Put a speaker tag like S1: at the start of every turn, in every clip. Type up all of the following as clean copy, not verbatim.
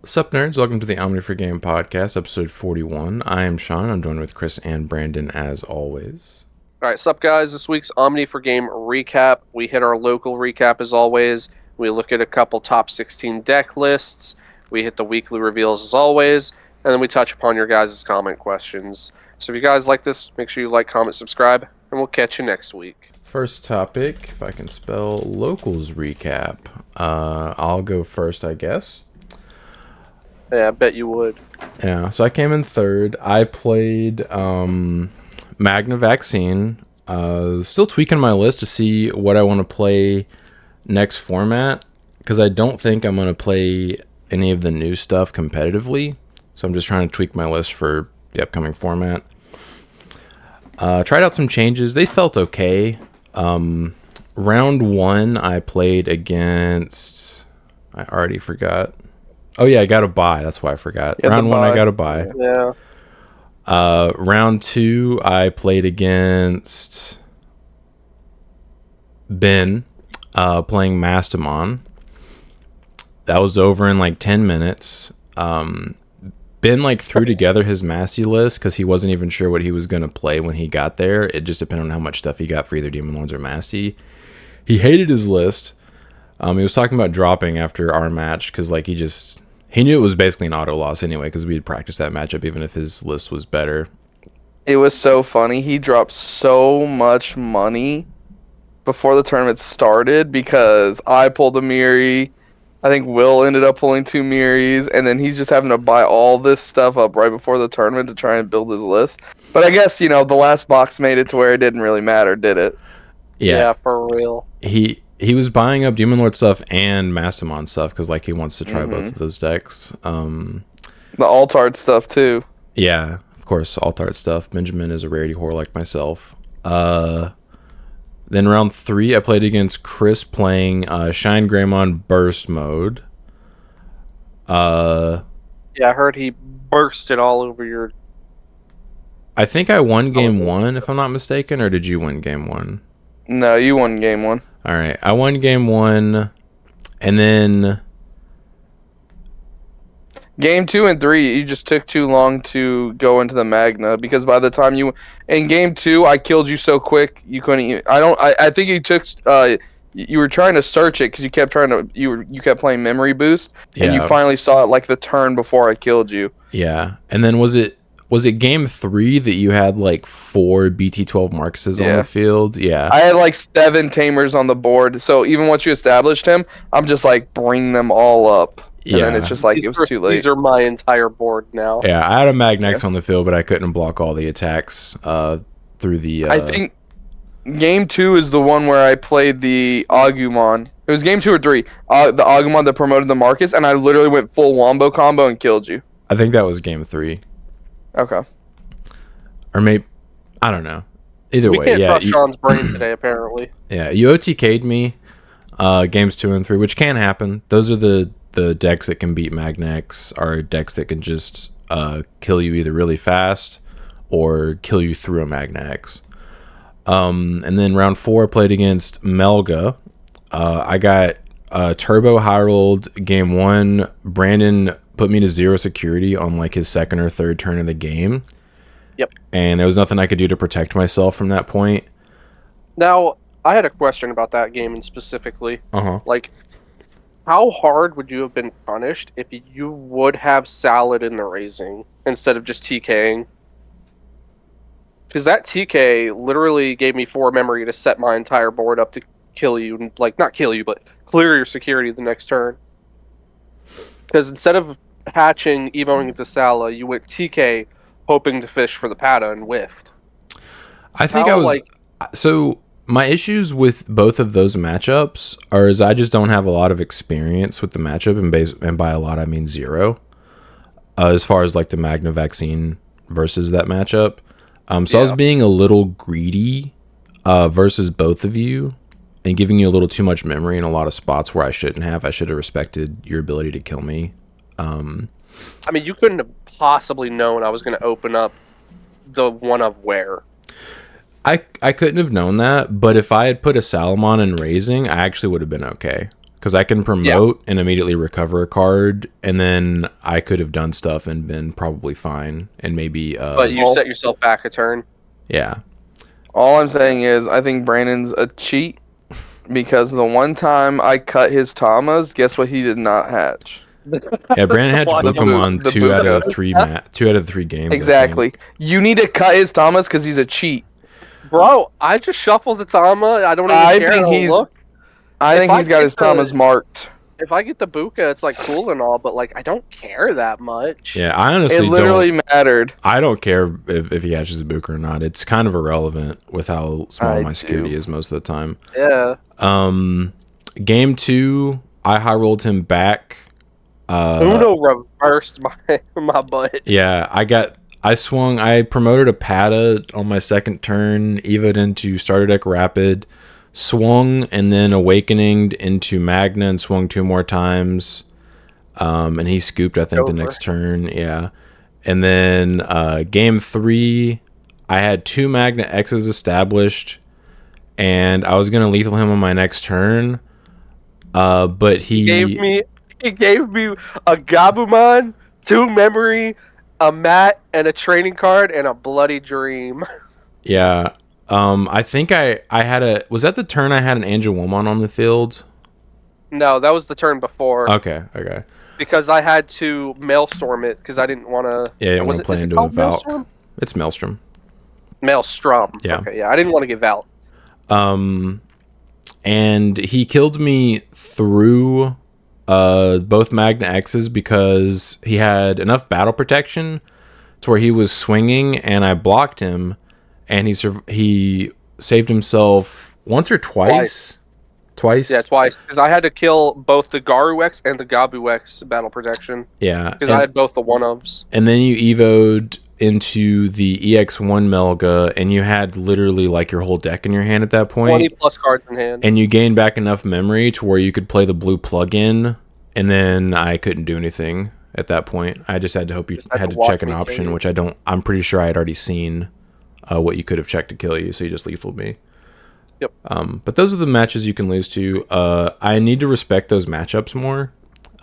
S1: Sup, nerds? Welcome to the Omni4Game podcast, episode 41. I am Sean. I'm joined with Chris and Brandon as always.
S2: All right, sup guys, this week's Omni4Game recap. We hit our local recap as always. We look at a couple top 16 deck lists. We hit the weekly reveals as always. And then we touch upon your guys' comment questions. So if you guys like this, make sure you like, comment, subscribe, and we'll catch you next week.
S1: First topic, if I can spell locals recap. I'll go first, I guess.
S2: Yeah, I bet you would.
S1: Yeah, so I came in third. I played Magna Vaccine. Still tweaking my list to see what I want to play next format, because I don't think I'm going to play any of the new stuff competitively. So I'm just trying to tweak my list for the upcoming format. Tried out some changes. They felt okay. Round one, I played against... I already forgot. Oh, yeah, I got a bye. That's why I forgot. Round one, I got a bye.
S2: Yeah.
S1: Round two, I played against Ben, playing Mastamon. That was over in like 10 minutes. Ben threw together his Masty list because he wasn't even sure what he was going to play when he got there. It just depended on how much stuff he got for either Demon Lords or Masty. He hated his list. He was talking about dropping after our match because he knew it was basically an auto loss anyway because we had practiced that matchup even if his list was better.
S3: It was so funny. He dropped so much money before the tournament started because I pulled a Miri. I think Will ended up pulling two Miris, and then he's just having to buy all this stuff up right before the tournament to try and build his list. But I guess, the last box made it to where it didn't really matter, did it?
S2: Yeah, for real.
S1: He was buying up Demon Lord stuff and Mastamon stuff because he wants to try both of those decks.
S3: The Altart stuff too.
S1: Yeah, of course, Altart stuff. Benjamin is a rarity whore like myself. Then round three, I played against Chris playing Shine Greymon Burst mode.
S2: Yeah, I heard he bursted all over your...
S1: I think I won game one, if I'm not mistaken, or did you win game one?
S3: No, you won game one.
S1: All right, I won game one, and then...
S3: Game 2 and 3, you just took too long to go into the Magna because by the time in game 2, I killed you so quick you couldn't. I think you took. You were trying to search it because you kept you kept playing Memory Boost, and you finally saw it the turn before I killed you.
S1: Yeah, and then was it game 3 that you had 4 BT12 Marcuses on the field? Yeah,
S3: I had 7 Tamers on the board, so even once you established him, I'm just bring them all up. And then it's just it was too late.
S2: These are my entire board now.
S1: Yeah, I had a Magnex on the field, but I couldn't block all the attacks through the...
S3: I think game 2 is the one where I played the Agumon. It was game 2 or 3. The Agumon that promoted the Marcus, and I literally went full Wombo combo and killed you.
S1: I think that was game 3.
S3: Okay.
S1: Or maybe... I don't know. Either way,
S2: we can't trust Sean's brain today, apparently.
S1: Yeah, you OTK'd me games 2 and 3, which can happen. Those are the decks that can beat Magnex are decks that can just kill you either really fast or kill you through a Magnex. And then round 4 I played against Melga. I got Turbo Hyrule game 1. Brandon put me to 0 security on his second or third turn of the game.
S2: Yep.
S1: And there was nothing I could do to protect myself from that point.
S2: Now, I had a question about that game specifically.
S1: Uh-huh.
S2: How hard would you have been punished if you would have Salad in the Raising instead of just TKing? Because that TK literally gave me 4 memory to set my entire board up to kill you. Not kill you, but clear your security the next turn. Because instead of hatching, evoing into Sala, you went TK hoping to fish for the Pata and whiffed.
S1: I think I was... So... My issues with both of those matchups are I just don't have a lot of experience with the matchup, and by a lot I mean 0. As far as the Magna Vaccine versus that matchup, I was being a little greedy versus both of you, and giving you a little too much memory in a lot of spots where I shouldn't have. I should have respected your ability to kill me.
S2: You couldn't have possibly known I was going to open up the one of where.
S1: I couldn't have known that, but if I had put a Salamon in Raising, I actually would have been okay. because I can promote and immediately recover a card, and then I could have done stuff and been probably fine, and maybe.
S2: But you set yourself back a turn.
S1: Yeah.
S3: All I'm saying is, I think Brandon's a cheat because the one time I cut his Tamas, guess what? He did not hatch.
S1: Yeah, Brandon had to book him on
S3: the
S1: 2 out of
S3: Buka.
S1: 3 out of the 3 games.
S3: Exactly. You need to cut his Tamas because he's a cheat.
S2: Bro, I just shuffled the Tama. I don't even care.
S3: I think he's got his Tamas marked.
S2: If I get the Buka, it's like cool and all, but like I don't care that much.
S1: Yeah, I honestly
S3: it literally mattered.
S1: I don't care if he hatches a Booker or not. It's kind of irrelevant with how small my Scooty is most of the time.
S2: Yeah.
S1: Game 2, I high rolled him back.
S2: Uno reversed my butt.
S1: Yeah, I promoted a Pata on my second turn, Eva'd into Starter Deck Rapid, swung and then Awakeninged into Magna and swung 2 more times. And he scooped, I think, the next turn. Yeah. And then game 3, I had 2 Magna X's established, and I was going to lethal him on my next turn. But he gave me
S2: a Gabumon, 2 memory, a mat, and a training card, and a bloody dream.
S1: Yeah. I think I had was that the turn I had an Angel Woman on the field?
S2: No, that was the turn before.
S1: Okay.
S2: Because I had to Maelstrom it, because I didn't want to...
S1: Yeah, you want to play into a Valk. It's Maelstrom.
S2: Maelstrom.
S1: Yeah.
S2: Okay, yeah, I didn't want to get Valk.
S1: And he killed me through both Magna X's because he had enough battle protection to where he was swinging, and I blocked him, and he saved himself once or twice. Twice?
S2: Yeah, twice. Because I had to kill both the Garu X and the Gabu X battle protection.
S1: Yeah.
S2: Because I had both the 1-ofs.
S1: And then you evoed into the EX1 Melga, and you had literally like your whole deck in your hand at that point.
S2: 20 plus cards in hand.
S1: And you gained back enough memory to where you could play the blue plug-in, and then I couldn't do anything at that point. I just had to hope you had to check an option, which I'm pretty sure I had already seen what you could have checked to kill you, so you just lethaled me.
S2: Yep.
S1: But those are the matches you can lose to. I need to respect those matchups more.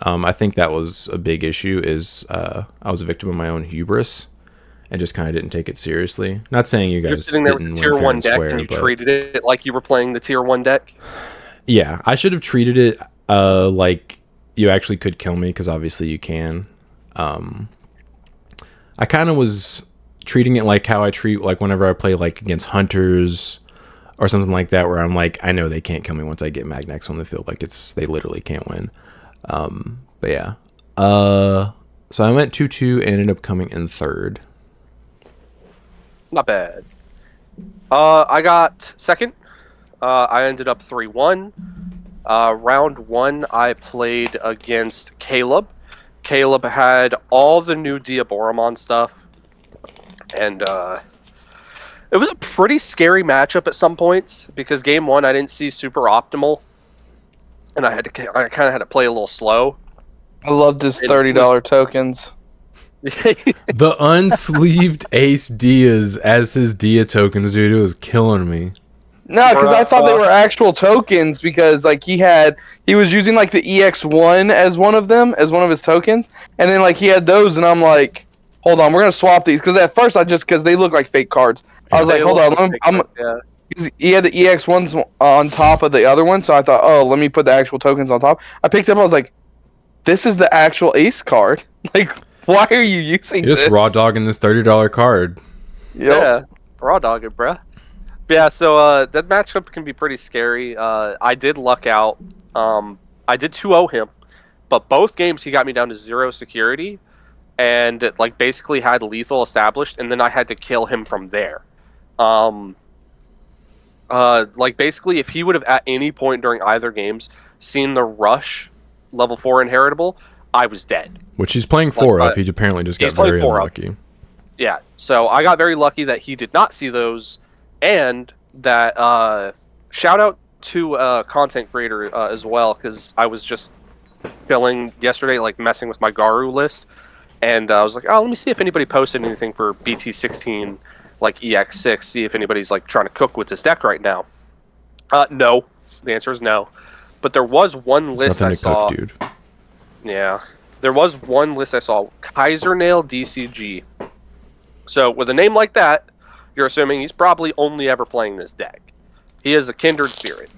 S1: I think that was a big issue. I was a victim of my own hubris and just kind of didn't take it seriously. Not saying you guys
S2: sitting there with the tier 1 deck and you treated it like you were playing the tier 1 deck.
S1: Yeah, I should have treated it like you actually could kill me, because obviously you can. I kind of was treating it like how I treat like whenever I play like against hunters or something like that, where I'm like, I know they can't kill me once I get Magnex on the field. Like they literally can't win. But yeah. So I went 2-2 and ended up coming in third.
S2: Not bad. I got second. I ended up 3-1. Round 1, I played against Caleb. Caleb had all the new Diaboromon stuff. And it was a pretty scary matchup at some points, because game 1 I didn't see super optimal, and I kind of had to play a little slow.
S3: I loved his $30 tokens.
S1: The unsleeved Ace Dias as his Dia tokens, dude, it was killing me.
S3: No, because I thought they were actual tokens, because like he was using like the EX1 as one of them, as one of his tokens, and then like he had those, and I'm like, hold on, we're gonna swap these, because at first because they look like fake cards. I was like, hold on, he had the EX1s on top of the other one, so I thought, oh, let me put the actual tokens on top. I picked it up, I was like, this is the actual Ace card. Like, why are you using this?
S1: You're just raw dogging this $30 card.
S3: Yep.
S2: Yeah, raw dog it, bruh. Yeah, so that matchup can be pretty scary. I did luck out. I did 2-0 him, but both games he got me down to 0 security, and like basically had lethal established, and then I had to kill him from there. Like basically, if he would have at any point during either games seen the rush level 4 inheritable, I was dead. Which
S1: he's playing 4 of. He apparently just got very unlucky.
S2: Yeah, so I got very lucky that he did not see those, and that shout out to content creator as well, because I was just chilling yesterday, like messing with my Garu list, and I was like, oh, let me see if anybody posted anything for BT16, like EX6, see if anybody's like trying to cook with this deck right now. No, the answer is no. But there was one
S1: There's
S2: list I
S1: nothing to
S2: saw.
S1: cook, dude.
S2: Yeah. There was one list I saw. Kaiser Nail DCG. So with a name like that, you're assuming he's probably only ever playing this deck. He is a kindred spirit.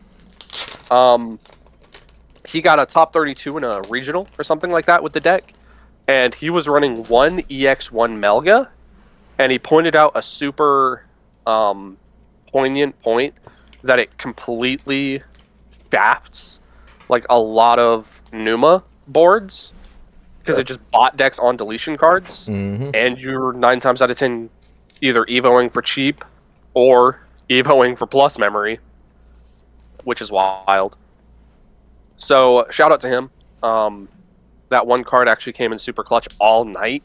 S2: He got a top 32 in a regional or something like that with the deck. And he was running one EX1 Melga. And he pointed out a super poignant point that it completely shafts like a lot of Numa boards because it just bot decks on deletion cards, and you're 9 times out of 10 either evoing for cheap or evoing for plus memory, which is wild. So shout out to him. That one card actually came in super clutch all night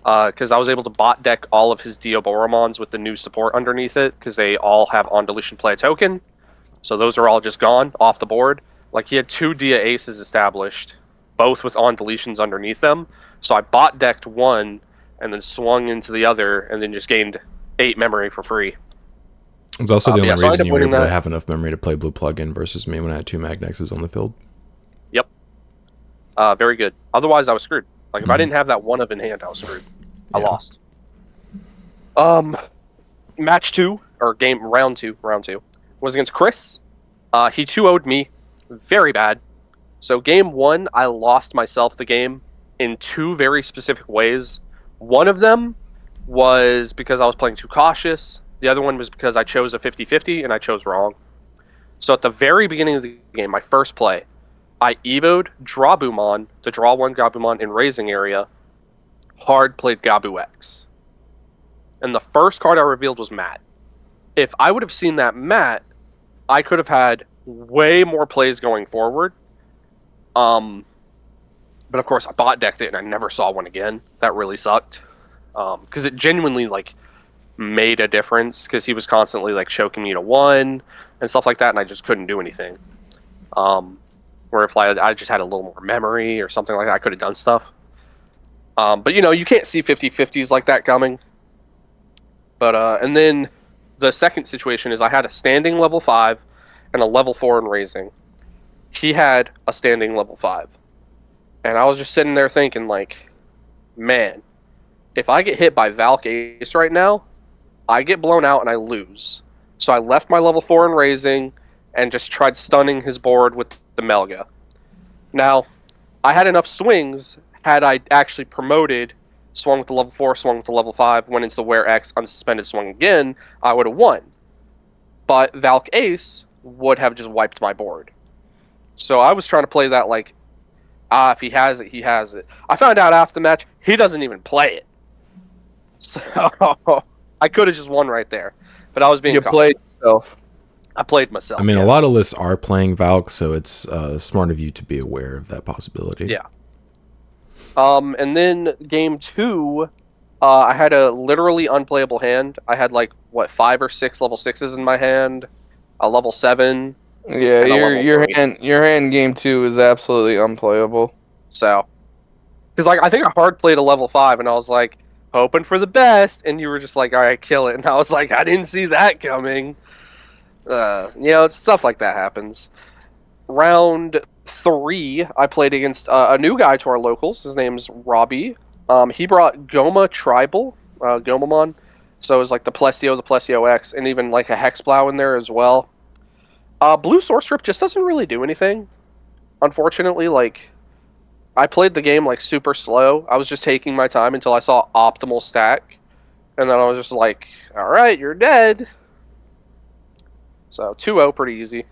S2: because I was able to bot deck all of his Dioboromons with the new support underneath it because they all have on deletion play a token. So those are all just gone off the board. Like he had 2 Dia Aces established, both with on deletions underneath them. So I bot decked one and then swung into the other and then just gained 8 memory for free.
S1: It's also the only
S2: so I
S1: reason
S2: ended
S1: you
S2: up
S1: were
S2: winning
S1: able to
S2: that.
S1: have enough memory to play blue plug-in versus me when I had 2 Magnexes on the field.
S2: Yep. Very good. Otherwise, I was screwed. Like if I didn't have that one of in hand, I was screwed. I lost. Match 2 or round two was against Chris. He 2-0'd me very bad. So game 1, I lost myself the game in 2 very specific ways. One of them was because I was playing too cautious. The other one was because I chose a 50-50 and I chose wrong. So at the very beginning of the game, my first play, I evoed Drabumon to draw 1 Gabumon in raising area. Hard played Gabu X. And the first card I revealed was Matt. If I would have seen that Matt, I could have had way more plays going forward. But of course, I bot decked it and I never saw one again. That really sucked. Because it genuinely like made a difference because he was constantly like choking me to 1 and stuff like that, and I just couldn't do anything. Where if I just had a little more memory or something like that, I could have done stuff. But you can't see 50-50s like that coming. But and then the second situation is I had a standing level 5 and a level 4 in raising. He had a standing level 5. And I was just sitting there thinking like, man, if I get hit by Valk Ace right now, I get blown out and I lose. So I left my level 4 in raising and just tried stunning his board with the Melga. Now, I had enough swings had I actually promoted, swung with the level 4, swung with the level 5, went into the Wear X, unsuspended, swung again, I would have won. But Valk Ace would have just wiped my board. So I was trying to play that like, if he has it, he has it. I found out after the match, he doesn't even play it. So I could have just won right there. But I was being cautious.
S3: Played yourself.
S2: I played myself.
S1: I mean, a lot of lists are playing Valk, so it's smart of you to be aware of that possibility.
S2: Yeah. And then game 2, I had a literally unplayable hand. I had like 5 or 6 level 6s in my hand, a level 7.
S3: Yeah, your hand game 2 is absolutely unplayable.
S2: So, because like I think I hard played a level 5, and I was like hoping for the best, and you were just like, all right, kill it, and I was like, I didn't see that coming. It's stuff like that happens. Round 3, I played against a new guy to our locals. His name's Robbie. He brought Goma Tribal, Gomamon. So it was like the Plesio X, and even like a Hexplow in there as well. Blue Sorcerip just doesn't really do anything. Unfortunately, like, I played the game like super slow. I was just taking my time until I saw optimal stack. And then I was just like, alright, you're dead. So 2-0, pretty easy.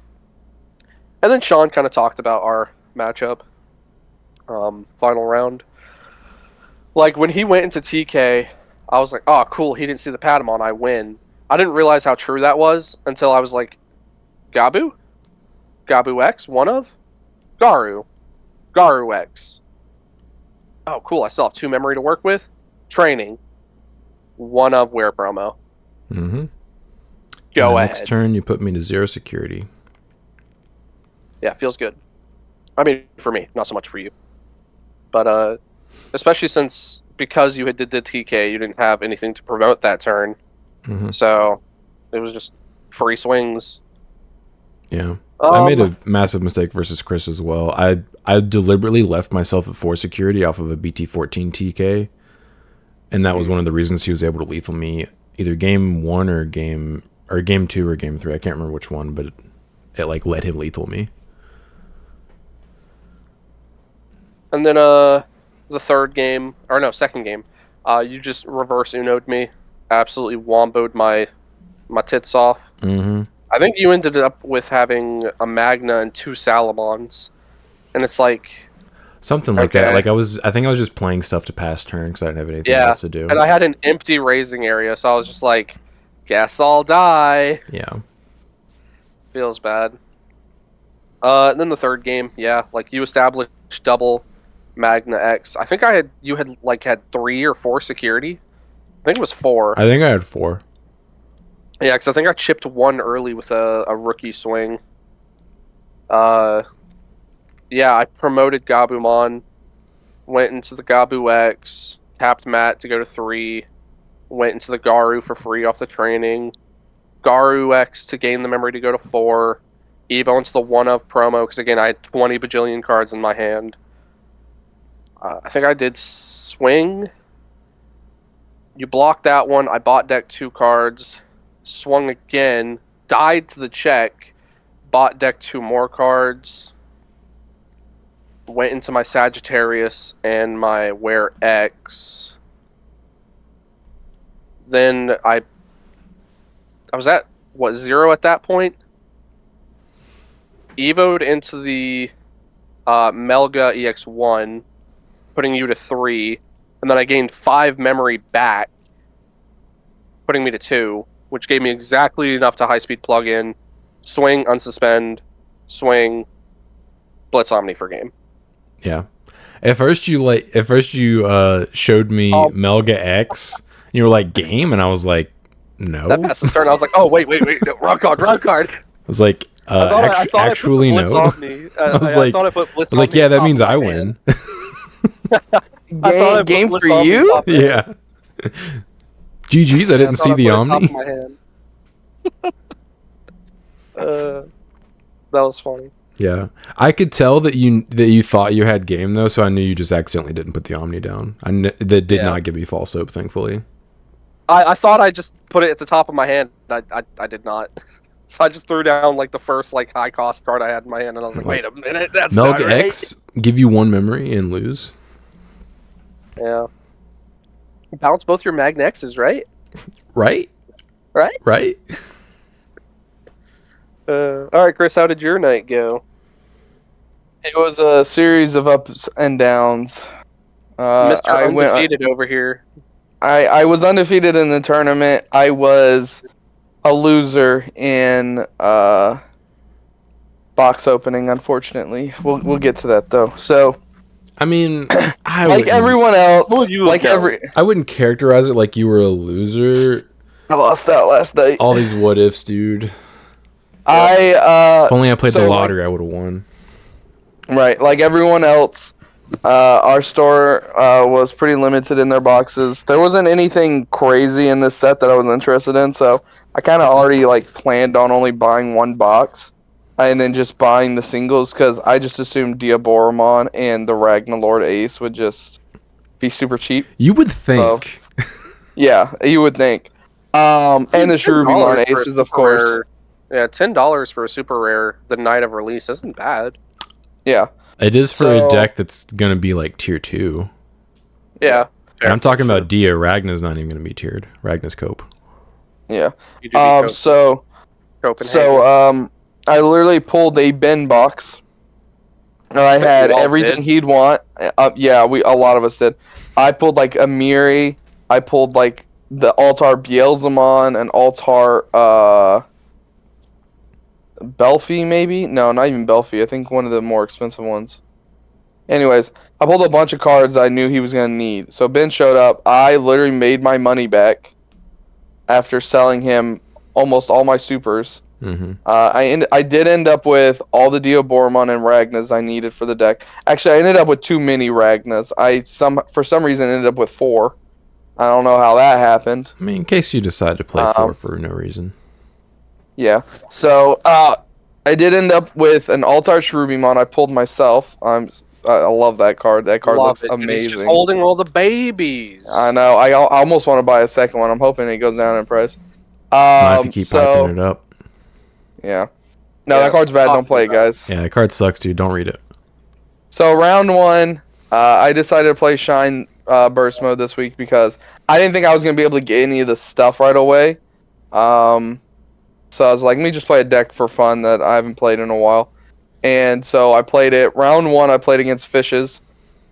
S2: And then Sean kind of talked about our matchup. Final round. Like, when he went into TK, I was like, oh, cool, he didn't see the Patamon, I win. I didn't realize how true that was until I was like, Gabu? Gabu X? One of? Garu. Garu X. Oh, cool, I still have 2 memory to work with. Training. One of Wear promo.
S1: Mm-hmm.
S2: Go ahead.
S1: Next turn, you put me to 0 security.
S2: Yeah, feels good. I mean, for me, not so much for you. But, especially since, because you had did the TK, you didn't have anything to promote that turn.
S1: Mm-hmm.
S2: So, it was just free swings.
S1: Yeah. I made a massive mistake versus Chris as well. I deliberately left myself at 4 security off of a BT14 TK, and that was one of the reasons he was able to lethal me either game 1 or game 2 or game 3. I can't remember which one, but it like let him lethal me.
S2: And then the second game, you just reverse Uno'd me, absolutely womboed my tits off.
S1: Mm-hmm.
S2: I think you ended up with having a Magna and 2 Salamons, and it's like
S1: something like that.
S2: okay.
S1: Like I think I was just playing stuff to pass turn because I didn't have anything else to do.
S2: And I had an empty raising area, so I was just like, guess I'll die.
S1: Yeah.
S2: Feels bad. And then the third game, yeah, like you established double Magna X. I think you had 3 or 4 security. I think it was 4.
S1: I think I had 4.
S2: Yeah, because I think I chipped 1 early with a rookie swing. Yeah, I promoted Gabumon, went into the Gabu X, tapped Matt to go to 3, went into the Garu for free off the training, Garu X to gain the memory to go to 4, Evo into the 1-of promo, because again, I had 20 bajillion cards in my hand. I think I did swing. You blocked that one, I bought deck 2 cards, swung again, died to the check, bought deck 2 more cards, went into my Sagittarius and my Were X. Then I was at 0 at that point. Evoed into the Melga EX1, putting you to 3, and then I gained 5 memory back, putting me to 2, which gave me exactly enough to high speed plug in, swing, unsuspend, swing, blitz Omni4Game.
S1: Yeah. At first you showed me Melga X, and you were like, game, and I was like, no.
S2: That passed the turn. I was like, oh wait, no, wrong card.
S1: I was like, actually no. I was like, yeah, that means I win.
S3: Game for you?
S1: Yeah. GG's, I didn't see the Omni.
S2: That was funny.
S1: Yeah, I could tell that you thought you had game though, so I knew you just accidentally didn't put the Omni down. That did not give me false hope, thankfully.
S2: I thought I just put it at the top of my hand. I did not. So I just threw down the first high cost card I had in my hand, and I was like, wait a minute, that's
S1: Melga
S2: not right.
S1: X give you 1 memory and lose.
S2: Yeah. Bounce both your Magna X's, right?
S1: Right.
S2: All right, Chris, how did your night go?
S3: It was a series of ups and downs.
S2: Mr. Undefeated over here.
S3: I was undefeated in the tournament. I was a loser in box opening, unfortunately. We'll get to that though. So,
S1: I mean,
S3: everyone else,
S1: I wouldn't characterize it like you were a loser.
S3: I lost out last night.
S1: All these what ifs, dude.
S3: If
S1: only I played the lottery, I would have won.
S3: Right, like everyone else, our store was pretty limited in their boxes. There wasn't anything crazy in this set that I was interested in, so I kind of already planned on only buying 1 box, and then just buying the singles because I just assumed Diaboromon and the Ragnalord Ace would just be super cheap.
S1: You would think.
S3: So, yeah, you would think. And the Shrubimon Aces, of course.
S2: Rare. Yeah, $10 for a super rare the night of release isn't bad.
S3: Yeah.
S1: It is for a deck that's going to be tier 2.
S2: Yeah.
S1: And I'm talking about Dia. Ragna's not even going to be tiered. Ragna's Cope.
S3: Yeah.
S2: I
S3: literally pulled a Ben box. I had everything he'd want. Yeah, a lot of us did. I pulled a Miri. I pulled the Altar Beelzemon and Altar Belfi, maybe? No, not even Belfi. I think one of the more expensive ones. Anyways, I pulled a bunch of cards I knew he was going to need. So Ben showed up. I literally made my money back after selling him almost all my supers.
S1: Mm-hmm.
S3: I did end up with all the Diaboromon and Ragnas I needed for the deck. Actually, I ended up with too many Ragnas. For some reason ended up with 4. I don't know how that happened.
S1: I mean, in case you decide to play 4 for no reason.
S3: Yeah. So I did end up with an Altar Shrubimon I pulled myself. I love that card. That card
S2: Love
S3: looks
S2: it. And he's just
S3: amazing.
S2: holding all the babies.
S3: I know. I almost want to buy a second one. I'm hoping it goes down in price.
S1: Not if you keep hyping it up.
S3: Yeah. No,
S2: Yeah,
S3: that card's bad. Don't play it, guys.
S1: Yeah, that card sucks, dude. Don't read it.
S3: So round one, I decided to play Shine Burst Mode this week because I didn't think I was going to be able to get any of the stuff right away. So I was like, let me just play a deck for fun that I haven't played in a while. And so I played it. Round one, I played against Fishes.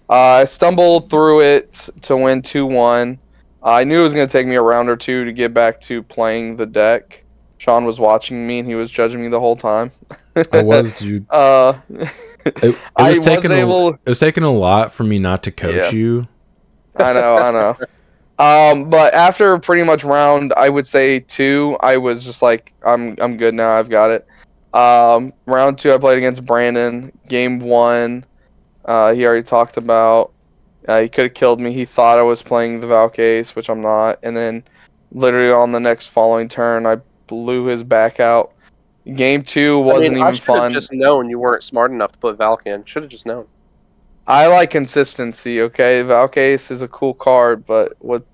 S3: I stumbled through it to win 2-1. I knew it was going to take me a round or two to get back to playing the deck. Sean was watching me and he was judging me the whole time.
S1: I was, dude. It was taking a lot for me not to coach you.
S3: I know. But after pretty much round, I would say 2, I was just like, I'm good now. I've got it. Round 2, I played against Brandon. Game 1, he already talked about. He could have killed me. He thought I was playing the Valcase, which I'm not. And then, literally on the next following turn, I blew his back out. Game 2 wasn't even fun.
S2: I should have just known you weren't smart enough to put Valken. Should have just known.
S3: I like consistency, okay? Valcase is a cool card, but like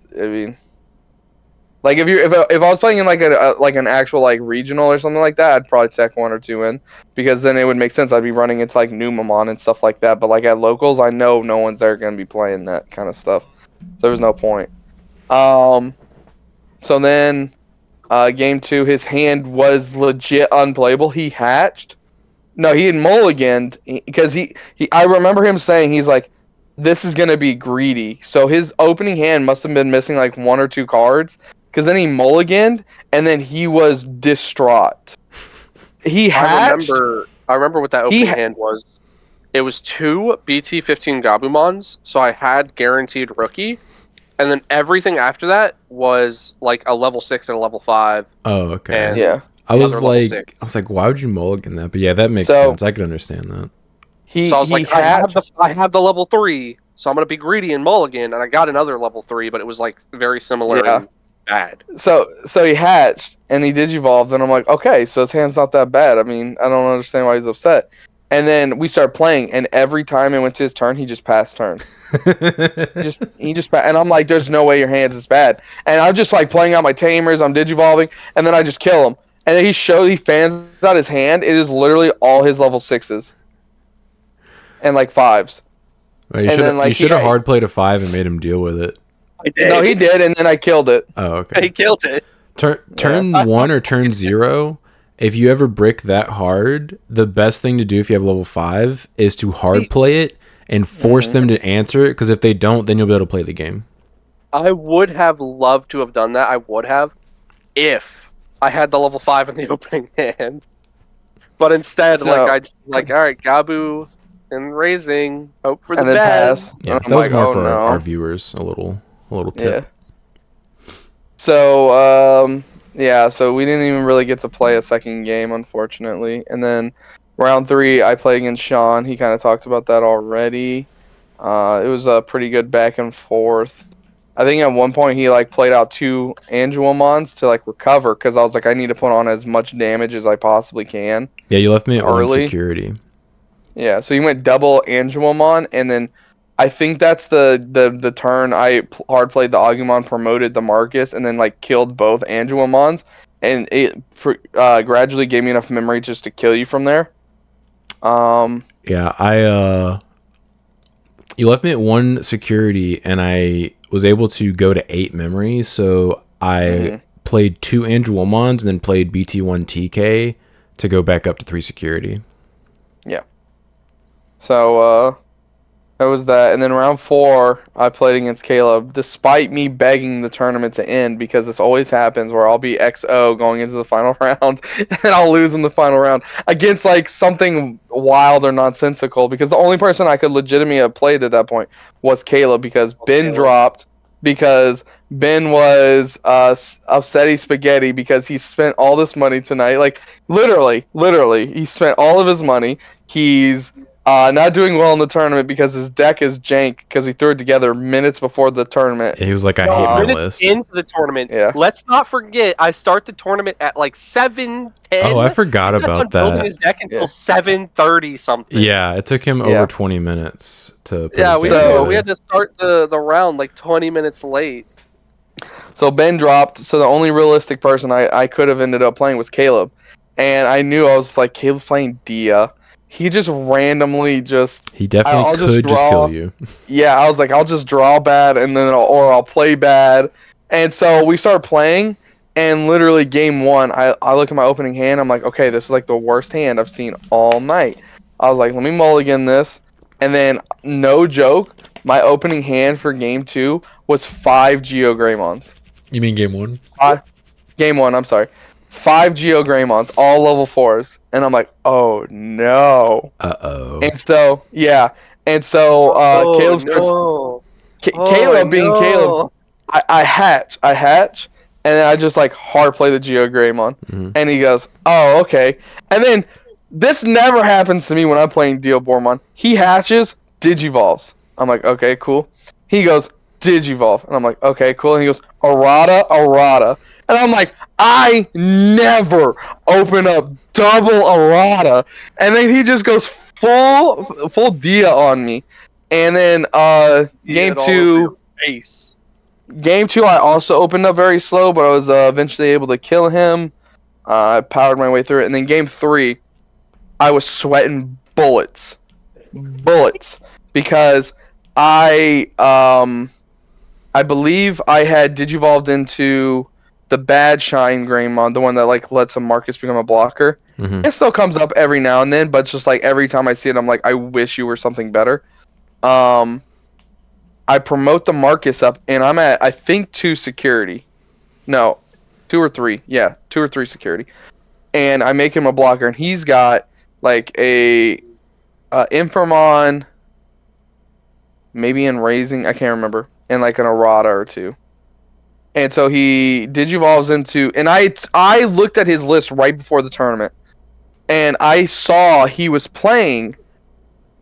S3: if I was playing in like an actual like regional or something like that, I'd probably tech 1 or 2 in because then it would make sense. I'd be running into like Numamon and stuff like that. But like at locals, I know no one's there gonna be playing that kind of stuff, so there's no point. So then, game 2, his hand was legit unplayable. He hatched. No, he had mulliganed because I remember him saying he's like, this is gonna be greedy. So his opening hand must have been missing like 1 or 2 cards. Because then he mulliganed, and then he was distraught. He hatched.
S2: I remember what that opening hand was. It was 2 BT-15 Gabumons, so I had guaranteed rookie, and then everything after that was like a level 6 and a level 5.
S1: Oh, okay.
S3: Yeah.
S1: I was like, why would you mulligan that? But yeah, that makes sense. I could understand that.
S2: So I was like, I have the level 3, so I'm gonna be greedy and mulligan, and I got another level 3, but it was like very similar.
S3: Yeah.
S2: And bad.
S3: So he hatched and he Digivolved, and I'm like, okay, so his hand's not that bad. I mean, I don't understand why he's upset. And then we started playing, and every time it went to his turn, he just passed turn. he just passed, and I'm like, there's no way your hand's is bad. And I'm just like playing out my tamers, I'm Digivolving, and then I just kill him. And then he fans out his hand. It is literally all his level 6s and like 5s.
S1: Well, you should have hard played a 5 and made him deal with it.
S3: No, he did, and then I killed it.
S1: Oh, okay.
S2: He killed it.
S1: Turn 1 or turn 0, if you ever brick that hard, the best thing to do if you have level 5 is to hard play it and force them to answer it, because if they don't, then you'll be able to play the game.
S2: I would have loved to have done that. I would have, if I had the level 5 in the opening hand. But instead, I just all right, Gabu and raising, hope for the best.
S1: Yeah, that was more for our viewers, a little tip.
S3: Yeah. So, so we didn't even really get to play a second game, unfortunately. And then round 3, I played against Sean. He kind of talked about that already. It was a pretty good back and forth. I think at one point he played out 2 Angelmons to recover, because I was like, I need to put on as much damage as I possibly can.
S1: Yeah, you left me at early security.
S3: Yeah, so he went double Angelmon, and then I think that's the turn I hard played the Agumon, promoted the Marcus, and then killed both Angelmons, and it gradually gave me enough memory just to kill you from there.
S1: Yeah, you left me at 1 security, and I was able to go to 8 memory, so I played 2 Angelmons and then played BT1 TK to go back up to 3 security.
S3: Yeah. So, that was that. And then round 4, I played against Caleb, despite me begging the tournament to end, because this always happens where I'll be XO going into the final round, and I'll lose in the final round against something wild or nonsensical, because the only person I could legitimately have played at that point was Caleb, because Ben dropped, because Ben was upsetty spaghetti because he spent all this money tonight. Literally, he spent all of his money. He's Not doing well in the tournament because his deck is jank because he threw it together minutes before the tournament.
S1: He was like, I hate my
S2: Minutes
S1: list.
S2: into the tournament.
S3: Yeah.
S2: Let's not forget, I start the tournament at like 7:10.
S1: Oh, I forgot
S2: He's not
S1: about
S2: done building
S1: that.
S2: his deck until
S3: Yeah.
S2: 7:30 something.
S1: Yeah, it took him
S3: Yeah.
S1: over 20 minutes to put
S2: Yeah,
S1: his
S2: we
S1: deck
S2: had, to,
S1: together.
S2: we had to start the round like 20 minutes late.
S3: So Ben dropped. So the only realistic person I could have ended up playing was Caleb, and I knew I was like Caleb's playing Dia. He just randomly just
S1: He definitely
S3: I'll
S1: could just
S3: draw.
S1: kill you.
S3: Yeah, I was like I'll just draw bad and then I'll play bad, and so we started playing. And literally game one, I look at my opening hand. I'm like, okay, this is like the worst hand I've seen all night. I was like, let me mulligan this, and then no joke, my opening hand for game two was 5 Geo Greymons.
S1: You mean game one?
S3: Game one, I'm sorry. 5 Geo Greymons, all level 4s. And I'm like, oh no.
S1: Uh-oh.
S3: And so, yeah. And so, Caleb starts.
S2: No.
S3: Caleb being Caleb, I hatch. And then I just like hard play the Geo Greymon.
S1: Mhm.
S3: And he goes, oh, okay. And then this never happens to me when I'm playing Deobormon. He hatches, Digivolves. I'm like, okay, cool. He goes, Digivolve. And I'm like, okay, cool. And he goes, Errata. And I'm like, I never open up double errata. And then he just goes full Dia on me. And then game two, I also opened up very slow, but I was eventually able to kill him. I powered my way through it. And then game three, I was sweating bullets, because I believe I had Digivolved into the bad Shine Greymon, the one that like lets a Marcus become a blocker.
S1: Mhm.
S3: It still comes up every now and then, but it's just like every time I see it, I'm like, I wish you were something better. I promote the Marcus up, and I'm at I think 2 security. No, 2 or 3. Yeah, 2 or 3 security. And I make him a blocker, and he's got like a Infernal, maybe in Raising, I can't remember, and like an errata or 2. And so he Digivolves into, and I looked at his list right before the tournament, and I saw he was playing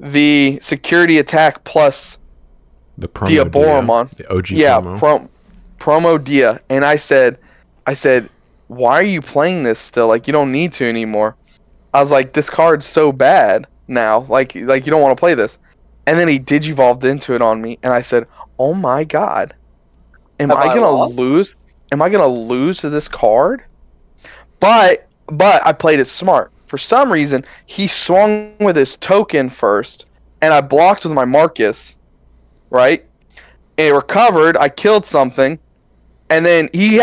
S3: the security attack plus
S1: The promo
S3: Deobormon.
S1: the OG
S3: Yeah,
S1: promo.
S3: promo Dia. And I said, why are you playing this still? Like, you don't need to anymore. I was like, this card's so bad now. Like you don't want to play this. And then he Digivolved into it on me, and I said, oh my god. Am I gonna lose? Am I gonna lose to this card? But I played it smart. For some reason, he swung with his token first, and I blocked with my Marcus, right? And it recovered. I killed something, and then he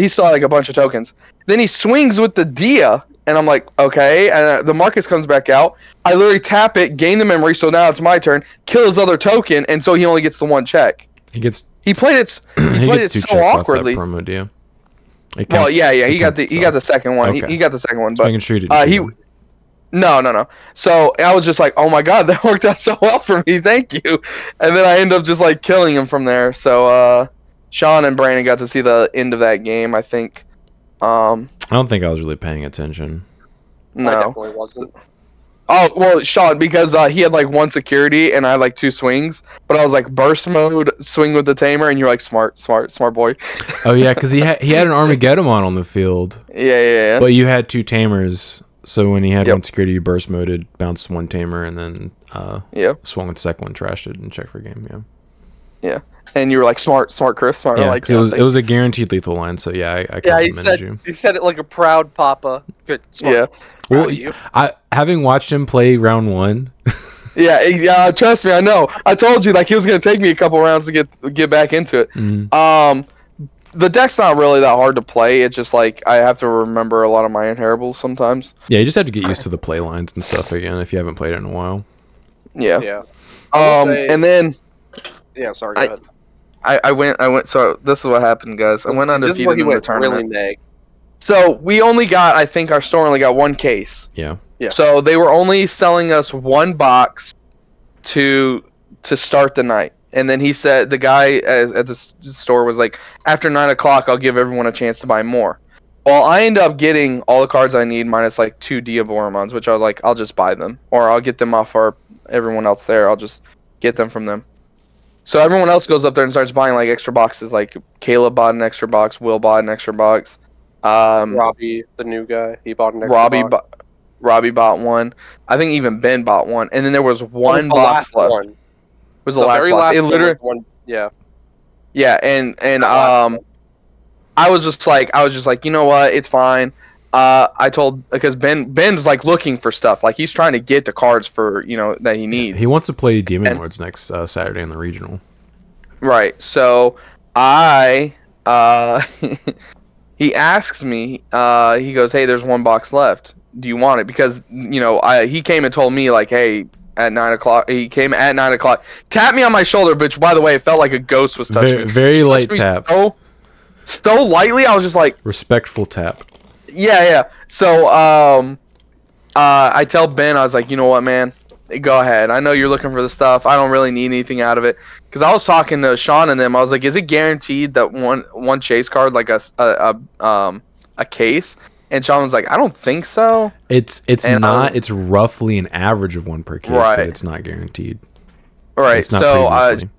S3: saw like a bunch of tokens. Then he swings with the Dia, and I'm like, okay. And the Marcus comes back out. I literally tap it, gain the memory, so now it's my turn. Kill his other token, and so he only gets the one check. He played it. He played it so awkwardly.
S1: Off that promo deal.
S3: Well, yeah. He got the second one.
S1: Okay.
S3: He got the second one,
S1: Just
S3: but
S1: making sure you didn't shoot him.
S3: no. So I was just like, oh my god, that worked out so well for me. Thank you. And then I end up just like killing him from there. So Sean and Brandon got to see the end of that game, I think.
S1: I don't think I was really paying attention.
S3: No.
S2: I definitely wasn't.
S3: Oh, well, Sean, because he had like 1 security and I had like 2 swings, but I was like burst mode, swing with the tamer, and you're like smart boy.
S1: Oh yeah, because he had an Armageddon on the field.
S3: Yeah.
S1: But you had 2 tamers, so when he had
S3: Yep.
S1: 1 security, you burst moded, bounced 1 tamer, and then swung with the second one, trashed it, and checked for game.
S3: Yeah. And you were like smart, Chris, smart.
S1: Yeah,
S3: Like,
S1: it was a guaranteed lethal line, so yeah, I complimented you.
S2: He said it like a proud papa. Good. Smart.
S3: Yeah.
S1: Well, having watched him play round 1.
S3: Yeah, trust me, I know. I told you like he was gonna take me a couple rounds to get back into it.
S1: Mhm.
S3: The deck's not really that hard to play. It's just like I have to remember a lot of my inheribles sometimes.
S1: Yeah, you just have to get used to the play lines and stuff again if you haven't played it in a while.
S3: Yeah.
S2: Yeah.
S3: And then
S2: Yeah. Sorry. Go ahead.
S3: I went. So this is what happened, guys. I went undefeated in the tournament.
S2: Really neg.
S3: So we only got, I think our store only got 1 case.
S1: Yeah.
S2: Yeah.
S3: So they were only selling us 1 box to start the night. And then he said, the guy at the store was like, after 9 o'clock, I'll give everyone a chance to buy more. Well, I end up getting all the cards I need minus like 2 Diaboromons, which I was like, I'll just buy them. Or I'll get them off everyone else there. I'll just get them from them. So everyone else goes up there and starts buying like extra boxes. Like Caleb bought an extra box, Will bought an extra box.
S2: Robbie, the new guy, he bought an extra
S3: Robbie
S2: box.
S3: Robbie bought one. I think even Ben bought one. And then there was
S2: That was
S3: one
S2: the
S3: box
S2: last
S3: left.
S2: one.
S3: It was
S2: The
S3: the last
S2: very
S3: box.
S2: last
S3: It
S2: one
S3: literally
S2: was one. Yeah.
S3: Yeah, and
S2: That last one.
S3: I was just like, you know what, it's fine. I told because Ben's like looking for stuff, like he's trying to get the cards for that he
S1: Yeah,
S3: needs.
S1: he wants to play Demon
S3: And
S1: Lords next Saturday in the regional.
S3: right, so I he asks me, he goes, hey, there's one box left. Do you want it? Because he came and told me like, hey, at 9 o'clock. He came at 9 o'clock, tapped me on my shoulder, which by the way, it felt like a ghost was touching me.
S1: Very
S3: He touched
S1: light
S3: me
S1: tap.
S3: so lightly. I was just like,
S1: Respectful tap.
S3: yeah. So I tell Ben, I was like, you know what, man, go ahead. I know you're looking for the stuff. I don't really need anything out of it. Because I was talking to Sean and them. I was like, is it guaranteed that one chase card, like a case? And Sean was like, I don't think so.
S1: It's
S3: And
S1: not. It's roughly an average of one per case,
S3: Right.
S1: but it's not guaranteed.
S3: Right.
S1: It's not
S3: So
S1: previously.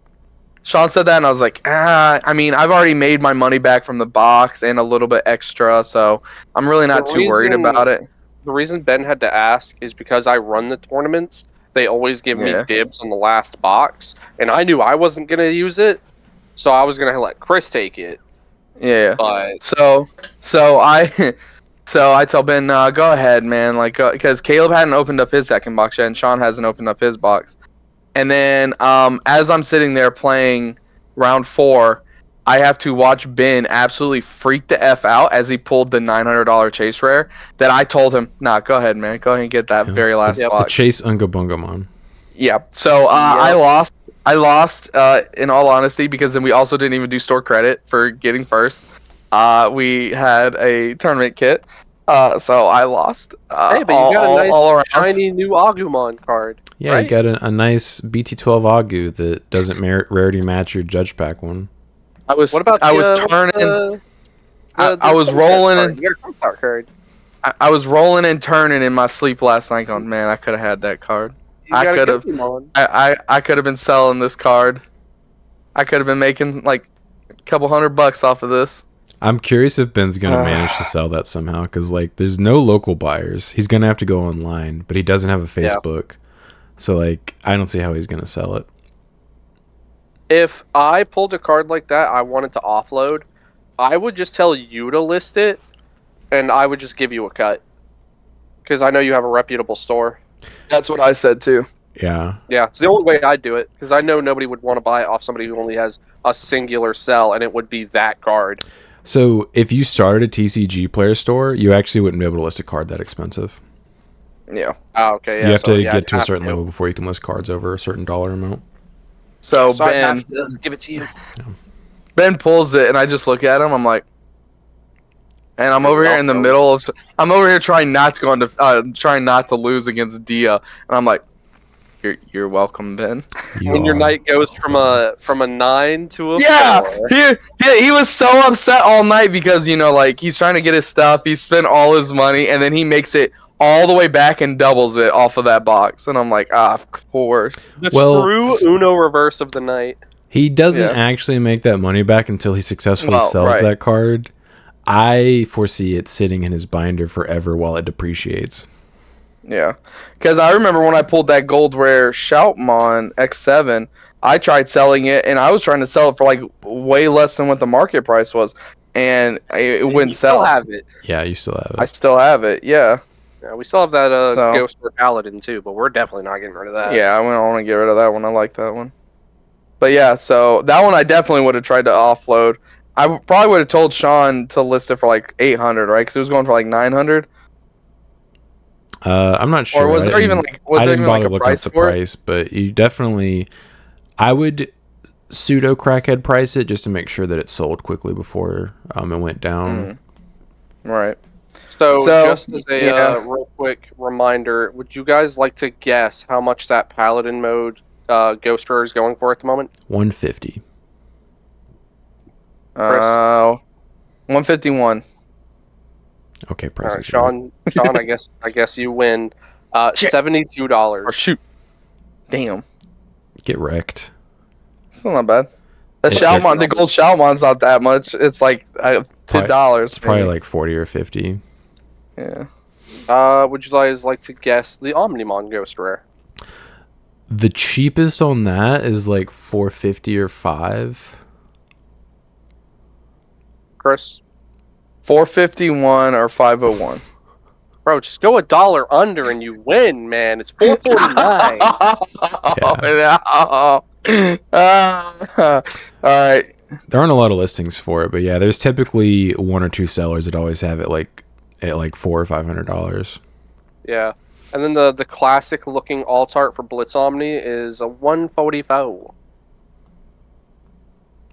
S3: Sean said that, and I was like, I mean, I've already made my money back from the box and a little bit extra, so I'm really not too worried about it.
S2: The reason Ben had to ask is because I run the tournaments. They always give me
S3: Yeah.
S2: dibs on the last box, and I knew I wasn't gonna use it, so I was gonna let Chris take it.
S3: Yeah.
S2: But
S3: So I so I tell Ben, go ahead, man, like because Caleb hadn't opened up his second box yet, and Sean hasn't opened up his box. And then as I'm sitting there playing round 4, I have to watch Ben absolutely freak the F out as he pulled the $900 chase rare that I told him, nah, go ahead, man. Go ahead and get that very last
S1: The
S3: box.
S1: Chase Unga Bungamon.
S3: Yeah. So I lost. I lost in all honesty, because then we also didn't even do store credit for getting first. We had a tournament kit. So I lost.
S2: hey, but you got a nice
S3: all around.
S2: shiny new Agumon card.
S1: Yeah,
S2: right?
S1: you got a nice BT12 Agu that doesn't rarity match your Judge Pack one.
S3: I was
S2: What about
S3: I was
S2: the,
S3: turning.
S2: the
S3: I was rolling
S2: card?
S3: and
S2: You got a concept card.
S3: I was rolling and turning in my sleep last night going, man, I could have had that card.
S2: You
S3: I
S2: got a
S3: could have.
S2: Digimon.
S3: I could have been selling this card. I could have been making like a couple $100 off of this.
S1: I'm curious if Ben's gonna manage to sell that somehow, because like there's no local buyers. He's gonna have to go online, but he doesn't have a Facebook, so like I don't see how he's gonna sell it.
S2: If I pulled a card like that, I wanted to offload, I would just tell you to list it, and I would just give you a cut. Because I know you have a reputable store.
S3: That's what I said too.
S1: Yeah.
S2: Yeah, it's the only way I'd do it, because I know nobody would want to buy it off somebody who only has a singular sell, and it would be that card.
S1: So if you started a TCG player store, you actually wouldn't be able to list a card that expensive.
S3: Yeah.
S2: Oh, okay, yeah.
S1: You have to
S2: yeah,
S1: get to a
S2: I'd
S1: certain
S2: have
S1: level before you can list cards over a certain dollar amount.
S3: So
S2: I'd
S3: Ben
S2: have to give it to you.
S3: Ben pulls it, and I just look at him. I'm like, and I'm over here in the middle of. I'm over here trying not to go into, trying not to lose against Dia, and I'm like, you're welcome, Ben.
S2: When your night goes from a 9 to a 4.
S3: He was so upset all night because like he's trying to get his stuff. He spent all his money, and then he makes it all the way back and doubles it off of that box. And I'm like, of course.
S2: The true Uno reverse of the night.
S1: He doesn't actually make that money back until he successfully sells
S3: right.
S1: that card. I foresee it sitting in his binder forever while it depreciates.
S3: Yeah, because I remember when I pulled that gold rare Shoutmon X7, I tried selling it, and I was trying to sell it for like way less than what the market price was, and it wouldn't sell.
S2: Still have it.
S1: Yeah, you still have it.
S3: I still have it. Yeah.
S2: Yeah, we still have that Ghost or Paladin too, but we're definitely not getting rid of that.
S3: Yeah, I want to get rid of that one. I like that one. But yeah, so that one I definitely would have tried to offload. I probably would have told Sean to list it for like 800, right? Because it was going for like 900.
S1: I'm not sure.
S3: Or was there even like
S1: I didn't bother
S3: a
S1: looking
S3: price
S1: up the
S3: for it?
S1: price, but you definitely. I would pseudo crackhead price it just to make sure that it sold quickly before it went down.
S3: Right.
S2: So just as a real quick reminder, would you guys like to guess how much that Paladin mode Ghost Rare is going for at the moment?
S1: 150.
S3: 151.
S1: Okay,
S2: All
S1: price
S2: right,
S1: is right.
S2: Sean, I guess you win.
S3: Shit.
S2: $72.
S3: Or shoot. Damn.
S1: Get wrecked.
S3: Still not bad. The
S1: It-
S3: Shalmon, the gold Shalmon's not that much. It's like $2.
S1: It's probably
S3: maybe.
S1: like 40 or 50.
S3: Yeah.
S2: Would you guys like to guess the Omnimon Ghost Rare?
S1: The cheapest on that is like 450 or 5.
S2: Chris?
S3: 451 or 501.
S2: Bro, just go $1 under and you win, man. It's 449.
S3: Oh, no. All right.
S1: There aren't a lot of listings for it, but yeah, there's typically one or two sellers that always have it like at like $400 or $500.
S2: Yeah. And then the classic looking alt art for Blitz Omni is a 144.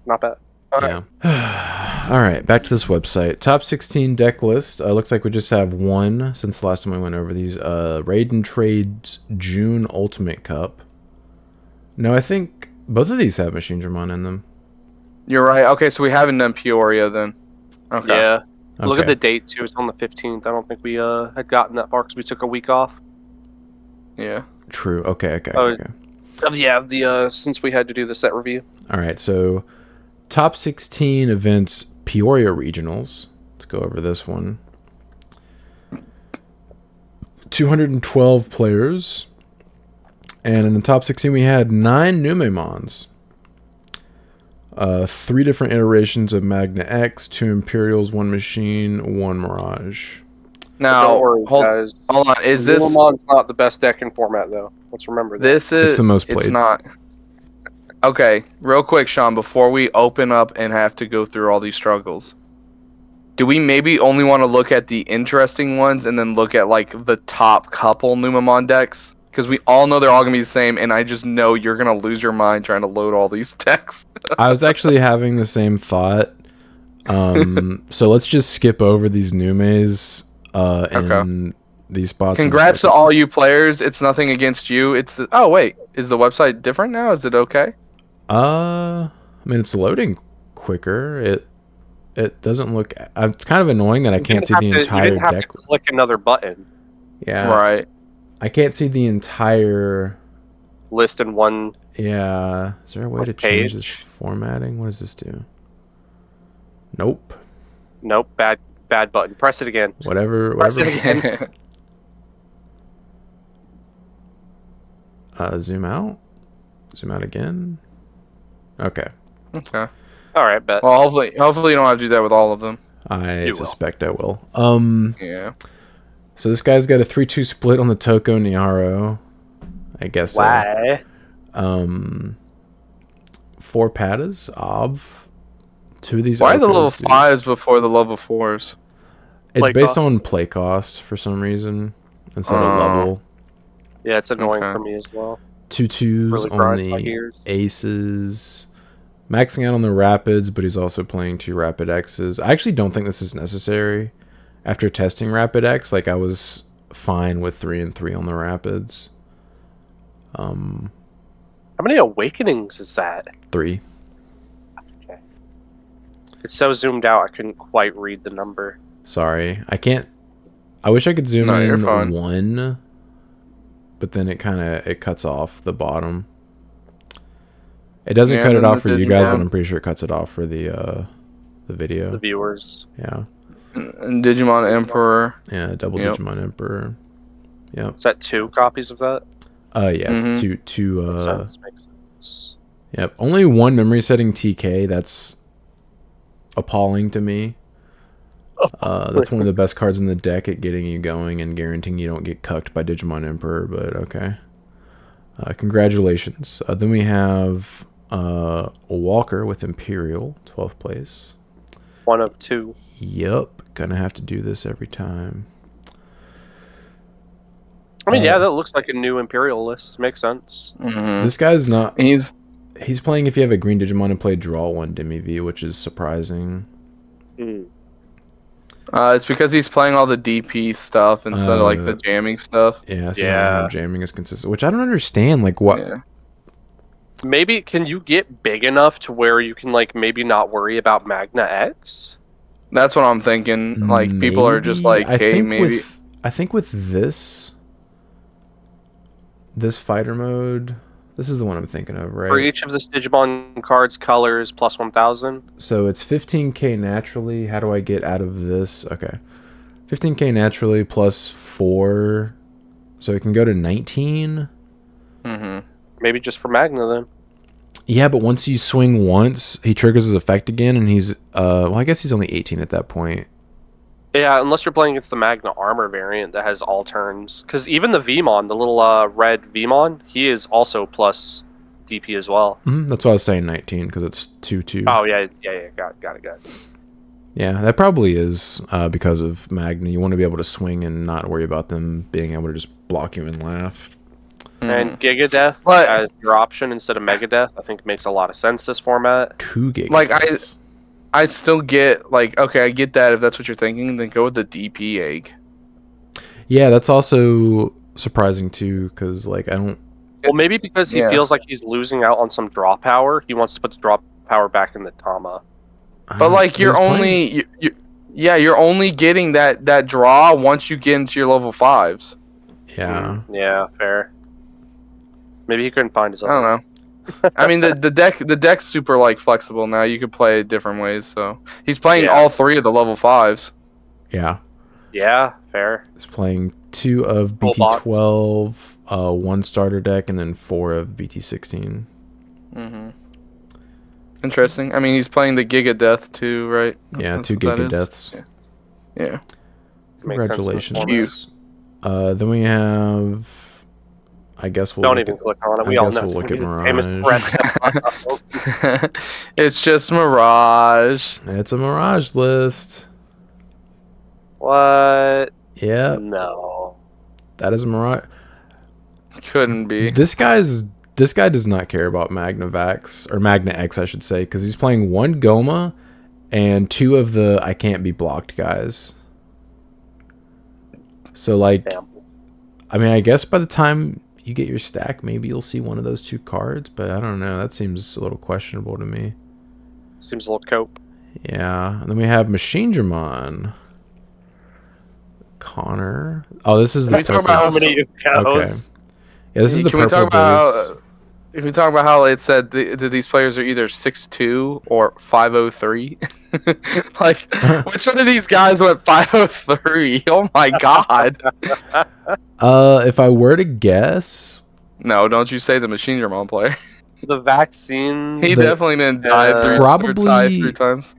S2: Not bad.
S1: Yeah. All right, back to this website. Top 16 deck list. Looks like we just have one since the last time we went over these. Raid and Trade's June Ultimate Cup. No, I think both of these have Machine Dramon in them.
S3: You're right. Okay, so we haven't done Peoria then. Okay.
S2: Yeah. Look at
S1: Okay.
S2: the date, too. It's on the 15th. I don't think we had gotten that far because we took a week off.
S3: Yeah.
S1: True. Okay.
S2: Oh,
S1: Okay.
S2: Yeah, since we had to do the set review.
S1: All right, so top 16 events Peoria Regionals. Let's go over this one. 212 players. And in the top 16, we had 9 Numemons. 3 different iterations of Magna X, 2 Imperials, 1 Machine, 1 Mirage.
S3: Now,
S2: Don't worry,
S3: hold
S2: guys.
S3: on. Is this
S2: Numemon's not the best deck in format, though. Let's remember that.
S3: this is
S1: It's the most
S3: It's
S1: played.
S3: not. Okay, real quick, Sean, before we open up and have to go through all these struggles. Do we maybe only want to look at the interesting ones and then look at like the top couple Numemon decks? Because we all know they're all gonna be the same, and I just know you're gonna lose your mind trying to load all these decks.
S1: I was actually having the same thought. So let's just skip over these Numes in these spots.
S3: Congrats to all you players. It's nothing against you. It's the oh wait, is the website different now? Is it okay?
S1: I mean, it's loading quicker. It doesn't look. It's kind of annoying that I can't see the entire
S2: You didn't have
S1: deck.
S2: to click another button.
S1: Yeah,
S3: Right.
S1: I can't see the entire.
S2: List in one.
S1: Yeah, is there a way to change this formatting? What does this do? Nope.
S2: Nope, bad button. Press it again.
S1: Whatever.
S2: Press it again.
S1: Zoom out. Zoom out again. Okay.
S3: Okay.
S2: All right, bet.
S3: Well, hopefully you don't have to do that with all of them.
S1: I
S2: You will.
S1: suspect I will.
S3: Yeah.
S1: So this guy's got a 3-2 split on the Toko Niaro. I guess.
S2: Why?
S1: 4 Patas. Ob. 2 of these.
S3: Why are the
S1: Okos,
S3: level
S1: dude.
S3: 5s before the level 4s?
S1: It's
S2: Play
S1: based
S2: cost.
S1: on play cost for some reason instead of
S3: Oh.
S1: level.
S2: Yeah, it's annoying
S3: Okay.
S2: for me as well.
S1: 2 2s
S2: Really
S1: on
S2: grinds my
S1: the
S2: gears.
S1: aces. Maxing out on the rapids, but he's also playing 2 rapid X's. I actually don't think this is necessary. After testing rapid X, like I was fine with 3 and 3 on the rapids.
S2: How many awakenings is that?
S1: 3.
S2: It's so zoomed out, I couldn't quite read the number.
S1: Sorry, I can't. I wish I could zoom
S3: No, you're
S1: in
S3: fine.
S1: 1, but then it cuts off the bottom. It doesn't
S3: Yeah,
S1: cut it
S3: then
S1: off
S3: the
S1: for you guys,
S3: Digimon-
S1: but I'm pretty sure it cuts it off for the video.
S2: The viewers.
S1: Yeah,
S3: And Digimon Emperor.
S1: yeah, double
S3: Yep.
S1: Digimon Emperor. Yep.
S2: Is that 2 copies of that?
S1: Yeah,
S3: Mhm.
S1: it's two.
S2: Makes sense.
S1: Yep. Only 1 memory setting TK. That's appalling to me. That's one of the best cards in the deck at getting you going and guaranteeing you don't get cucked by Digimon Emperor. But okay. Congratulations. Then we have a Walker with Imperial, 12th place.
S2: 1 of 2.
S1: Yep. Gonna have to do this every time.
S2: I mean, yeah, that looks like a new Imperial list. Makes sense.
S3: Mm-hmm.
S1: This guy's not.
S3: He's
S1: He's playing if you have a green Digimon and play draw 1 Demi V, which is surprising.
S3: it's because he's playing all the DP stuff instead of like the jamming stuff.
S1: Yeah, so
S2: Yeah.
S1: jamming is consistent, which I don't understand. Like, what?
S3: Yeah.
S2: Maybe can you get big enough to where you can like maybe not worry about Magna X?
S3: That's what I'm thinking. Like people are just
S1: Maybe.
S3: like, hey, maybe.
S1: I think with this fighter mode, this is the one I'm thinking of,
S2: For
S1: right?
S2: each of the Digimon cards, colors plus 1,000.
S1: So it's 15k naturally. How do I get out of this? Okay. 15k naturally plus 4. So it can go to 19.
S3: Mm-hmm.
S2: Maybe just for Magna then.
S1: Yeah, but once you swing once, he triggers his effect again, and he's well, I guess he's only 18 at that point.
S2: Yeah, unless you're playing against the Magna Armor variant that has all turns. Because even the Vmon, the little red Vmon, he is also plus DP as well.
S1: That's why I was saying 19 because it's 2/2.
S2: Oh yeah. Got it.
S1: Yeah, that probably is because of Magna. You want to be able to swing and not worry about them being able to just block you and laugh.
S2: And Giga Death
S3: But-
S2: as your option instead of Mega Death, I think makes a lot of sense this format.
S1: 2 giga.
S3: Like,
S1: deaths.
S3: I still get like, okay, I get that if that's what you're thinking, then go with the DP egg.
S1: Yeah, that's also surprising too because like I don't.
S2: Well, maybe because he
S3: Yeah.
S2: feels like he's losing out on some draw power, he wants to put the draw power back in the Tama.
S3: But like you're
S1: he's playing-
S3: only you're only getting that draw once you get into your level 5s.
S1: Yeah.
S2: Yeah, fair. Maybe he couldn't find his
S3: I
S2: other.
S3: don't know. I mean the deck's super like flexible now. You could play it different ways. So he's playing
S2: Yeah.
S3: all 3 of the level 5s.
S1: Yeah.
S2: Yeah, fair.
S1: He's playing 2 of
S2: Full box.
S1: BT12, 1 starter deck, and then 4 of BT16.
S3: Mm-hmm. Interesting. I mean he's playing the Giga Death too, right?
S1: Yeah,
S3: That's
S1: 2
S3: what that
S1: giga
S3: is.
S1: deaths.
S3: Yeah.
S2: Makes sense in this
S1: Congratulations.
S2: format.
S1: Then we have. I guess we'll.
S2: Don't
S1: look
S2: even
S1: at-
S2: click on it.
S1: I
S2: We all
S1: guess
S2: know
S1: we'll
S2: it's
S1: look
S2: gonna
S1: at
S2: be the famous
S1: Mirage.
S2: threat.
S3: It's just Mirage.
S1: It's a Mirage list.
S2: What?
S1: Yep,
S2: No.
S1: that is a Mirage.
S3: Couldn't be.
S1: This guy does not care about Magnavax or Magna X, I should say, because he's playing 1 Goma and 2 of the I can't be blocked guys. So like,
S2: Damn.
S1: I mean, I guess by the time you get your stack, maybe you'll see one of those 2 cards, but I don't know. That seems a little questionable to me.
S2: Seems a little cope.
S1: Yeah, and then we have Machine Dramon. Connor. Oh, this is the
S3: Can we talk
S1: purple-
S3: about-
S2: So many goes.
S1: Yeah, this is the
S3: Can we
S1: purple
S3: talk about
S1: base.
S3: If we talk about how it said that these players are either 6'2" or 5'03", like which one of these guys went 5'03"? Oh my god!
S1: If I were to guess,
S3: No, don't you say the Machine Dramon player.
S2: The vaccine.
S3: He
S1: The-
S3: definitely didn't die or tie
S1: Probably-
S3: 3 times.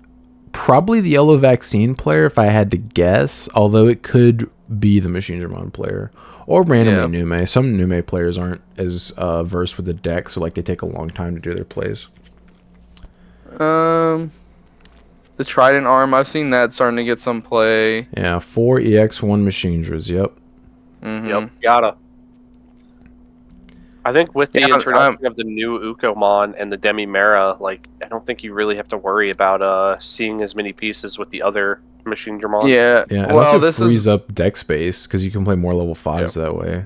S1: probably the yellow vaccine player if I had to guess, although it could be the Machine Dramon player. Or randomly Nume. Some Nume players aren't as versed with the deck, so like they take a long time to do their plays.
S3: The Trident arm, I've seen that starting to get some play.
S1: Yeah, 4 EX1 Machine Dras, yep.
S3: Mhm.
S2: Yep, gotta. I think with the
S3: Yeah,
S2: introduction of the new Ukomon and the Demi Mera, like I don't think you really have to worry about seeing as many pieces with the other Machine Dramon.
S3: Yeah.
S1: Yeah, and
S3: Well,
S1: also
S3: this
S1: frees
S3: is
S1: up deck space because you can play more level 5s that way.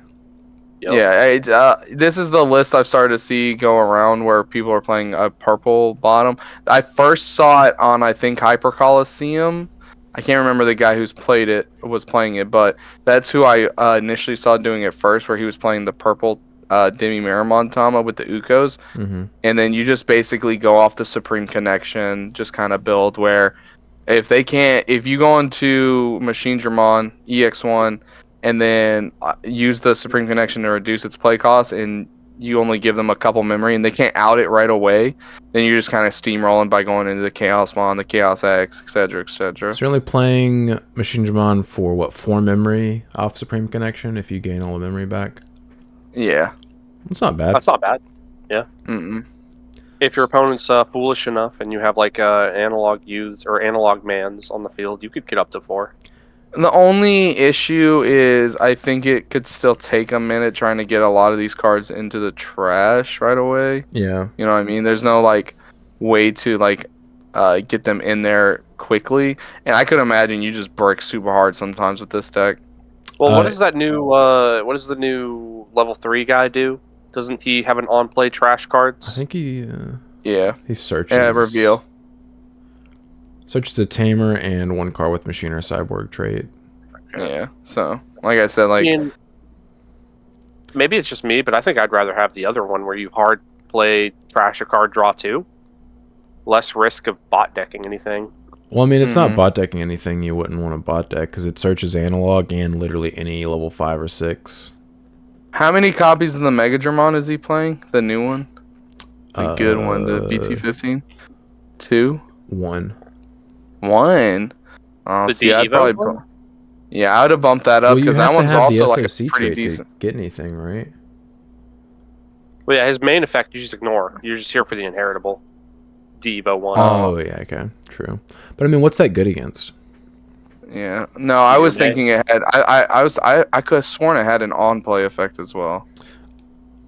S2: Yep.
S3: Yeah, this is the list I've started to see go around where people are playing a purple bottom. I first saw it on, I think, Hyper Coliseum. I can't remember the guy who's was playing it, but that's who I initially saw doing it first, where he was playing the purple Demi Miramon Tama with the Ukos.
S1: Mm-hmm.
S3: And then you just basically go off the Supreme Connection, just kind of build where if you go into Machine Dramon EX1 and then use the Supreme Connection to reduce its play cost, and you only give them a couple memory and they can't out it right away, then you're just kind of steamrolling by going into the Chaos Mon, the Chaos X, etc., etc.
S1: So you're only playing Machine Dramon for what, 4 memory off Supreme Connection if you gain all the memory back?
S3: Yeah.
S1: It's not bad.
S2: That's not bad.
S3: Mm-mm.
S2: If your opponent's foolish enough and you have like analog youths or analog mans on the field, you could get up to 4.
S3: The only issue is I think it could still take a minute trying to get a lot of these cards into the trash right away.
S1: Yeah.
S3: You know what I mean? There's no like way to like get them in there quickly, and I could imagine you just brick super hard sometimes with this deck.
S2: Well, what
S1: Uh,
S2: is that new? What does the new level 3 guy do? Doesn't he have an on-play trash
S1: I
S2: cards?
S1: think he
S3: Yeah,
S1: searches.
S3: reveal.
S1: Search is a tamer and 1 card with machine or cyborg trait.
S3: Yeah. So, like I said,
S2: I
S3: like
S2: mean, maybe it's just me, but I think I'd rather have the other one where you hard play, trash a card, draw 2. Less risk of bot decking anything.
S1: Well, I mean, it's not bot decking anything you wouldn't want to bot deck because it searches analog and literally any level 5 or 6.
S3: how many copies of the Megadramon is he playing? The new one, the good one, the BT15. 2,
S1: 1.
S3: 1. Oh,
S2: The
S3: see, I'd
S2: Evo
S3: probably.
S2: one?
S3: Yeah, I would have bumped that up
S1: Well, you
S3: because
S1: have
S3: that
S1: to
S3: one's
S1: have the
S3: also like a
S1: SOC
S3: pretty
S1: trait
S3: decent.
S1: to get anything, right?
S2: Well, yeah, his main effect you just ignore. You're just here for the inheritable. Devo one.
S1: Oh, yeah, okay, true. But I mean, what's that good against?
S3: Yeah, no, I was
S2: May.
S3: thinking ahead. I could have sworn it had an on play effect as well.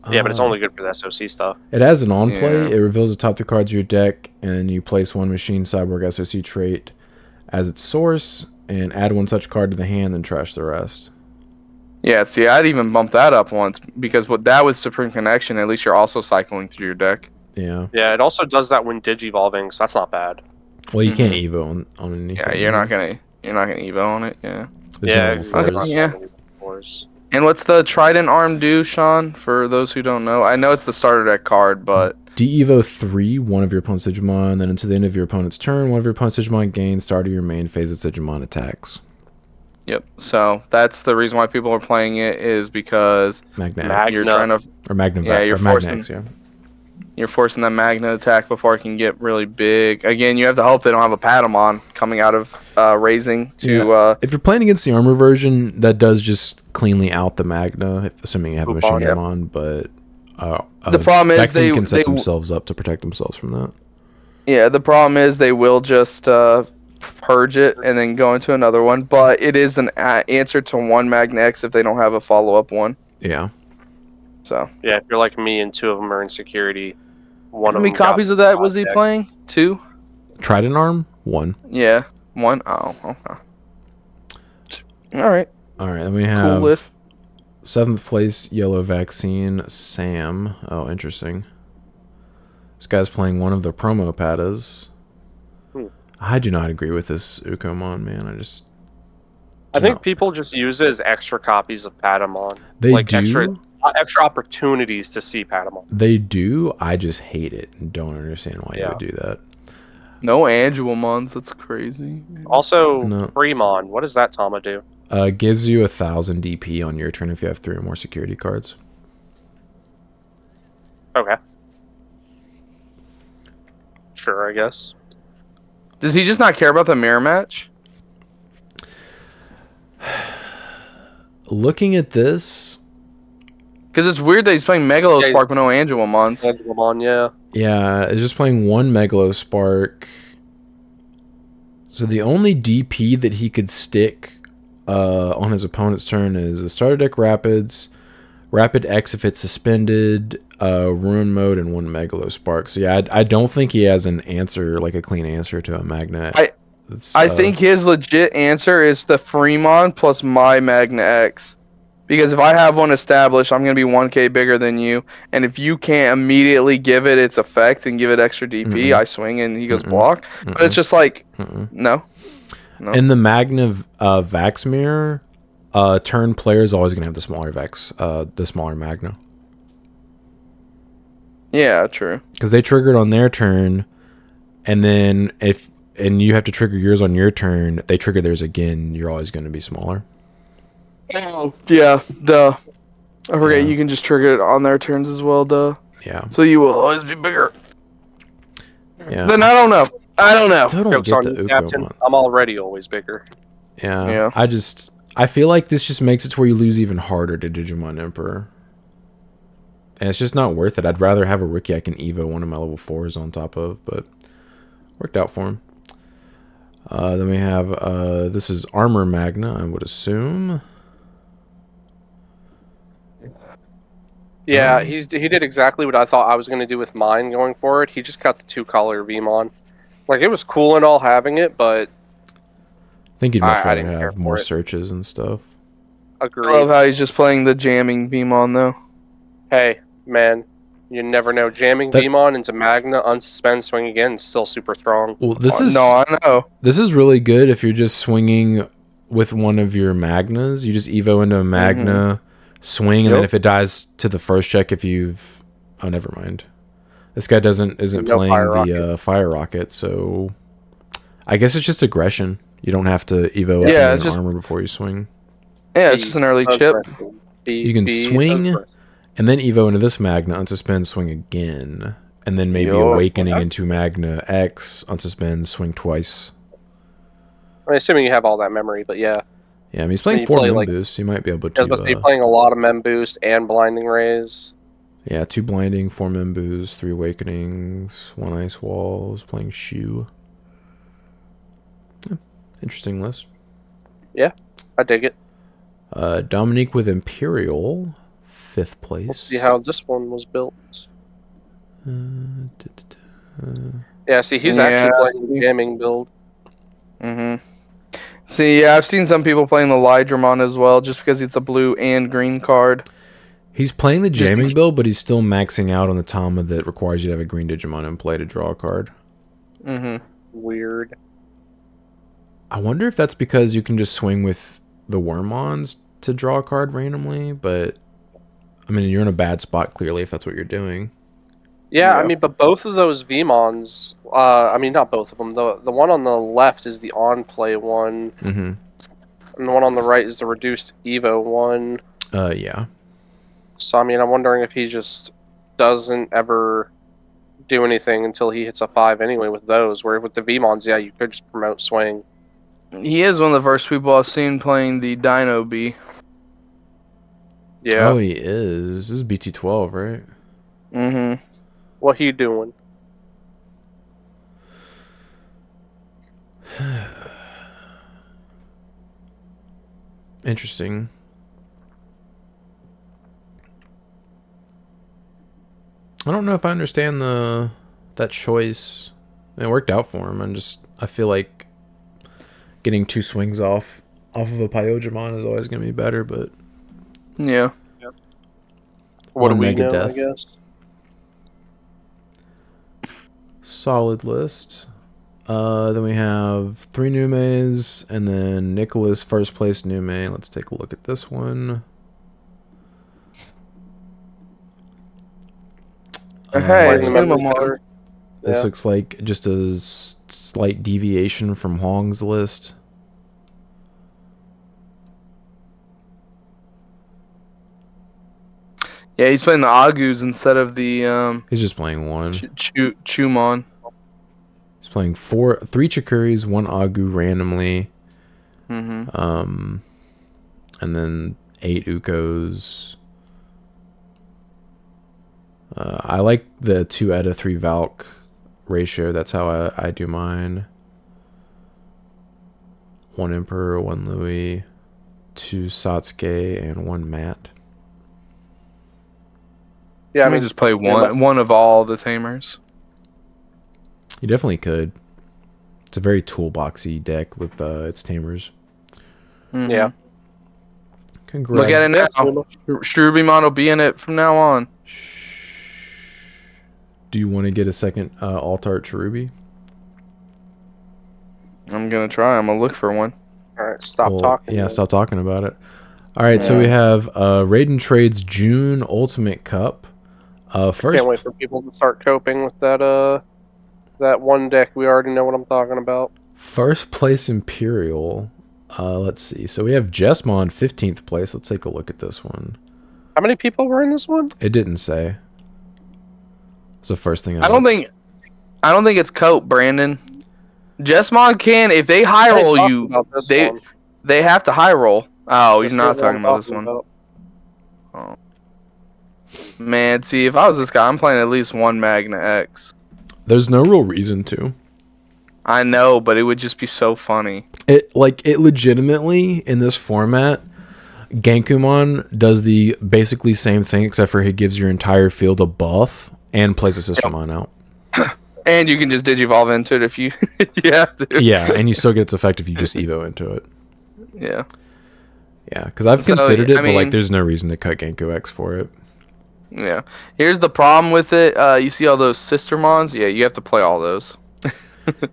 S2: Yeah, but it's
S1: Oh.
S2: only good for the SOC stuff.
S1: It has an on play.
S3: Yeah.
S1: It reveals the top 3 cards of your deck, and you place 1 machine cyborg SOC trait as its source, and add 1 such card to the hand, then trash the rest.
S3: Yeah, see, I'd even bump that up once because what that with Supreme Connection, at least you're also cycling through your deck.
S1: Yeah.
S2: Yeah, it also does that when digivolving, so that's not bad.
S1: Well, you can't Evo on anything.
S3: Yeah, you're not gonna Evo on it. Yeah.
S1: There's no level
S3: Okay,
S1: 4s.
S3: yeah. And what's the Trident Arm do, Sean? For those who don't know, I know it's the starter deck card, but
S1: De-Evo 3, 1 of your opponent's Digimon, then until the end of your opponent's turn, 1 of your opponent's Digimon gains, start of your main phase its Digimon attacks.
S3: yep. So that's the reason why people are playing it is because
S1: Magna.
S3: you're trying to
S1: Or Magna.
S3: Yeah, you're
S1: or Magna X, yeah.
S3: you're forcing the Magna attack before it can get really big. Again, you have to hope they don't have a Patamon coming out of raising to.
S1: If you're playing against the armor version, that does just cleanly out the Magna, assuming you have a machine
S2: Yep.
S1: Digimon, but
S3: The problem is
S1: Vaccine can set
S3: they
S1: themselves up to protect themselves from that.
S3: Yeah, the problem is they will just purge it and then go into another one. But it is an answer to 1 Magna X if they don't have a follow up one.
S1: Yeah.
S3: So
S2: Yeah, if you're like me and 2 of them are in security, one
S3: how
S2: of
S3: many
S2: them got
S3: copies of that was
S2: bot
S3: he
S2: deck.
S3: playing? 2?
S1: Trident Arm, 1.
S3: Yeah, 1. Oh, okay. All right.
S1: All right, then we
S3: Cool
S1: have
S3: list.
S1: 7th place Yellow Vaccine, Sam. Oh, interesting. This guy's playing one of the promo patas. I do not agree with this Ukomon, man.
S2: I think people just use it as extra copies of Patamon.
S1: They
S2: like
S1: do.
S2: extra opportunities to see Patamon.
S1: They do. I just hate it and don't understand why you would do that.
S3: No Angelmons. That's crazy.
S2: Also,
S1: No.
S2: Fremon. What does that Tama do?
S1: Gives you 1,000 DP on your turn if you have 3 or more security cards.
S2: Okay. Sure, I guess.
S3: Does he just not care about the mirror match?
S1: Looking at this,
S3: Because it's weird that he's playing Megalospark but no Angelmons.
S2: Angelmon, yeah.
S1: yeah, it's just playing 1 Megalospark. So the only DP that he could stick on his opponent's turn is the starter deck Rapids, Rapid X if it's suspended, Ruin Mode, and 1 Megalospark. So yeah, I don't think he has an answer, like a clean answer to a Magna.
S3: I think his legit answer is the Fremon plus my Magna X. Because if I have one established, I'm going to be 1k bigger than you. And if you can't immediately give it its effect and give it extra DP, I swing and he goes block. But it's just like, no.
S1: In the Magna Vax mirror, turn player is always going to have the smaller Vex, the smaller Magna.
S3: Yeah, true.
S1: Because they triggered on their turn, and then and you have to trigger yours on your turn, they trigger theirs again, you're always going to be smaller.
S3: Oh, yeah, duh. I forget you can just trigger it on their turns as well, duh.
S1: Yeah.
S3: So you will always be bigger.
S1: Yeah.
S3: Then I don't know.
S1: Still don't
S2: Joke's
S1: get
S2: on
S1: the
S2: you,
S1: Uko
S2: Captain.
S1: one.
S2: I'm already always bigger.
S1: Yeah. I feel like this just makes it to where you lose even harder to Digimon Emperor. And it's just not worth it. I'd rather have a rookie I can Evo one of my level 4s on top of, but worked out for him. Then we have, this is Armor Magna, I would assume.
S2: Yeah, he did exactly what I thought I was going to do with mine going forward. He just got the 2-color Vmon. Like, it was cool and all having it, but
S1: I think you'd much
S2: I
S1: rather
S2: didn't care
S1: have
S2: for
S1: more
S2: it.
S1: searches and stuff.
S2: agreed.
S3: I love how he's just playing the jamming Beamon, though.
S2: Hey, man, You never know. Jamming
S1: That-
S2: Vmon into Magna, unsuspend, swing again, still super strong.
S1: Well, this is
S3: No, I know.
S1: this is really good if you're just swinging with one of your Magnas. You just Evo into a Magna, swing, and then
S3: Yep.
S1: if it dies to the first check, if you've... Oh, never mind. This guy isn't
S2: No
S1: playing
S2: Fire
S1: the Fire Rocket, so... I guess it's just aggression. You don't have to Evo up
S3: Yeah,
S1: into
S3: it's
S1: an
S3: just-
S1: armor before you swing.
S3: Yeah, it's just an early chip.
S1: You can swing, and then Evo into this Magna, unsuspend, swing again. And then maybe
S3: Yo.
S1: Awakening into Magna X, unsuspend, swing twice.
S2: I'm assuming you have all that memory, but yeah.
S1: Yeah, I mean, he's playing
S2: you
S1: 4
S2: play,
S1: moon
S2: like-
S1: boosts. You might be able
S2: I was about to say,
S1: to...
S2: playing a lot of Mem Boost and Blinding Rays.
S1: Yeah, 2 blinding, 4 Membus, 3 awakenings, 1 ice walls, playing Shu. Yeah, interesting list.
S2: I dig it.
S1: Dominique with Imperial, 5th place.
S2: We'll see how this one was built. Yeah, see, he's actually playing the jamming build.
S3: See, yeah, I've seen some people playing the Lydramon as well, just because it's a blue and green card.
S1: He's playing the jamming build, but he's still maxing out on the Tama that requires you to have a green Digimon in play to draw a card.
S2: Weird.
S1: I wonder if that's because you can just swing with the Wormons to draw a card randomly, but I mean, you're in a bad spot clearly if that's what you're doing.
S2: Yeah, I mean, but both of those Vmons, I mean, not both of them. The one on the left is the on-play one,
S1: Mm-hmm.
S2: and the one on the right is the reduced Evo one.
S1: Yeah.
S2: So, I mean, I'm wondering if he just doesn't ever do anything until he hits a 5 anyway with those, where with the Vmons, yeah, you could just promote swing.
S3: He is one of the first people I've seen playing the Dino B.
S2: Yeah.
S1: Oh, he is. This is BT12, right?
S2: What he doing?
S1: Interesting. I don't know if I understand that choice. It worked out for him. I feel like getting 2 swings off of a Pyojimon is always going to be better, but
S3: Yeah.
S2: What do
S1: One
S2: we
S1: Mega
S2: know,
S1: Death.
S2: I guess?
S1: solid list. Then we have 3 Numes, and then Nicholas first place Nume. Let's take a look at this one.
S3: Hey,
S2: Playing the
S3: Cinema
S2: memory
S3: Mon.
S2: card.
S1: This
S2: Yeah.
S1: looks like just a slight deviation from Hong's list.
S3: Yeah, he's playing the Agus instead of the
S1: He's just playing 1.
S3: Chumon.
S1: He's playing 3 Chikuris, 1 Agu randomly.
S3: Mm-hmm.
S1: And then 8 Ukos. I like the 2 Edda, 3 Valk ratio. That's how I do mine. 1 Emperor, 1 Louis, 2 Satsuke, and 1 Matt.
S2: Yeah, I
S3: I mean,
S2: mean,
S3: just play one of all the tamers.
S1: You definitely could. It's a very toolboxy deck with its tamers.
S3: Mhm.
S2: Yeah.
S1: Congrats.
S3: Look at it now. Strubimon will be in it from now on.
S1: Do you want to get a second Altart Cherubi?
S3: I'm gonna try. I'm gonna look for one.
S2: all right, stop talking.
S1: Yeah,
S2: man.
S1: stop talking about it. All right, so we have Raiden Trade's June Ultimate Cup. First,
S2: Can't wait for people to start coping with that one deck. We already know what I'm talking about.
S1: first place Imperial. Let's see. So we have Jessmon 15th place. Let's take a look at this one.
S2: How many people were in this one?
S1: It didn't say. It's the first thing
S3: I don't think it's cope, Brandon. Jessmon can if they high
S2: I ain't
S3: roll
S2: talking
S3: you.
S2: about this
S3: They
S2: one.
S3: they have to high roll. Oh,
S2: That's
S3: you're not
S2: what I'm
S3: talking about this one.
S2: about.
S3: Man, see, if I was this guy, I'm playing at least 1 Magna X.
S1: There's no real reason to.
S3: I know, but it would just be so funny.
S1: It legitimately in this format, Genkumon does the basically same thing except for he gives your entire field a buff and plays a Systemon out.
S3: And you can just Digivolve into it if you you have to.
S1: Yeah, and you still get its effect if you just Evo into it.
S3: Yeah.
S1: Yeah, because I've
S3: So,
S1: considered it,
S3: I
S1: but like
S3: mean-
S1: there's no reason to cut Genku X for it.
S3: Yeah. Here's the problem with it. You see all those sister mons? Yeah, you have to play all those.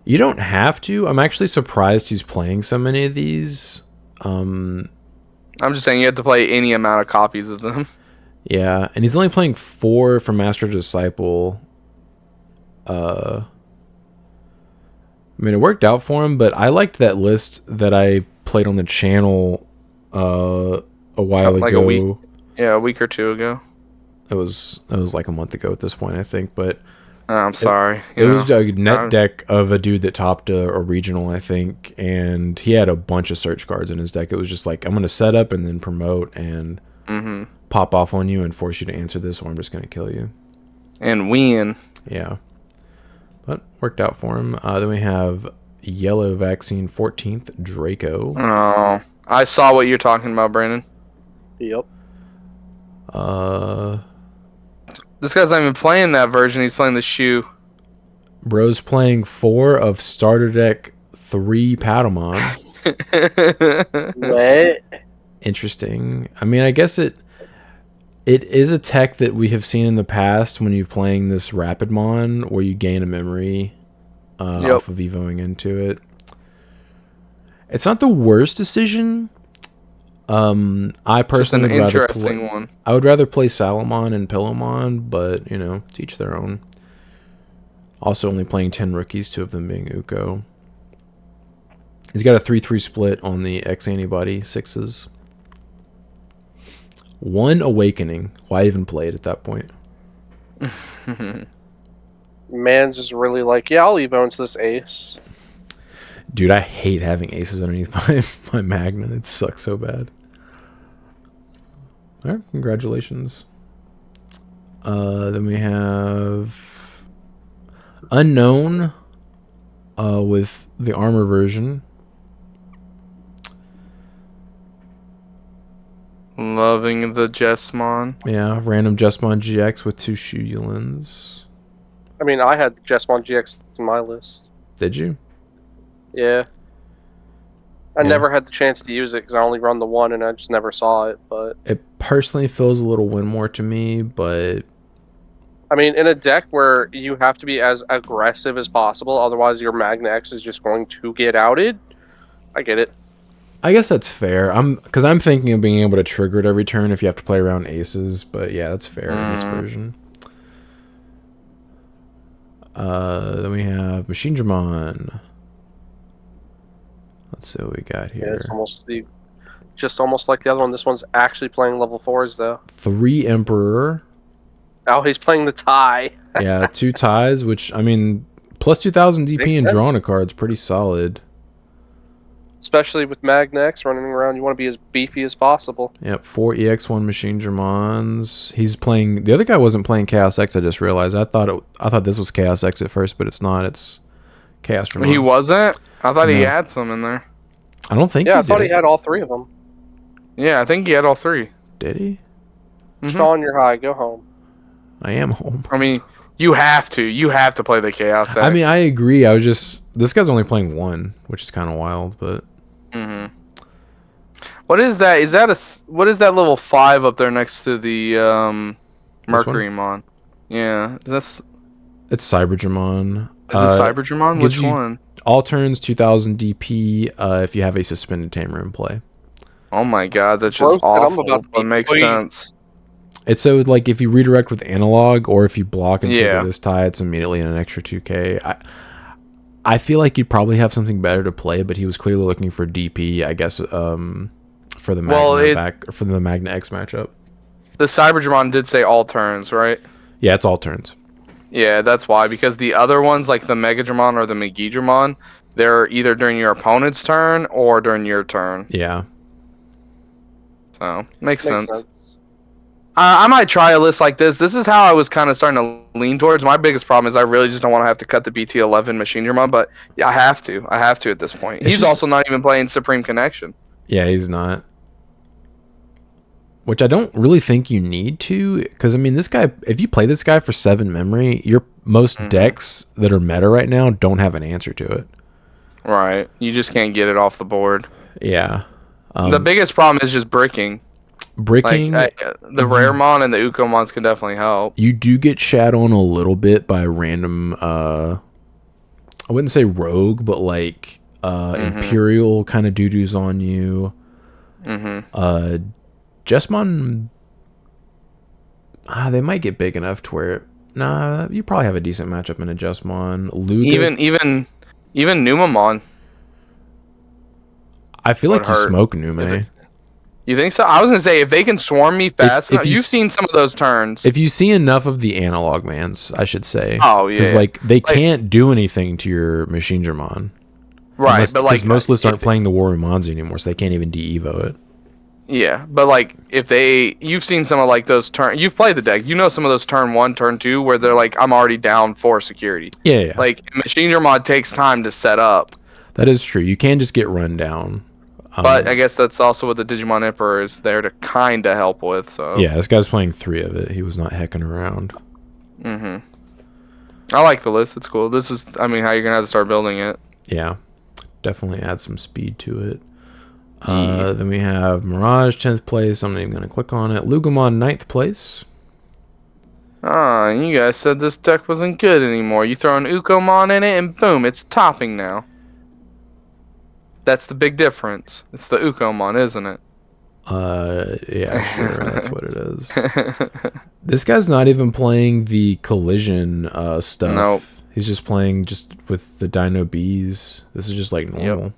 S1: You don't have to. I'm actually surprised he's playing so many of these.
S3: I'm just saying you have to play any amount of copies of them.
S1: Yeah, and he's only playing 4 from Master Disciple. I mean, it worked out for him, but I liked that list that I played on the channel a while
S3: Like
S1: ago.
S3: a week or two ago.
S1: It was like a month ago at this point, I think. But
S3: I'm sorry.
S1: it was a net deck of a dude that topped a regional, I think, and he had a bunch of search cards in his deck. It was just like, I'm going to set up and then promote and pop off on you and force you to answer this, or I'm just going to kill you.
S3: And win.
S1: Yeah. But worked out for him. Then we have Yellow Vaccine 14th Draco.
S3: Oh, I saw what you're talking about, Brandon.
S2: Yep.
S3: This guy's not even playing that version. He's playing the shoe.
S1: Bro's playing 4 of starter deck 3 Patamon.
S2: What?
S1: Interesting. I mean, I guess it is a tech that we have seen in the past when you're playing this Rapidmon, where you gain a memory off of evoing into it. It's not the worst decision. I personally would rather play. I would rather play Salamon and Pillowmon, but you know, to each their own. Also, only playing 10 rookies, 2 of them being Uko. He's got a 3-3 split on the X antibody 6s. 1 Awakening. Why even play it at that point?
S2: Man's just really like, yeah, I'll evo into this ace.
S1: Dude, I hate having aces underneath my Magna. It sucks so bad. Alright, congratulations. Then we have Unknown with the armor version.
S3: Loving the Jessmon.
S1: Yeah, random Jessmon GX with 2 Shuyulins.
S2: I mean, I had Jessmon GX in my list.
S1: Did you?
S2: Yeah. I never had the chance to use it because I only run the 1 and I just never saw it. But
S1: it personally feels a little win more to me, but
S2: I mean, in a deck where you have to be as aggressive as possible, otherwise your Magna X is just going to get outed. I get it. I
S1: guess that's fair. Because I'm thinking of being able to trigger it every turn if you have to play around aces, but yeah, that's fair in this version. Then we have Machine Dramon. Let's see what we got here.
S2: Yeah, it's almost like the other one. This one's actually playing level 4s though.
S1: 3 Emperor.
S2: Oh, he's playing the tie.
S1: Yeah, 2 ties, which I mean, plus 2,000 DP and drawing a card's pretty solid.
S2: Especially with Magna X running around, you want to be as beefy as possible.
S1: Yep, 4 EX1 Machine Dramons. He's playing. The other guy wasn't playing Chaos X. I just realized. I thought this was Chaos X at first, but it's not. It's Chaos Dramon.
S3: He wasn't. I thought he had some in there.
S1: I don't think.
S2: Yeah, I thought he had all 3 of them.
S3: Yeah, I think he had all 3.
S1: Did he?
S2: Sean, you're high. Go home.
S1: I am home.
S3: I mean, you have to. You have to play the Chaos X.
S1: I mean, I agree. I was just. This guy's only playing 1, which is kind of wild, but.
S3: What is that? What is that level 5 up there next to the Mercury Mon? Yeah, it's
S1: Cyberdramon.
S3: Is it Cyberdramon? Which one?
S1: All turns 2,000 DP if you have a suspended tamer in play.
S3: Oh my god, that's just awful. But makes sense.
S1: It's so like if you redirect with analog or if you block and trigger this tie, it's immediately an extra 2k. I feel like you'd probably have something better to play, but he was clearly looking for DP, I guess, for the Magna X matchup.
S3: The Cyberdramon did say all turns, right?
S1: Yeah, it's all turns.
S3: Yeah, that's why. Because the other ones, like the Megadramon or the Megidramon, they're either during your opponent's turn or during your turn.
S1: Yeah.
S3: So, makes sense. I might try a list like this. This is how I was kind of starting to lean towards. My biggest problem is I really just don't want to have to cut the BT11 Machine Dramon, but yeah, I have to. I have to at this point. He's also not even playing Supreme Connection.
S1: Yeah, he's not. Which I don't really think you need to, because I mean, this guy, if you play this guy for 7 memory, your most decks that are meta right now don't have an answer to it.
S3: Right. You just can't get it off the board.
S1: Yeah.
S3: The biggest problem is just bricking.
S1: Bricking,
S3: The Raremon and the Ukomons can definitely help.
S1: you do get shat on a little bit by random, I wouldn't say rogue, but like Imperial kind of doo-doos on you. Jesmon, they might get big enough to where, nah, you probably have a decent matchup in a Jesmon. Luga,
S3: Even Numamon.
S1: I feel like you
S3: hurt.
S1: smoke Nume.
S3: You think so? I was gonna say if they can swarm me fast enough, you've seen some of those turns.
S1: If you see enough of the analog mans, I should say.
S3: Oh yeah.
S1: Because like they can't do anything to your Machine Germon.
S3: Right,
S1: unless,
S3: but like
S1: because most lists aren't playing the Warumonzi anymore, so they can't even de-evo it.
S3: Yeah, but like you've seen some of like those you've played the deck. You know some of those turn 1, turn 2 where they're like, I'm already down for security.
S1: Yeah.
S3: Like Machine Germon takes time to set up.
S1: That is true. You can just get run down.
S3: But I guess that's also what the Digimon Emperor is there to kind of help with. So
S1: yeah, this guy's playing 3 of it. He was not hecking around.
S3: I like the list. It's cool. This is, how you're gonna have to start building it.
S1: Yeah, definitely add some speed to it. Then we have Mirage 10th place. I'm not even gonna click on it. Lugamon 9th place.
S3: You guys said this deck wasn't good anymore. You throw an Ukomon in it, and boom, it's topping now. That's the big difference. It's the Ukomon, isn't it?
S1: Yeah, sure, that's what it is. This guy's not even playing the collision stuff.
S3: Nope.
S1: He's just playing just with the Dino Bees. This is just like normal.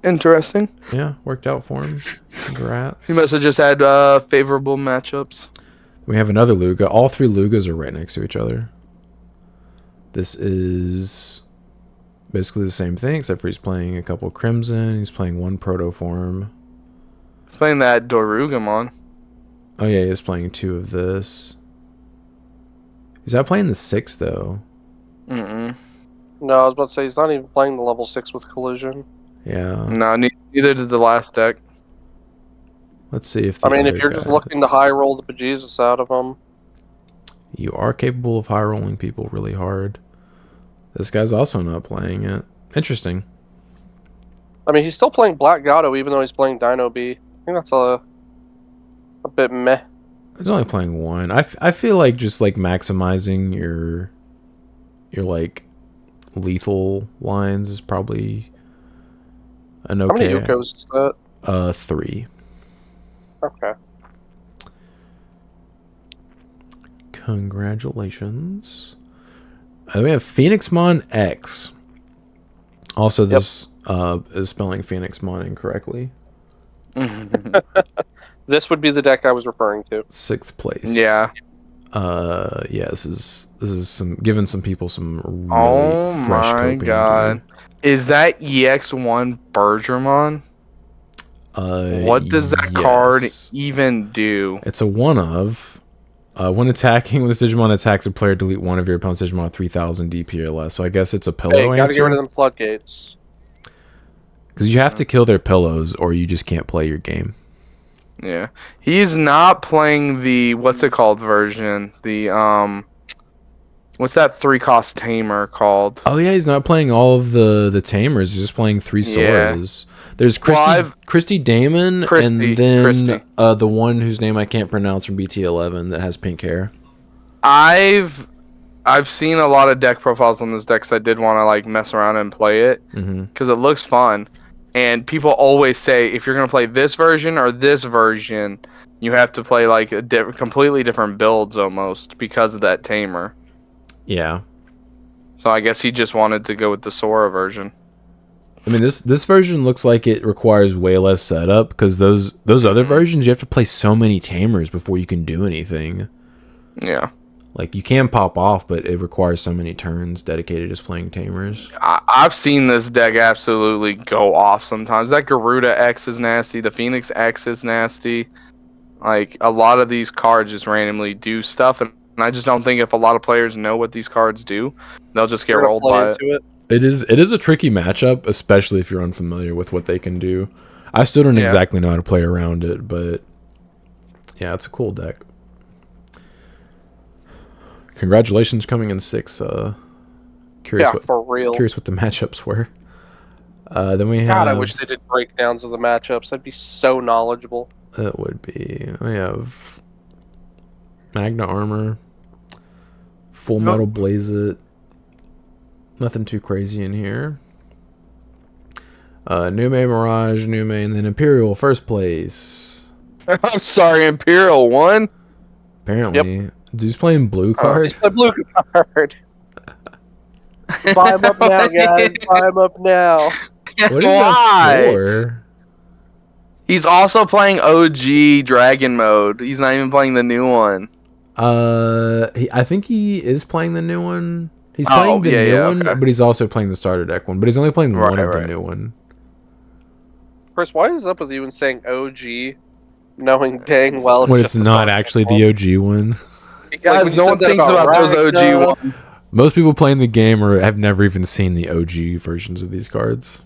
S3: Interesting.
S1: Yeah, worked out for him. Congrats.
S3: He must have just had favorable matchups.
S1: We have another Luga. All 3 Lugas are right next to each other. This is basically the same thing, except for he's playing a couple Crimson. He's playing 1 Proto form.
S3: He's playing that Dorugamon.
S1: Oh yeah, he's playing 2 of this. He's not playing the 6 though.
S2: No, I was about to say he's not even playing the level 6 with collision.
S1: Yeah.
S3: No, neither did the last deck.
S1: Let's see if.
S2: If you're just looking to high roll the bejesus out of them,
S1: you are capable of high rolling people really hard. This guy's also not playing it. Interesting.
S2: He's still playing Black Gato even though he's playing Dino B. I think that's a bit meh.
S1: He's only playing 1. I feel like just like maximizing your like lethal lines is probably an okay.
S2: How many Ukos is that?
S1: 3.
S2: Okay.
S1: Congratulations. We have Phoenixmon X. Also, this is spelling Phoenixmon incorrectly.
S2: This would be the deck I was referring to.
S1: 6th place.
S3: Yeah.
S1: Yeah. This is giving some people some really fresh
S3: my
S1: coping
S3: god. Is that EX1 Bergermon? What does that card even do?
S1: It's a 1 of. When attacking with this Digimon attacks a player, delete 1 of your opponent's Digimon 3000 DP or less. So I guess it's a pillow answer.
S2: Gotta get rid of them floodgates.
S1: Because you have to kill their pillows or you just can't play your game.
S3: Yeah. He's not playing the, what's it called version? The, what's that 3-cost tamer called?
S1: Oh yeah, he's not playing all of the tamers. He's just playing 3 Soras. There's Christy Damon, and then the one whose name I can't pronounce from BT11 that has pink hair.
S3: I've seen a lot of deck profiles on this deck because I did want to like mess around and play it because it looks fun. And people always say if you're gonna play this version or this version, you have to play like completely different builds almost because of that tamer.
S1: Yeah.
S3: So I guess he just wanted to go with the Sora version.
S1: This version looks like it requires way less setup because those other versions you have to play so many tamers before you can do anything.
S3: Yeah.
S1: Like you can pop off, but it requires so many turns dedicated to just playing tamers.
S3: I've seen this deck absolutely go off sometimes. That Garuda X is nasty. The Phoenix X is nasty. Like a lot of these cards just randomly do stuff, and I just don't think if a lot of players know what these cards do, they'll just get rolled by it.
S1: It is a tricky matchup, especially if you're unfamiliar with what they can do. I still don't exactly know how to play around it, but yeah, it's a cool deck. Congratulations coming in 6. Curious
S2: for real.
S1: Curious what the matchups were. Then we have.
S2: God, I wish they did breakdowns of the matchups. That'd be so knowledgeable.
S1: That would be. We have Magna Armor, Full Metal Blaze It. Nothing too crazy in here. Nume Mirage, Nume, and then Imperial first place.
S3: I'm sorry, Imperial won.
S1: Apparently, dude's playing blue card.
S2: It's the blue card. Buy him up now, guys. Buy him up now.
S1: What is
S3: Why?
S1: that for?
S3: He's also playing OG Dragon mode. He's not even playing the new one.
S1: I think he is playing the new one. He's playing the new one,
S3: okay.
S1: but he's also playing the starter deck one. But he's only playing one of the new one.
S2: Chris, why is it up with you and saying OG, knowing dang well
S1: When it's not actually the OG one?
S3: Guys, no one thinks about those OG ones.
S1: Most people playing the game or have never even seen the OG versions of these cards.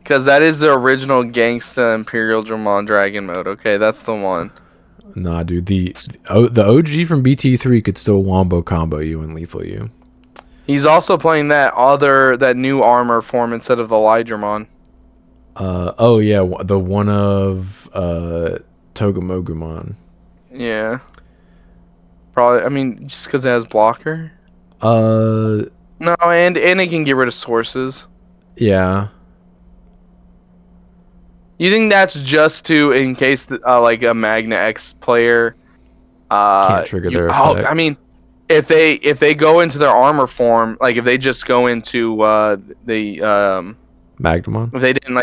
S3: Because that is the original Gangsta Imperial Dramon Dragon mode. Okay, that's the one.
S1: Nah, dude. The OG from BT3 could still wombo combo you and lethal you.
S3: He's also playing that new armor form instead of the Lydramon.
S1: Oh yeah, the one of Togemogumon.
S3: Yeah. Probably. I mean, just because it has blocker.
S1: No,
S3: and it can get rid of sources.
S1: Yeah.
S3: You think that's just in case like a Magna X player
S1: can't trigger their effect?
S3: I mean, if they go into their armor form, like if they just go into the
S1: Magnamon.
S3: if they didn't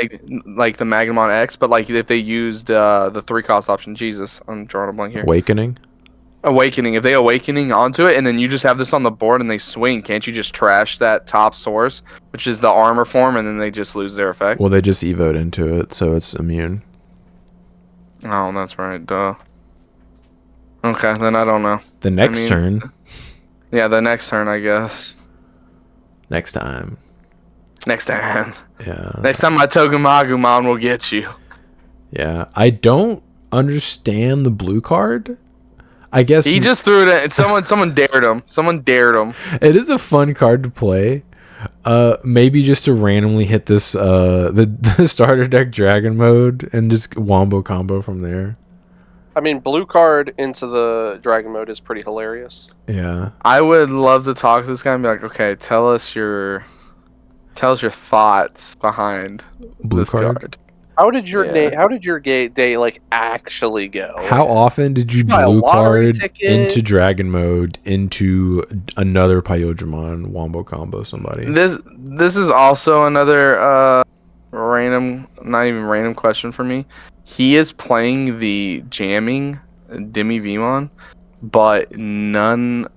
S3: like the Magnamon X, but like if they used the 3-cost option, Jesus, I'm drawing a blank here. Awakening. If they awakening onto it, and then you just have this on the board and they swing, can't you just trash that top source, which is the armor form, and then they just lose their effect?
S1: Well, they just evoed into it, so it's immune.
S3: Oh, that's right. Duh. Okay, then I don't know.
S1: The next turn.
S3: Yeah, the next turn, I guess.
S1: Next time. Yeah.
S3: Next time my Togemagumon will get you.
S1: Yeah. I don't understand the blue card. I guess
S3: he just threw it in. Someone dared him. It
S1: is a fun card to play. Maybe just to randomly hit this the starter deck dragon mode and just wombo combo from there.
S2: I mean, blue card into the dragon mode is pretty hilarious.
S1: Yeah.
S3: I would love to talk to this guy and be like, okay, tell us your thoughts behind
S1: blue
S3: this
S1: card.
S2: How did your day? How did your day like actually go?
S1: How often did you blue card into dragon mode into another Pyodramon wombo combo somebody?
S3: This is also another random, not even random question for me. He is playing the jamming Demi Vmon, but none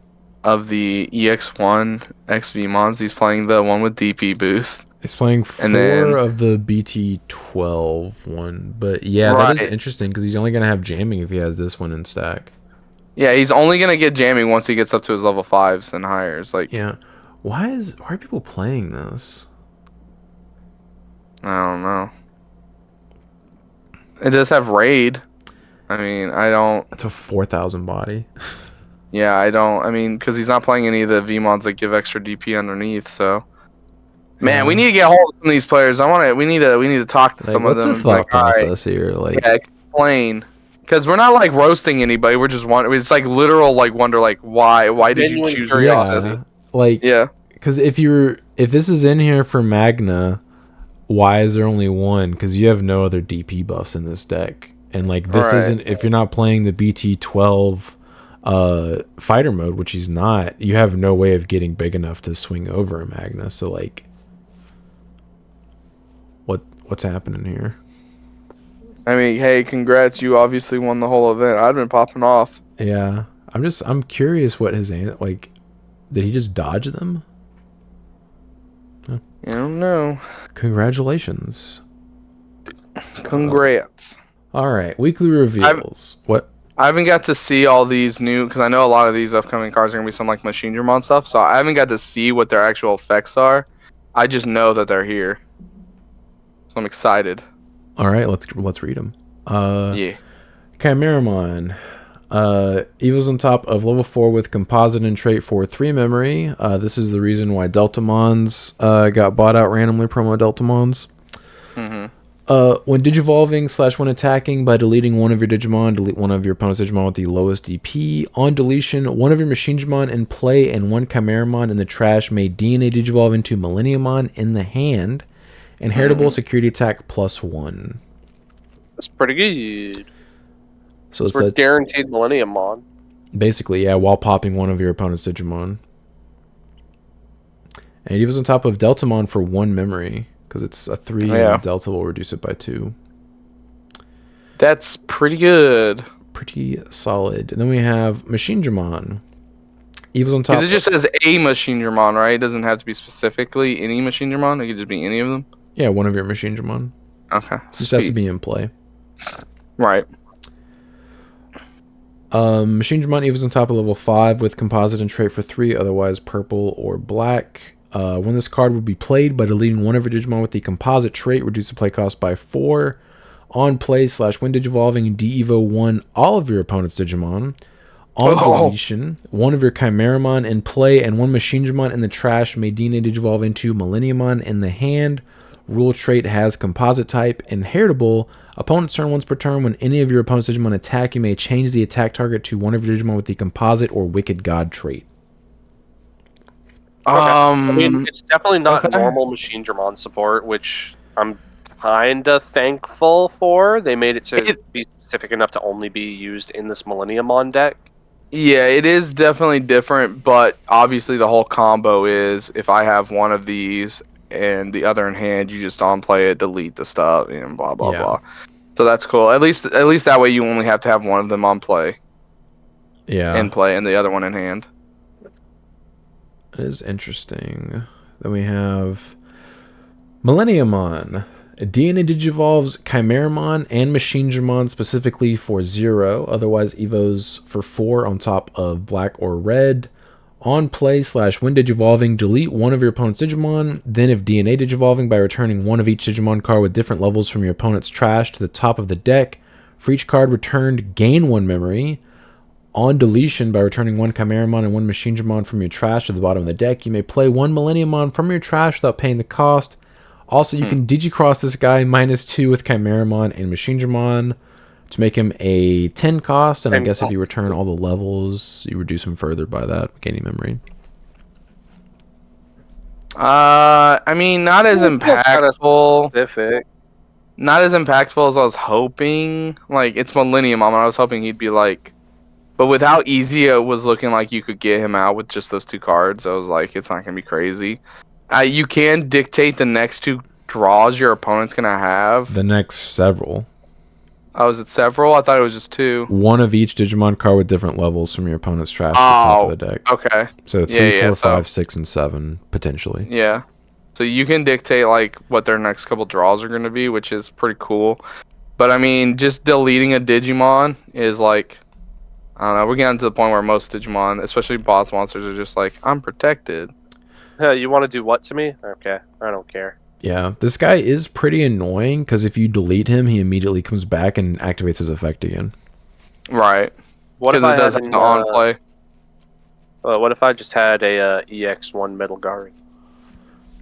S3: of the EX1 X Vmons. He's playing the one with DP boost.
S1: He's playing four of the BT12 one, but yeah, that is interesting because he's only gonna have jamming if he has this one in stack.
S3: Yeah, he's only gonna get jamming once he gets up to his level 5s and higher. It's like,
S1: yeah, why are people playing this?
S3: I don't know. It does have raid. I mean, I don't.
S1: It's a 4,000 body.
S3: Yeah, I don't. I mean, because he's not playing any of the Vmons that give extra DP underneath, so. Man, we need to get hold of some of these players. We need to talk to some of them.
S1: What's the thought process here? Like,
S3: yeah, explain. Because we're not like roasting anybody. We're just it's like literal wonder like why did you choose curiosity?
S1: Yeah, like because if this is in here for Magna, why is there only one? Because you have no other DP buffs in this deck, and like this isn't if you're not playing the BT12 fighter mode, which he's not. You have no way of getting big enough to swing over a Magna. So like. What's happening here?
S3: I mean, hey, congrats! You obviously won the whole event. I've been popping off.
S1: Yeah, I'm curious what his like. Did he just dodge them?
S3: I don't know.
S1: Congratulations.
S3: Congrats.
S1: All right, weekly reveals. What?
S3: I haven't got to see all these new because I know a lot of these upcoming cards are gonna be some like Machine Dramon stuff. So I haven't got to see what their actual effects are. I just know that they're here. So I'm excited.
S1: All right, let's read them. Yeah. Chimeramon. Evil's on top of level 4 with composite and trait for 3 memory. This is the reason why Deltamons got bought out randomly, promo Deltamons.
S3: Mm-hmm.
S1: When digivolving / when attacking by deleting one of your Digimon, delete one of your opponent's Digimon with the lowest DP. On deletion, one of your Machinegimon in play and one Chimeramon in the trash may DNA Digivolve into Millenniumon in the hand. Inheritable security attack +1.
S2: That's pretty good.
S1: So
S2: We're guaranteed Millenniumon.
S1: Basically, yeah, while popping one of your opponent's Digimon. And he was on top of Deltamon for 1 memory, because it's a 3 and Delta will reduce it by 2.
S3: That's pretty good.
S1: Pretty solid. And then we have Machinegimon. Evil's on top.
S3: Because it just says a Machinegimon, right? It doesn't have to be specifically any Machinegimon. It could just be any of them.
S1: Yeah, one of your Machinegimon.
S3: Okay.
S1: Just has to be in play.
S3: Right.
S1: Machinegimon Evil's on top of level 5 with composite and trait for 3, otherwise purple or black. When this card would be played by deleting one of your Digimon with the composite trait, reduce the play cost by 4. On play / when digivolving, de-evo 1 all of your opponent's Digimon. On deletion, one of your Chimeramon in play and one Machinegimon in the trash may DNA Digivolve into Millenniumon in the hand. Rule trait has composite type. Inheritable, opponent's turn once per turn. When any of your opponent's Digimon attack, you may change the attack target to one of your Digimon with the composite or Wicked God trait.
S2: Okay. I mean, it's definitely not normal Machinegimon support, which I'm kind of thankful for. They made it to be specific enough to only be used in this Millenniumon deck.
S3: Yeah, it is definitely different, but obviously the whole combo is if I have one of these and the other in hand, you just on play it, delete the stuff, and blah blah blah. So that's cool. At least that way you only have to have one of them on play.
S1: Yeah.
S3: In play and the other one in hand.
S1: That is interesting. Then we have Millenniumon. DNA Digivolves Chimeramon and Machinegimon specifically for 0. Otherwise, Evos for 4 on top of black or red. On play / when Digivolving, delete one of your opponent's Digimon. Then if DNA Digivolving by returning one of each Digimon card with different levels from your opponent's trash to the top of the deck. For each card returned, gain 1 memory. On deletion, by returning one Chimeramon and one Machinegimon from your trash to the bottom of the deck, you may play one Millenniumon from your trash without paying the cost. Also, you can Digicross this guy -2 with Chimeramon and Machinegimon to make him a 10 cost, and I guess if you return all the levels, you reduce him further by that, gaining memory.
S3: I mean, not as impactful. Not as impactful as I was hoping. Like, it's Millenniumon, I was hoping he'd be like... But with how easy it was looking like you could get him out with just those 2 cards, I was like, it's not going to be crazy. You can dictate the next 2 draws your opponent's going to have.
S1: The next several.
S3: Oh, is it several? I thought it was just 2.
S1: One of each Digimon card with different levels from your opponent's trash to the top of the deck.
S3: Okay.
S1: So 3, 4, 5, 6, and 7, potentially.
S3: Yeah. So you can dictate like what their next couple draws are going to be, which is pretty cool. But I mean, just deleting a Digimon is like... I don't know, we're getting to the point where most Digimon, especially boss monsters, are just like, I'm protected.
S2: You want to do what to me? Okay, I don't care.
S1: Yeah, this guy is pretty annoying, because if you delete him, he immediately comes back and activates his effect again.
S3: Right. Because it does have to on-play.
S2: What if I just had a EX1 Metal Guard?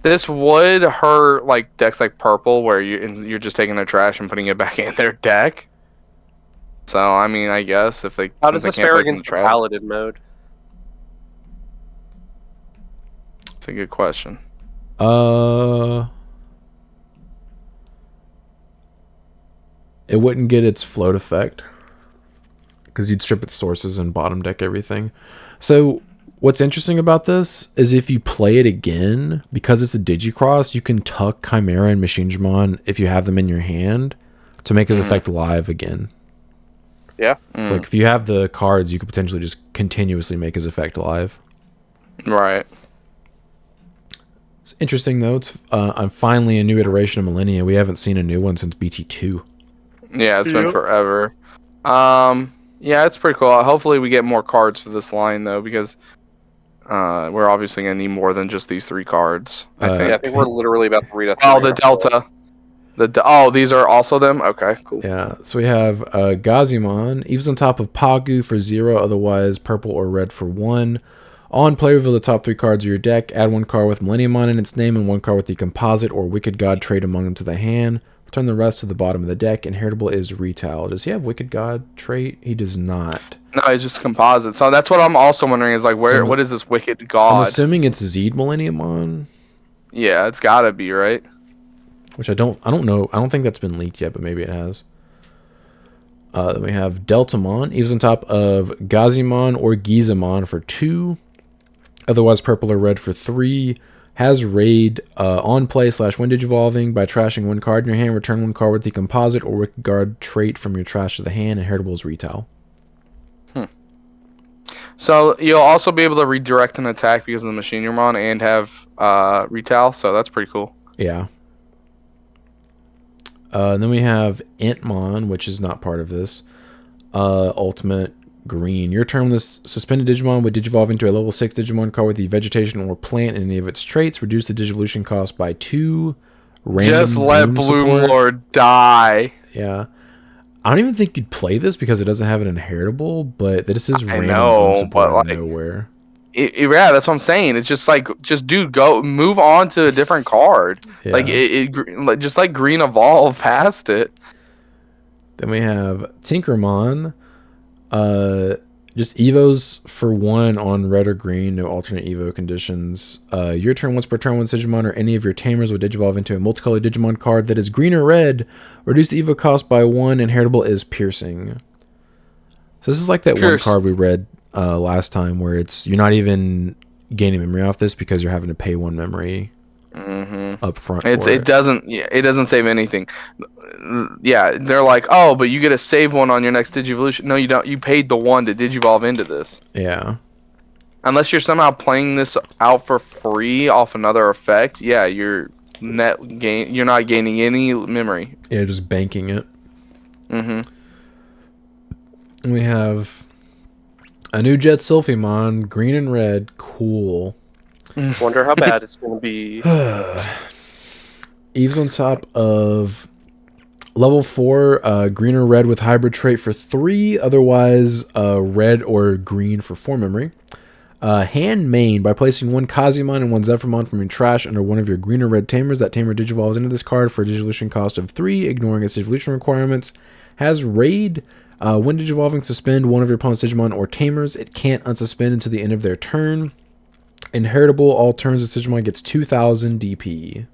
S3: This would hurt like decks like Purple, where you're just taking their trash and putting it back in their deck. So, I mean, I guess if they...
S2: How does this fare against the Paladin mode?
S3: That's a good question.
S1: It wouldn't get its float effect, because you'd strip its sources and bottom deck everything. So, what's interesting about this is if you play it again, because it's a Digicross, you can tuck Chimera and Machinegimon if you have them in your hand to make his effect live again.
S2: Yeah.
S1: So like if you have the cards, you could potentially just continuously make his effect live.
S3: Right.
S1: It's interesting though. It's finally a new iteration of Millennia. We haven't seen a new one since BT2.
S3: Yeah, it's been forever. Yeah, it's pretty cool. Hopefully we get more cards for this line though, because we're obviously gonna need more than just these 3 cards. I think.
S2: Yeah, I think we're literally about to read a...
S3: Oh, the Delta These are also them? Okay, cool.
S1: Yeah, so we have Gazimon. Eves on top of Pagu for 0, otherwise purple or red for 1. On play, reveal the top 3 cards of your deck. Add 1 card with Millenniumon in its name and 1 card with the Composite or Wicked God trait among them to the hand. Return the rest to the bottom of the deck. Inheritable is Retail. Does he have Wicked God trait? He does not.
S3: No, it's just composite. So that's what I'm also wondering is like what is this Wicked God?
S1: I'm assuming it's Zed Millenniumon.
S3: Yeah, it's gotta be, right?
S1: Which I don't know. I don't think that's been leaked yet, but maybe it has. Then we have Deltamon. Eves on top of Gazimon or Gizamon for 2. Otherwise purple or red for 3. Has raid on play / when digivolving. By trashing 1 card in your hand, return 1 card with the Composite or Wicked Guard trait from your trash to the hand. Inheritable is Retail.
S3: So you'll also be able to redirect an attack because of the Machinimon and have Retail, so that's pretty cool.
S1: Yeah. Then we have Entmon, which is not part of this. Ultimate green. Your turn, this suspended Digimon would digivolve into a level 6 Digimon card with the vegetation or plant in any of its traits. Reduce the digivolution cost by 2.
S3: Just let Bloom Lord die.
S1: Yeah. I don't even think you'd play this because it doesn't have an inheritable, but this is random
S3: know,
S1: Bloom support out of nowhere.
S3: Yeah, that's what I'm saying. It's just like, dude, go move on to a different card.
S1: Yeah.
S3: Like just like Green Evolve past it.
S1: Then we have Tinkermon. Just Evos for 1 on red or green, no alternate Evo conditions. Your turn, once per turn, when Digimon or any of your tamers will digivolve into a multicolored Digimon card that is green or red. Reduce the Evo cost by 1. Inheritable is Piercing. So this is like that one card we read last time where you're not even gaining memory off this because you're having to pay 1 memory up front.
S3: It doesn't save anything. Yeah, they're like, oh, but you get to save 1 on your next Digivolution. No, you don't. You paid the 1 to Digivolve into this.
S1: Yeah.
S3: Unless you're somehow playing this out for free off another effect, yeah, you're not gaining any memory.
S1: Yeah, just banking it. And we have a new Jet Sylphimon, green and red. Cool.
S2: Wonder how bad it's going to be.
S1: Eves on top of level 4, green or red with hybrid trait for 3. Otherwise, red or green for 4 memory. Hand main. By placing 1 Kazimon and 1 Zephyrmon from your trash under one of your green or red tamers, that tamer digivolves into this card for a digivolution cost of 3, ignoring its digivolution requirements. Has raid. When digivolving, suspend 1 of your opponent's Digimon or tamers. It can't unsuspend until the end of their turn. Inheritable. All turns this Digimon gets 2,000 DP.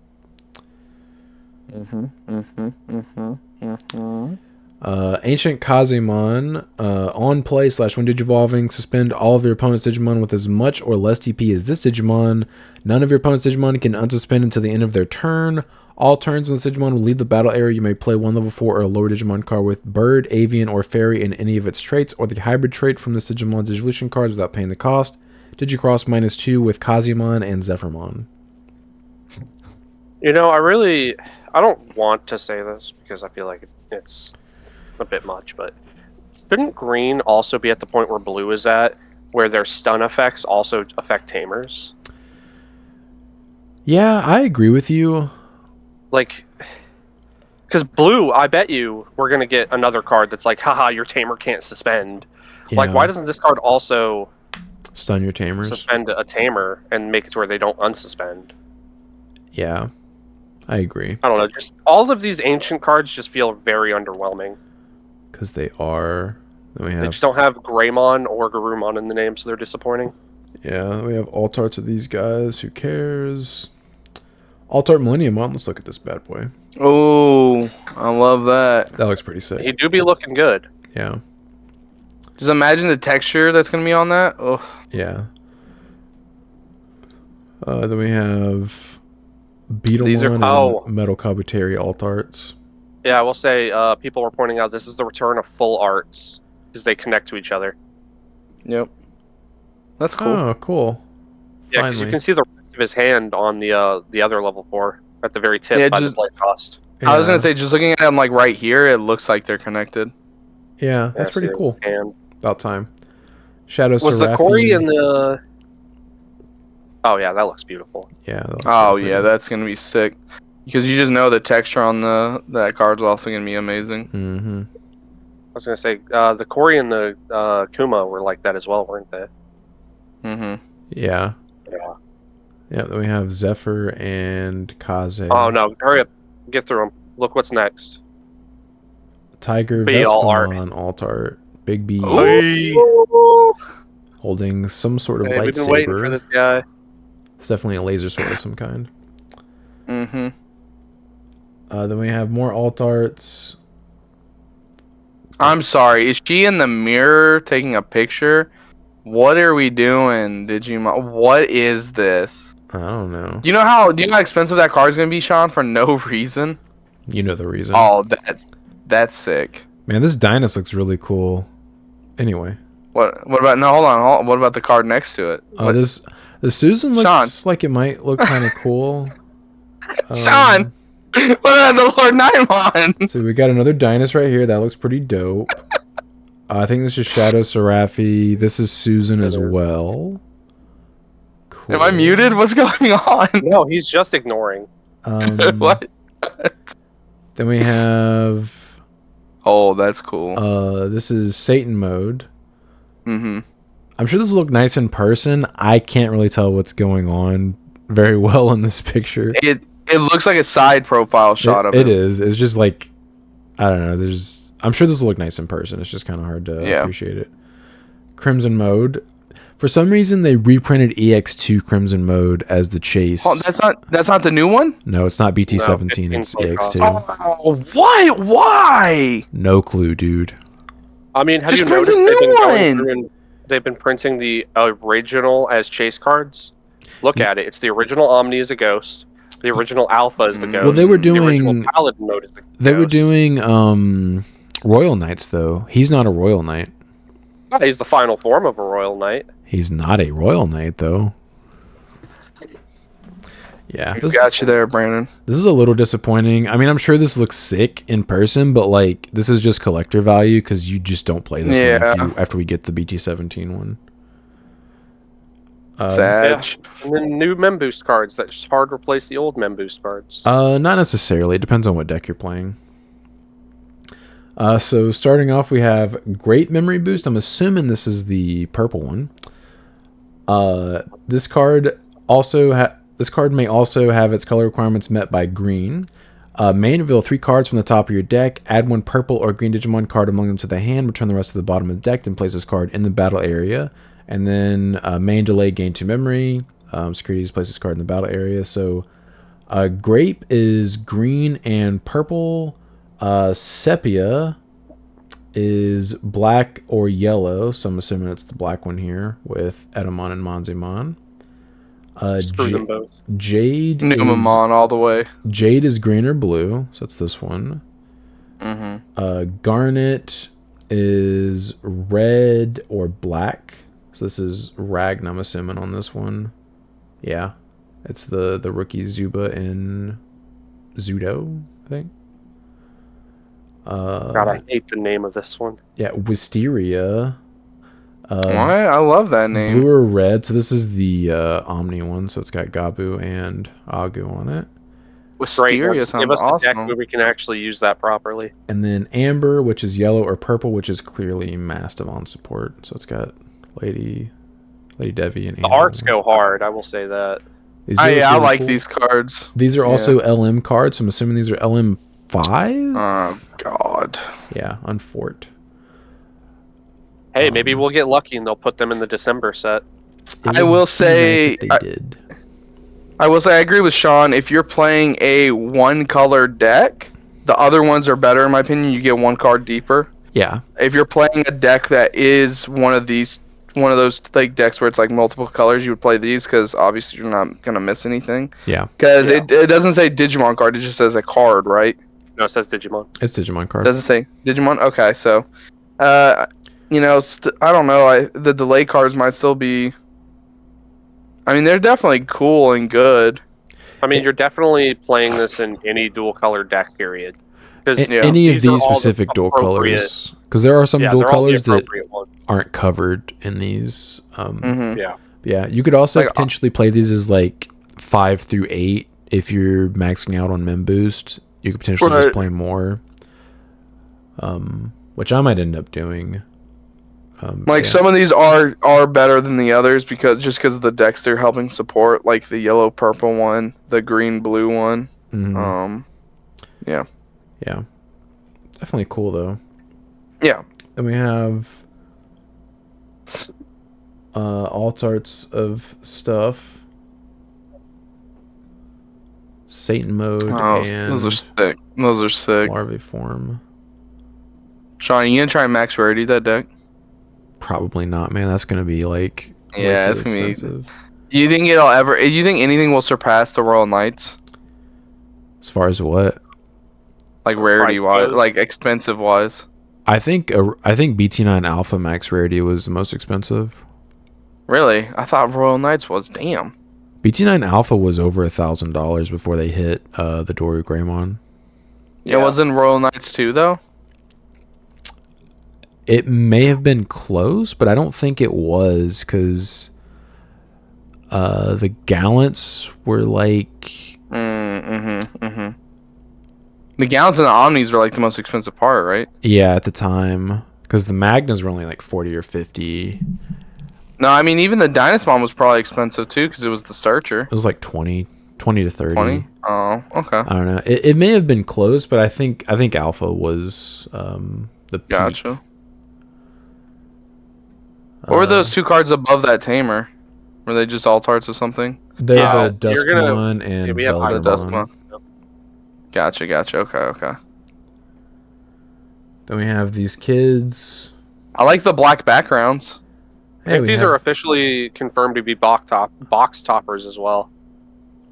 S1: Ancient Kazimon. On play / when digivolving, suspend all of your opponent's Digimon with as much or less DP as this Digimon. None of your opponent's Digimon can unsuspend until the end of their turn. All turns when this Digimon will leave the battle area, you may play 1 level 4 or a lower Digimon card with Bird, Avian, or Fairy in any of its traits, or the hybrid trait from this Digimon's Digivolution cards without paying the cost. Digicross -2 with Kazimon and Zephyrmon.
S2: You know, I don't want to say this because I feel like it's a bit much, but shouldn't green also be at the point where blue is at, where their stun effects also affect tamers?
S1: Yeah, I agree with you.
S2: Like, because blue, I bet you we're going to get another card that's like, haha, your tamer can't suspend.
S1: Yeah.
S2: Like, why doesn't this card also
S1: stun your tamers?
S2: Suspend a tamer and make it to where they don't unsuspend?
S1: Yeah, I agree.
S2: I don't know. Just all of these ancient cards just feel very underwhelming.
S1: Because they are. They
S2: just don't have Greymon or Garurumon in the name, so they're disappointing.
S1: Yeah, we have alt arts of these guys. Who cares? Alt art Millenniumon. Let's look at this bad boy.
S3: Oh, I love that.
S1: That looks pretty sick.
S2: He do be looking good.
S1: Yeah.
S3: Just imagine the texture that's going to be on that. Oh.
S1: Yeah. Then we have Beetlemon and Metal Kabuteri alt arts.
S2: Yeah, I will say people were pointing out this is the return of full arts because they connect to each other.
S3: Yep. That's cool.
S1: Oh, cool.
S2: Yeah, because you can see the rest of his hand on the other level 4 at the very tip by the play cost.
S3: Yeah. I was going to say, just looking at them like right here, it looks like they're connected.
S1: Yeah, that's pretty cool. About time. Shadow
S2: was
S1: Seraphi.
S2: The Cory and the... Oh, yeah, that looks beautiful.
S1: Yeah.
S3: That yeah, that's going to be sick. because you just know the texture on that card's also gonna be amazing.
S1: Mm-hmm.
S2: I was gonna say the Kori and the Kuma were like that as well, weren't they?
S3: Mm-hmm.
S1: Yeah.
S2: Yeah.
S1: Yeah, then we have Zephyr and Kaze.
S2: Oh no! Hurry up, get through them. Look what's next.
S1: Tiger,
S2: B all art.
S1: Vespamon, alt art. Big B
S3: Ooh.
S1: holding some sort of
S2: Hey, we've been waiting for
S1: lightsaber.
S2: this guy.
S1: It's definitely a laser sword of some kind.
S3: Mm-hmm.
S1: Then we have more alt arts.
S3: I'm sorry. Is she in the mirror taking a picture? What are we doing, Digimon? What is this?
S1: I don't know.
S3: Do you know how expensive that card's gonna be, Sean, for no reason?
S1: You know the reason.
S3: Oh, that's sick.
S1: Man, this Dynus looks really cool. Anyway.
S3: What about hold on. What about the card next to it?
S1: The Susan looks
S3: Sean.
S1: like it might look kind of cool.
S3: Sean! What about the Lord Naimon?
S1: So we got another Dynus right here. That looks pretty dope. I think this is Shadow Seraphi. This is Susan as well. Cool.
S3: Am I muted? What's going on?
S2: No, he's just ignoring.
S3: What?
S1: Then we have...
S3: Oh, that's cool.
S1: This is Satan mode.
S3: Mm-hmm.
S1: I'm sure this will look nice in person. I can't really tell what's going on very well in this picture.
S3: It looks like a side profile shot of
S1: it.
S3: him.
S1: It is. It's just like, I don't know. I'm sure this will look nice in person. It's just kind of hard to appreciate it. Crimson mode. For some reason, they reprinted EX2 Crimson mode as the chase.
S3: Oh, that's not the new one?
S1: No, it's not BT17.
S2: No,
S1: it's EX2.
S3: Oh, what? Why?
S1: No clue, dude.
S2: I mean, have
S3: Just
S2: you
S3: print
S2: noticed
S3: a
S2: they've been
S3: new
S2: going
S3: one.
S2: through and they've been printing the original as chase cards? Look at it. It's the original Omni as a ghost. The original Alpha is the ghost.
S1: Well, they were
S2: The original
S1: doing.
S2: Paladin mode is the ghost.
S1: They were doing Royal Knights though. He's not a Royal Knight.
S2: Oh, he's the final form of a Royal Knight.
S1: He's not a Royal Knight though. Yeah,
S3: I got you there, Brandon.
S1: This is a little disappointing. I mean, I'm sure this looks sick in person, but like this is just collector value because you just don't play this one after we get the BT17 one.
S3: Sad.
S2: Yeah. And then new Mem Boost cards that just hard replace the old Mem Boost cards.
S1: Not necessarily. It depends on what deck you're playing. So starting off, we have Great Memory Boost. I'm assuming this is the purple one. This card may also have its color requirements met by green. Main reveal 3 cards from the top of your deck. Add 1 purple or green Digimon card among them to the hand. Return the rest to the bottom of the deck. Then place this card in the battle area. And then main delay, gain 2 memory. Securities, place this card in the battle area. So Grape is green and purple. Sepia is black or yellow. So I'm assuming it's the black one here with Edamon and Monzimon.
S2: Screw them both.
S1: Jade
S3: Numamon all the way.
S1: Jade is green or blue. So that's this one.
S3: Mm-hmm.
S1: Garnet is red or black. So this is Ragn, I'm assuming, on this one. Yeah. It's the rookie Zuba in Zudo, I think.
S2: God, I hate the name of this one.
S1: Yeah, Wisteria.
S3: I love that name.
S1: Blue or red. So this is the Omni one. So it's got Gabu and Agu on it.
S3: Wisteria sounds
S2: give us a deck
S3: awesome.
S2: where we can actually use that properly.
S1: And then Amber, which is yellow or purple, which is clearly Mastodon support. So it's got Lady Devi and
S2: The arts go hard, I will say that.
S3: I like these cards.
S1: These are also LM cards. So I'm assuming these are LM5?
S3: Oh, God.
S1: Yeah, on Fort.
S2: Hey, maybe we'll get lucky and they'll put them in the December set.
S3: I will say
S1: they did.
S3: I will say I agree with Sean. If you're playing a one-color deck, the other ones are better in my opinion. You get 1 card deeper.
S1: Yeah.
S3: If you're playing a deck that is one of those like decks where it's like multiple colors, you would play these because obviously you're not gonna miss anything.
S1: Yeah.
S3: Because it doesn't say Digimon card; it just says a card, right?
S2: No, it says Digimon.
S1: It's Digimon card.
S3: Does it say Digimon? Okay, so, I don't know. The delay cards might still be. I mean, they're definitely cool and good.
S2: I mean, you're definitely playing this in any dual color deck, period. Because
S1: any of these specific dual colors, because there are some dual colors that aren't covered in these.
S3: Mm-hmm.
S2: Yeah.
S1: Yeah, you could also potentially play these as like 5 through 8 if you're maxing out on Mem Boost, you could potentially just
S3: Right.
S1: play more. Which I might end up doing.
S3: Like
S1: yeah.
S3: some of these are better than the others because of the decks they're helping support, like the yellow purple one, the green blue one.
S1: Mhm.
S3: Yeah.
S1: Yeah. Definitely cool though.
S3: Yeah.
S1: Then we have all sorts of stuff. Satan mode
S3: Oh, those are
S1: and
S3: sick. Those are sick.
S1: larvae form.
S3: Sean, you gonna try max rarity that deck?
S1: Probably not, man. That's gonna be like way
S3: Yeah,
S1: too
S3: it's gonna be.
S1: expensive.
S3: You think it'll ever? You think anything will surpass the Royal Knights?
S1: As far as what?
S3: Like
S2: Or
S3: rarity
S2: price
S3: wise,
S2: goes?
S3: like expensive wise.
S1: I think BT9 Alpha Max Rarity was the most expensive.
S3: Really? I thought Royal Knights was. Damn.
S1: BT9 Alpha was over $1,000 before they hit the Doru Greymon.
S3: It wasn't Royal Knights too, though.
S1: It may have been close, but I don't think it was because the Gallants were like
S3: The Gallants and the Omnis were like the most expensive part, right?
S1: yeah at the time because the Magnas were only like 40 or 50.
S3: No, I mean even the Dynasmon was probably expensive too because it was the Searcher.
S1: It was like 20 to 30.
S3: 20? Oh, okay.
S1: I don't know. It may have been close, but I think Alpha was the peak.
S3: Gotcha. What were those two cards above that Tamer? Were they just alt arts or something?
S1: They're
S2: Yeah,
S1: the
S2: you're gonna-
S1: Duskmon and
S2: we have
S3: The
S1: Veldermon.
S3: Dustmon. Gotcha. Okay.
S1: Then we have these kids.
S3: I like the black backgrounds.
S2: I think these are officially confirmed to be box toppers as well.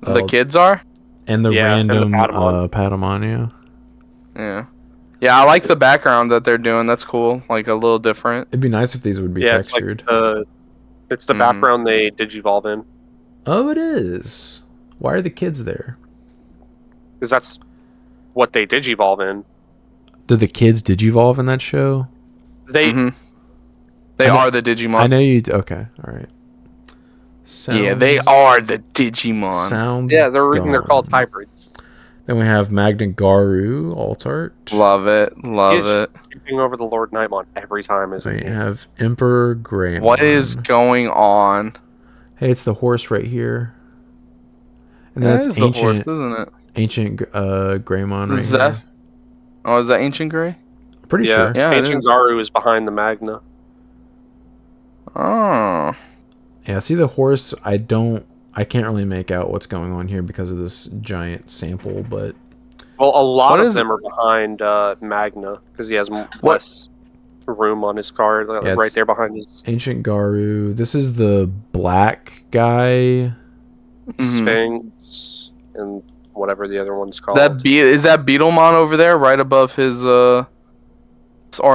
S3: The
S1: Oh.
S3: kids are?
S1: and the
S2: Yeah, and the
S1: random
S2: Patamon.
S1: Patamon, yeah.
S3: Yeah. Yeah, I like the background that they're doing. That's cool. Like a little different.
S1: It'd be nice if these would be
S2: Yeah,
S1: textured.
S2: it's the
S3: Mhm.
S2: background they digivolve in.
S1: Oh, it is. Why are the kids there?
S2: Because that's what they digivolve in.
S1: Did the kids digivolve in that show?
S2: They
S3: They
S1: I know-
S3: are the Digimon.
S1: I know you. Okay, all right.
S3: Yeah, they are the Digimon.
S1: Sounds.
S2: they're called
S1: dumb.
S2: hybrids.
S1: Then we have Garu alt art.
S3: Love it.
S2: He
S3: Love
S2: is
S3: it.
S2: just skipping over the Lord Nightmon every time, isn't
S1: We
S2: he?
S1: have Emperor Greymon.
S3: What is going on?
S1: Hey, it's the horse right here. And
S3: That
S1: that's
S3: is the horse,
S1: ancient,
S3: isn't it?
S1: ancient Greymon right
S3: Zeph?
S1: here.
S3: Oh, is that Ancient Gray?
S1: Pretty sure.
S3: Yeah, it
S2: Ancient
S3: is.
S2: Garu is behind the Magna.
S3: Oh.
S1: Yeah, see the horse. I can't really make out what's going on here because of this giant sample, but
S2: Well, a lot
S3: What
S2: of
S3: is-
S2: them are behind Magna because he has less room on his card,
S1: Yeah,
S2: right
S1: it's-
S2: there behind his
S1: ancient Garu. This is the black guy.
S3: Mhm.
S2: Sphinx and whatever the other one's called.
S3: Is that Beetlemon over there, right above his or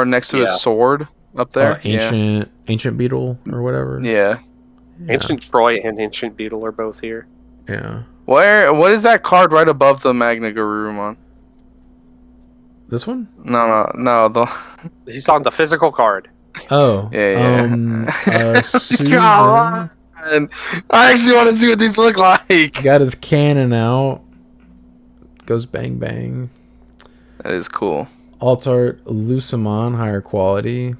S3: next to
S2: Yeah.
S3: his sword up there?
S1: Ancient beetle or whatever.
S3: Yeah.
S1: Yeah.
S2: Ancient Troy and Ancient Beetle are both here.
S1: Yeah.
S3: What is that card right above the Magna Garurumon?
S1: This one?
S3: No. The
S2: He's on the physical card.
S1: Oh.
S3: Yeah.
S1: Susan
S3: God. I actually want to see what these look like.
S1: got his cannon out. Goes bang bang.
S3: That is cool.
S1: Alt art Lucamon, higher quality.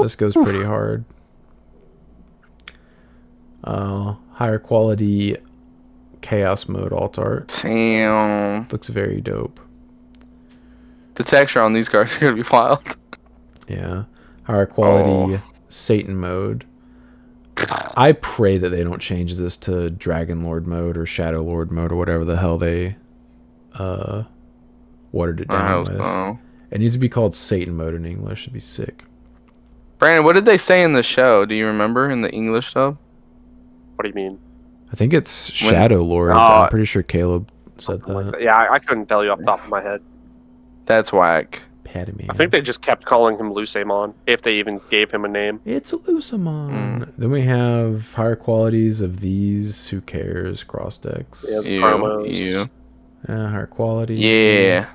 S1: This goes pretty hard. Higher quality chaos mode alt art.
S3: Damn.
S1: Looks very dope.
S3: The texture on these cards are gonna be wild.
S1: Yeah. Higher quality Satan mode. I pray that they don't change this to Dragon Lord mode or Shadow Lord mode or whatever the hell they watered it
S3: I
S1: down
S3: hope
S1: with.
S3: so.
S1: It needs to be called Satan mode in English. It'd be sick.
S3: Brandon, what did they say in the show? Do you remember in the English dub?
S2: What do you mean?
S1: I think it's Shadow Lord. I'm pretty sure Caleb said that.
S2: Yeah, I couldn't tell you off the top of my head.
S3: That's whack.
S1: Padme.
S2: I think they just kept calling him Lucemon, if they even gave him a name.
S1: It's a Lucamon. Then we have higher qualities of these. Who cares? Cross decks.
S2: Yeah, the promos.
S3: You.
S1: Higher quality.
S3: Yeah.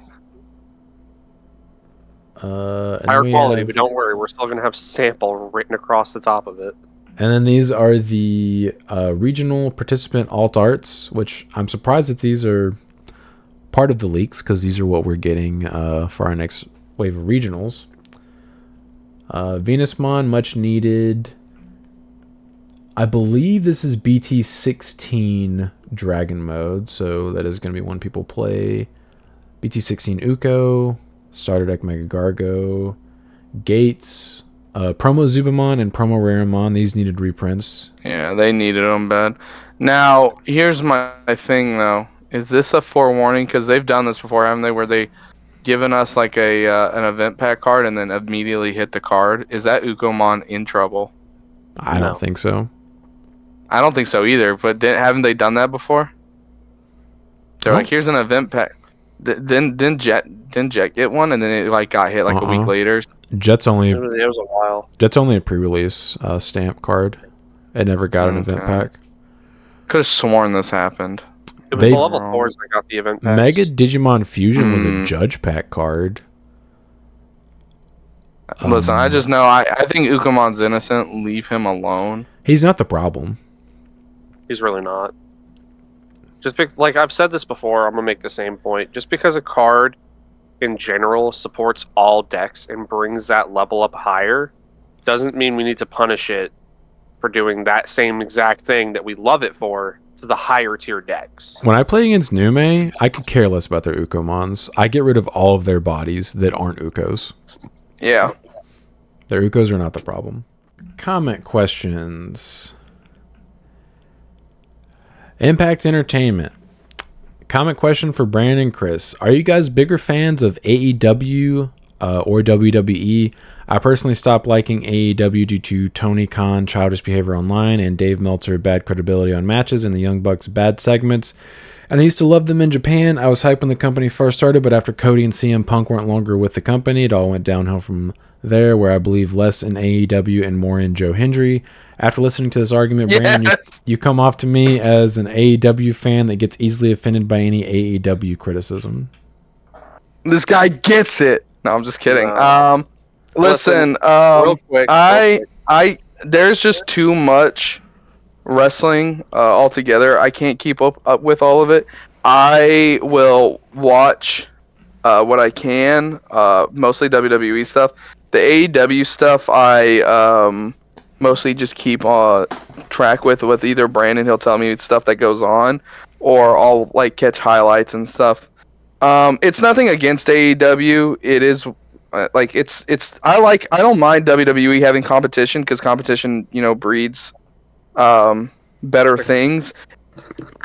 S1: And
S2: Higher
S1: we
S2: quality,
S1: have-
S2: but don't worry, we're still gonna have sample written across the top of it.
S1: And then these are the regional participant alt arts, which I'm surprised that these are part of the leaks because these are what we're getting for our next wave of regionals. Venusmon, much needed. I believe this is BT16 Dragon mode, so that is going to be one people play. BT16 Uko, Starter Deck Mega Gargo, Gates, Promo Zubamon and Promo Raramon. These needed reprints.
S3: Yeah, they needed them bad. Now, here's my thing though. Is this a forewarning? Because they've done this before, haven't they? Where they given us like a an event pack card and then immediately hit the card. Is that Ukomon in trouble?
S1: I don't think so.
S3: I don't think so either. But haven't they done that before? They're like, here's an event pack. Didn't Jet get one and then it like got hit like a week later?
S1: Jet's only
S2: It was a while.
S1: Jet's only a pre-release stamp card. It never got an event pack.
S3: Could have sworn this happened.
S2: It was the level 4s that got the event packs.
S1: Mega Digimon Fusion was a judge pack card.
S3: Listen, I just know I think Ukomon's innocent. Leave him alone.
S1: He's not the problem.
S2: He's really not. Just like I've said this before, I'm gonna make the same point. Just because a card in general supports all decks and brings that level up higher, doesn't mean we need to punish it for doing that same exact thing that we love it for to the higher tier decks.
S1: When I play against Nume, I could care less about their Ukomons. I get rid of all of their bodies that aren't Ukos.
S3: Yeah.
S1: Their Ukos are not the problem. Comment questions. Impact Entertainment. Comment question for Brandon and Chris. Are you guys bigger fans of AEW or WWE? I personally stopped liking AEW due to Tony Khan childish behavior online and Dave Meltzer bad credibility on matches and the Young Bucks bad segments. And I used to love them in Japan. I was hyped when the company first started, but after Cody and CM Punk weren't longer with the company, it all went downhill from there, where I believe less in AEW and more in Joe Hendry. After listening to this argument, Brandon, you come off to me as an AEW fan that gets easily offended by any AEW criticism.
S3: This guy gets it. No, I'm just kidding. Listen,
S2: real quick,
S3: there's just too much wrestling altogether. I can't keep up with all of it. I will watch what I can, mostly WWE stuff. The AEW stuff, I mostly just keep track with either Brandon. He'll tell me stuff that goes on, or I'll like catch highlights and stuff. It's nothing against AEW. It is like it's I don't mind WWE having competition because competition, breeds better things.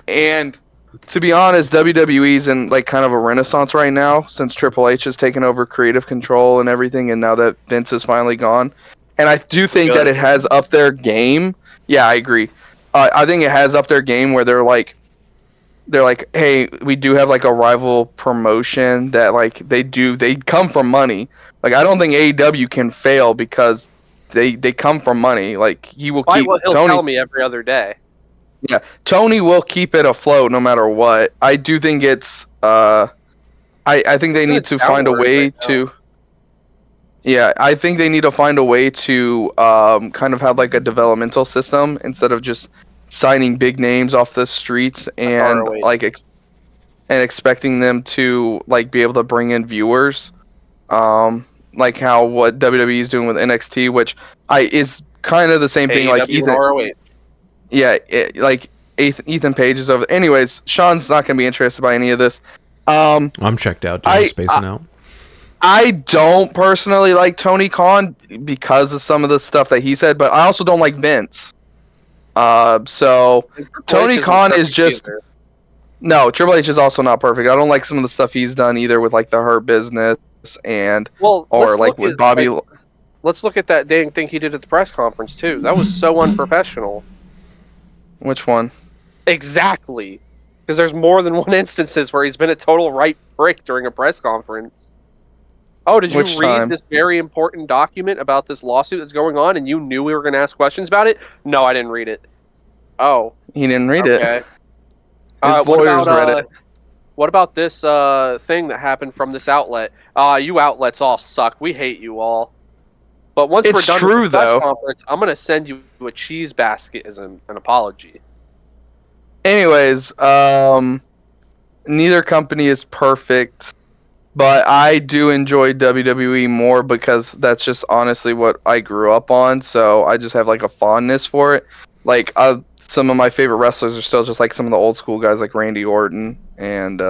S3: And to be honest, WWE's in like kind of a renaissance right now since Triple H has taken over creative control and everything, and now that Vince is finally gone. And I do think that it has up their game. Yeah, I agree. I think it has up their game where they're like, hey, we do have like a rival promotion that like they come from money. Like I don't think AEW can fail because they come from money. Like he will keep
S2: what he'll tell me every other day.
S3: Yeah, Tony will keep it afloat no matter what. I do think it's I think they need to find a way to. Yeah, I think they need to find a way to kind of have like a developmental system instead of just signing big names off the streets and expecting them to like be able to bring in viewers, like what WWE is doing with NXT, which is kind of the same thing. Like Ethan, yeah, Ethan Page is over. Anyways, Sean's not gonna be interested by any of this.
S1: I'm checked out. Spacing out.
S3: I don't personally like Tony Khan because of some of the stuff that he said, but I also don't like Vince. So Tony Khan is just no. Triple H is also not perfect. I don't like some of the stuff he's done either with like the Hurt Business and with Bobby.
S2: Let's look at that dang thing he did at the press conference too. That was so unprofessional.
S3: Which one?
S2: Exactly, because there's more than one instances where he's been a total right prick during a press conference. Oh, did you read this very important document about this lawsuit that's going on, and you knew we were going to ask questions about it? No, I didn't read it. Oh.
S3: He didn't read it.
S2: His
S3: lawyers read it.
S2: What about this thing that happened from this outlet? You outlets all suck. We hate you all. But once we're
S3: It's
S2: done with
S3: true
S2: this press
S3: though.
S2: conference, I'm gonna send you a cheese basket as an apology.
S3: Anyways, neither company is perfect, but I do enjoy WWE more because that's just honestly what I grew up on. So I just have like a fondness for it. Like some of my favorite wrestlers are still just like some of the old school guys like Randy Orton and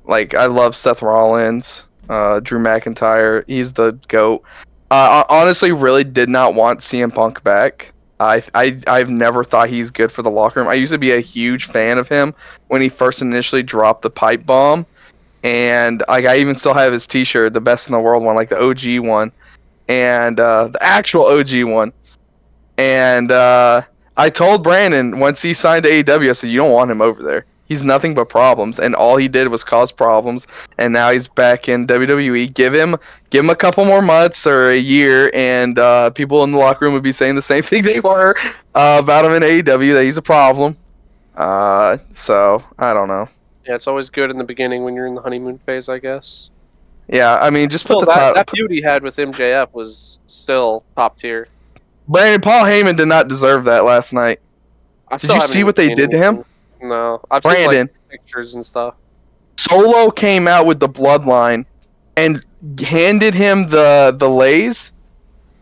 S3: like I love Seth Rollins, Drew McIntyre. He's the GOAT. I honestly really did not want CM Punk back. I've never thought he's good for the locker room. I used to be a huge fan of him when he first initially dropped the pipe bomb, and like I even still have his T-shirt, the best in the world one, like the OG one, and the actual OG one. And I told Brandon once he signed to AEW, I said, "You don't want him over there. He's nothing but problems." And all he did was cause problems. And now he's back in WWE. Give him a couple more months or a year, and people in the locker room would be saying the same thing they were about him in AEW, that he's a problem. So I don't know.
S2: Yeah, it's always good in the beginning when you're in the honeymoon phase, I guess.
S3: Yeah, I mean, just put
S2: Still,
S3: the
S2: that
S3: title.
S2: that feud he had with MJF was still top tier.
S3: Brandon, Paul Heyman did not deserve that last night.
S2: I
S3: Did
S2: still
S3: you
S2: haven't
S3: see
S2: even
S3: what they
S2: seen
S3: did to him?
S2: anything. No, I've seen like
S3: Brandon,
S2: pictures and stuff.
S3: Solo came out with the bloodline and handed him the lays,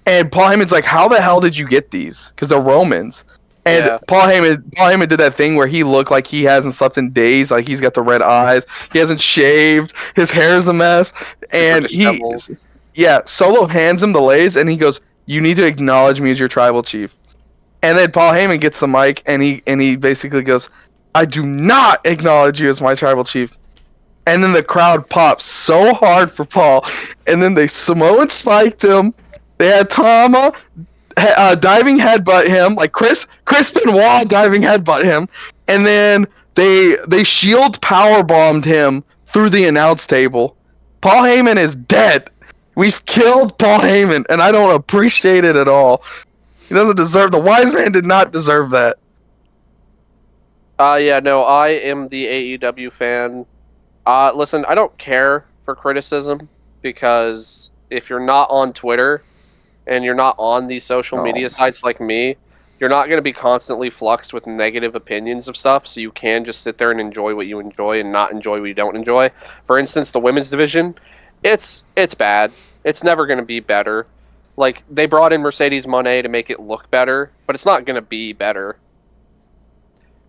S3: and Paul Heyman's like, "How the hell did you get these? Because they're Romans." And
S2: Yeah,
S3: Paul Heyman did that thing where he looked like he hasn't slept in days, like he's got the red eyes, he hasn't shaved, his hair's a mess,
S2: super
S3: and
S2: disheveled.
S3: yeah, Solo hands him the lays, and he goes, "You need to acknowledge me as your tribal chief." And then Paul Heyman gets the mic, and he basically goes, "I do not acknowledge you as my tribal chief." And then the crowd pops so hard for Paul, and then they Samoan spiked him. They had Tama diving headbutt him, like Chris Benoit diving headbutt him, and then they Shield power bombed him through the announce table. Paul Heyman is dead. We've killed Paul Heyman, and I don't appreciate it at all. He doesn't deserve. The wise man did not deserve that.
S2: Yeah, no, I am the AEW fan. Listen, I don't care for criticism because if you're not on Twitter and you're not on these social
S3: Oh.
S2: media sites like me, you're not going to be constantly fluxed with negative opinions of stuff, so you can just sit there and enjoy what you enjoy and not enjoy what you don't enjoy. For instance, the women's division, it's bad. It's never going to be better. Like, they brought in Mercedes Moné to make it look better, but it's not going to be better.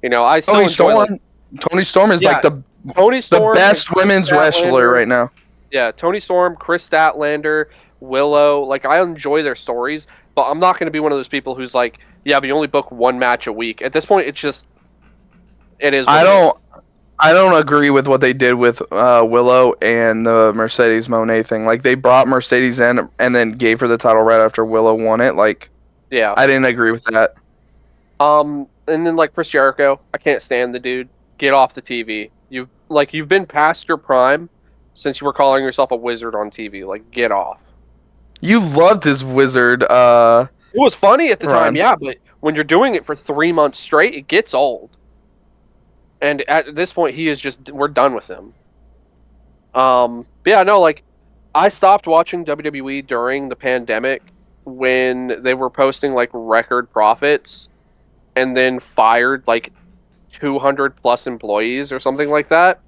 S2: You know, I still
S3: Tony
S2: enjoy, like,
S3: Storm. Tony Storm is like
S2: yeah,
S3: the
S2: Tony Storm and
S3: best
S2: Chris
S3: women's wrestler
S2: Statlander.
S3: right now.
S2: Yeah, Tony Storm, Chris Statlander, Willow. Like, I enjoy their stories, but I'm not going to be one of those people who's like, yeah, but you only book one match a week. At this point, it's just, it is what
S3: I
S2: it is.
S3: don't I don't agree with what they did with Willow and the Mercedes Monet thing. Like they brought Mercedes in and then gave her the title right after Willow won it. Like
S2: Yeah.
S3: I didn't agree with that.
S2: And then like Chris Jericho, I can't stand the dude. Get off the TV. You've been past your prime since you were calling yourself a wizard on TV. Like, get off.
S3: You loved his wizard
S2: It was funny at the time,
S3: run.
S2: yeah, but when you're doing it for 3 months straight, it gets old. And at this point, he is just, we're done with him. But yeah, no, like, I stopped watching WWE during the pandemic when they were posting like record profits and then fired like 200 plus employees or something like that.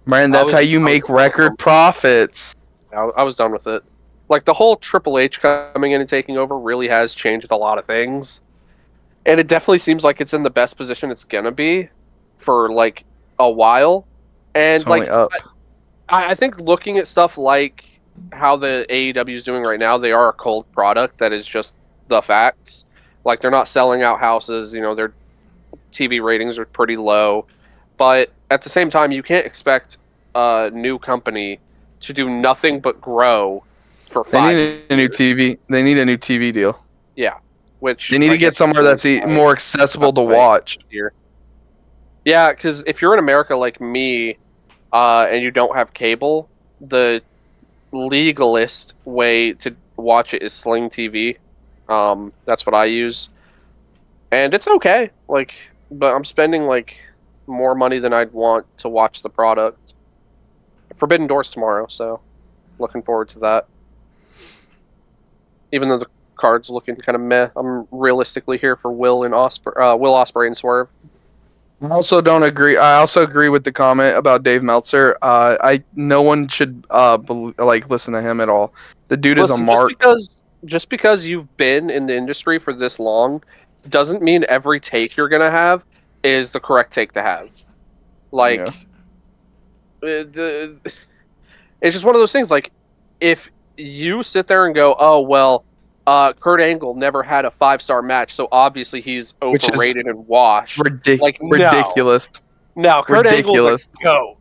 S3: Man, that's how you
S2: I was
S3: make
S2: just done with
S3: record
S2: them.
S3: profits.
S2: I was done with it. Like, the whole Triple H coming in and taking over really has changed a lot of things. And it definitely seems like it's in the best position it's gonna be for like a while.
S3: It's
S2: And
S3: only
S2: like,
S3: up.
S2: I think looking at stuff like how the AEW is doing right now, they are a cold product that is just the facts. Like, they're not selling out houses, their TV ratings are pretty low. But at the same time, you can't expect a new company to do nothing but grow for
S3: They
S2: 5
S3: need a new
S2: years.
S3: TV. They need a new TV deal.
S2: Yeah, which
S3: They need
S2: I
S3: to get
S2: guess is
S3: somewhere
S2: really
S3: that's
S2: why
S3: more
S2: we'll
S3: accessible
S2: have
S3: to
S2: to wait
S3: watch.
S2: this year. Yeah, because if you're in America like me, and you don't have cable, the legalist way to watch it is Sling TV. That's what I use, and it's okay. Like, but I'm spending like more money than I'd want to watch the product. Forbidden Doors tomorrow, so looking forward to that. even though the card's looking kind of meh. I'm realistically here for Will Ospreay and Swerve.
S3: I also don't agree. I also agree with the comment about Dave Meltzer. No one should listen to him at all. The dude is a
S2: Listen,
S3: mark.
S2: just because you've been in the industry for this long doesn't mean every take you're gonna have is the correct take to have. Like, it's just one of those things. Like, if you sit there and go, "Oh well, Kurt Angle never had a 5-star match, so obviously he's
S3: Which is
S2: overrated and washed." Like,
S3: ridiculous.
S2: no, Kurt Angle's a
S3: Ridiculous.
S2: goat.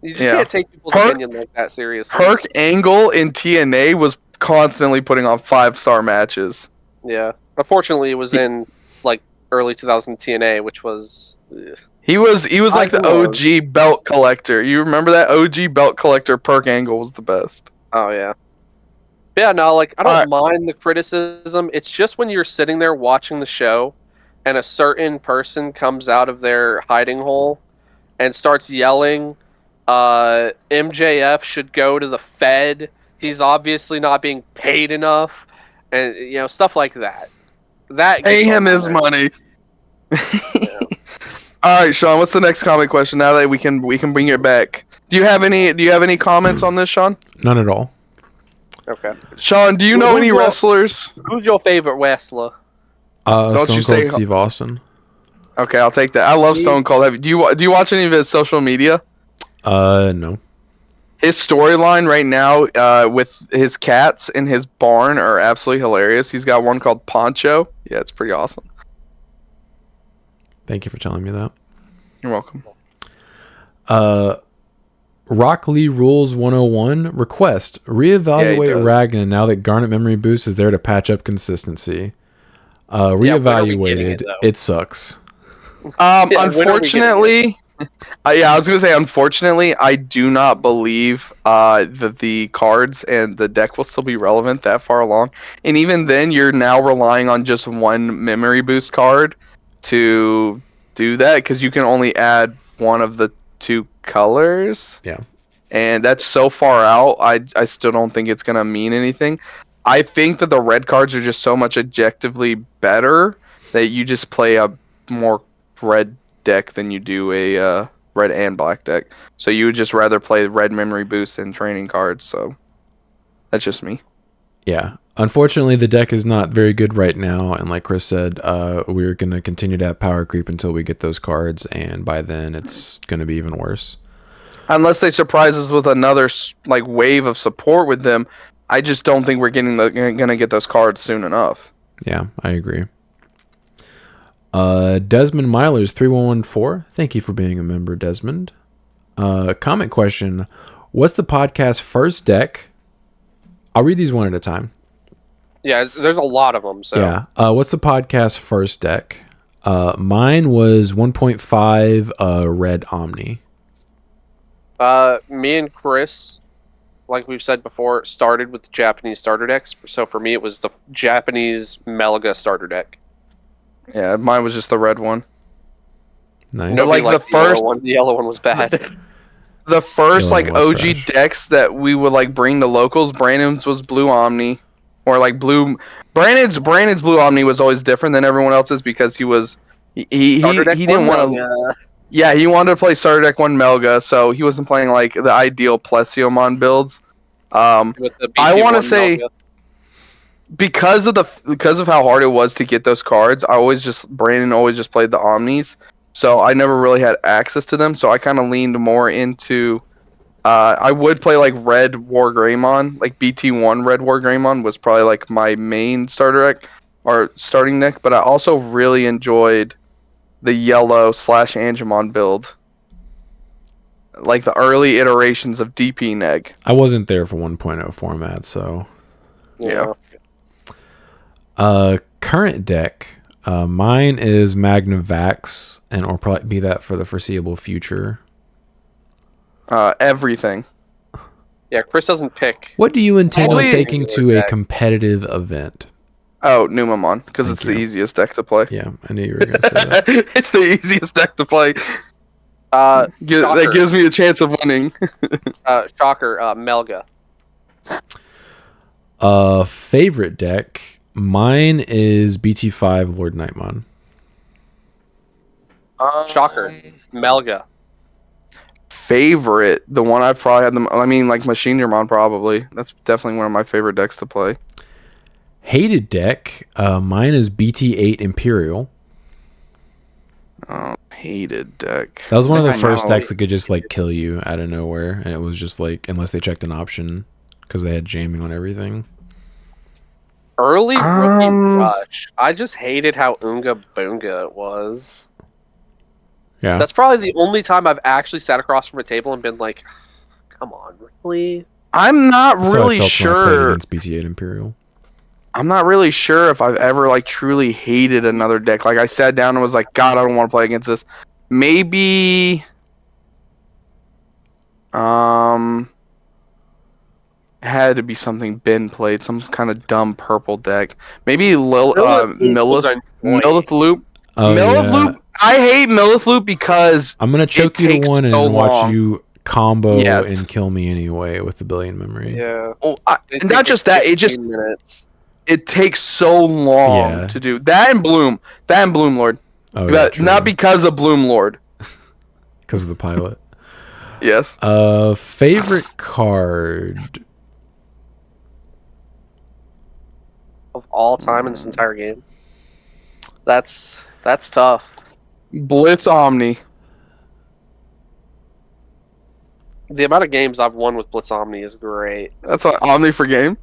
S2: You just
S3: Yeah.
S2: can't take people's opinion like that seriously.
S3: Kirk Angle in TNA was constantly putting on 5-star matches.
S2: Yeah. Unfortunately, it was in like early 2000 TNA, which was.
S3: He was like the OG belt collector. You remember that OG belt collector? Kirk Angle was the best.
S2: Oh yeah. Yeah, no, like I don't mind the criticism. It's just when you're sitting there watching the show, and a certain person comes out of their hiding hole, and starts yelling, "MJF should go to the Fed. He's obviously not being paid enough," and stuff like that. That
S3: Pay him his money.
S2: Yeah.
S3: All right, Sean. What's the next comment question? Now that we can bring it back. Do you have any comments on this, Sean?
S1: None at all.
S2: Okay.
S3: Sean, do you know any wrestlers?
S2: Who's your favorite wrestler?
S1: Stone Cold Steve Austin.
S3: Okay, I'll take that. I love Stone Cold. Do you watch any of his social media?
S1: No.
S3: His storyline right now, with his cats in his barn, are absolutely hilarious. He's got one called Poncho. Yeah, it's pretty awesome.
S1: Thank you for telling me that.
S3: You're welcome.
S1: Rock Lee Rules 101 request reevaluate Ragnar now that Garnet Memory Boost is there to patch up consistency. Reevaluated. It sucks.
S3: Unfortunately, I was gonna say unfortunately, I do not believe that the cards and the deck will still be relevant that far along. And even then, you're now relying on just one memory boost card to do that because you can only add one of the two colors.
S1: Yeah.
S3: And that's so far out, I still don't think it's going to mean anything. I think that the red cards are just so much objectively better that you just play a more red deck than you do a red and black deck. So you would just rather play red memory boost and training cards. So that's just me.
S1: Yeah. Unfortunately, the deck is not very good right now, and like Chris said, we're going to continue to have power creep until we get those cards, and by then it's going to be even worse.
S3: Unless they surprise us with another wave of support with them, I just don't think we're going to get those cards soon enough.
S1: Yeah, I agree. Desmond Milers 3114, thank you for being a member, Desmond. Comment question: what's the podcast first deck? I'll read these one at a time.
S2: Yeah, there's a lot of them. So
S1: yeah, what's the podcast first deck? Mine was 1.5 red Omni.
S2: Me and Chris, like we've said before, started with the Japanese starter decks. So for me, it was the Japanese Melga starter deck.
S3: Yeah, mine was just the red one.
S1: Nice.
S3: But like
S2: the yellow one was bad.
S3: The first OG trash. Decks that we would bring to locals, Brandon's was blue Omni, or blue. Brandon's blue Omni was always different than everyone else's because he didn't want to. Yeah, he wanted to play starter deck 1 Melga, so he wasn't playing the ideal Plesiomon builds. I want to say Melga. because of how hard it was to get those cards, Brandon always just played the Omnis. So I never really had access to them, so I kind of leaned more into... I would play Red War Greymon, BT1 Red War Greymon was probably my main starter deck, or starting deck, but I also really enjoyed the yellow / Angemon build. The early iterations of DP Neg.
S1: I wasn't there for 1.0 format, so...
S3: Yeah.
S1: Current deck... mine is Magnavax, and will probably be that for the foreseeable future.
S3: Everything.
S2: Yeah, Chris doesn't pick.
S1: What do you intend on taking to a competitive event?
S3: Oh, Numamon, because it's the easiest deck to play.
S1: Yeah, I knew you were going to say that.
S3: It's the easiest deck to play. That gives me a chance of winning.
S2: Shocker, Melga.
S1: Favorite deck. Mine is BT5 Lord Nightmon.
S2: Shocker. Melga.
S3: Favorite, the one I probably had I mean, like Machine Germon probably. That's definitely one of my favorite decks to play.
S1: Hated deck. Mine is BT8 Imperial.
S3: Oh, hated deck.
S1: That was one of the
S3: I
S1: first
S3: know.
S1: decks that could just like kill you out of nowhere, and it was just like unless they checked an option because they had jamming on everything.
S2: Early Rookie Rush. I just hated how Oonga Boonga it was.
S1: Yeah,
S2: That's probably the only time I've actually sat across from a table and been like, come on, really?
S3: I'm not
S1: that's how I
S3: really
S1: felt when I played
S3: sure.
S1: against BT8 Imperial.
S3: I'm not really sure if I've ever like truly hated another deck. Like I sat down and was like, God, I don't want to play against this. Maybe had to be something Ben played, some kind of dumb purple deck. Maybe
S2: Lilith was
S3: Millith
S2: annoying.
S3: Loop.
S1: Oh
S3: Millith
S1: yeah,
S3: Loop. I hate Millith Loop because
S1: I'm gonna choke you to
S3: takes
S1: one and
S3: so
S1: then watch
S3: long.
S1: you combo
S3: Yes.
S1: and kill me anyway with the billion memory.
S2: Yeah.
S3: Oh,
S2: They
S3: and not
S2: take
S3: just that,
S2: 15 minutes.
S3: it takes so long
S1: Yeah.
S3: to do that and Bloom. That and Bloom Lord.
S1: Oh yeah,
S3: But not
S1: true.
S3: because of Bloom Lord.
S1: Because of the pilot.
S3: Yes.
S1: Favorite card.
S2: Of all time in this entire game. That's tough.
S3: Blitz Omni.
S2: The amount of games I've won with Blitz Omni is great.
S3: That's what Omni4Game.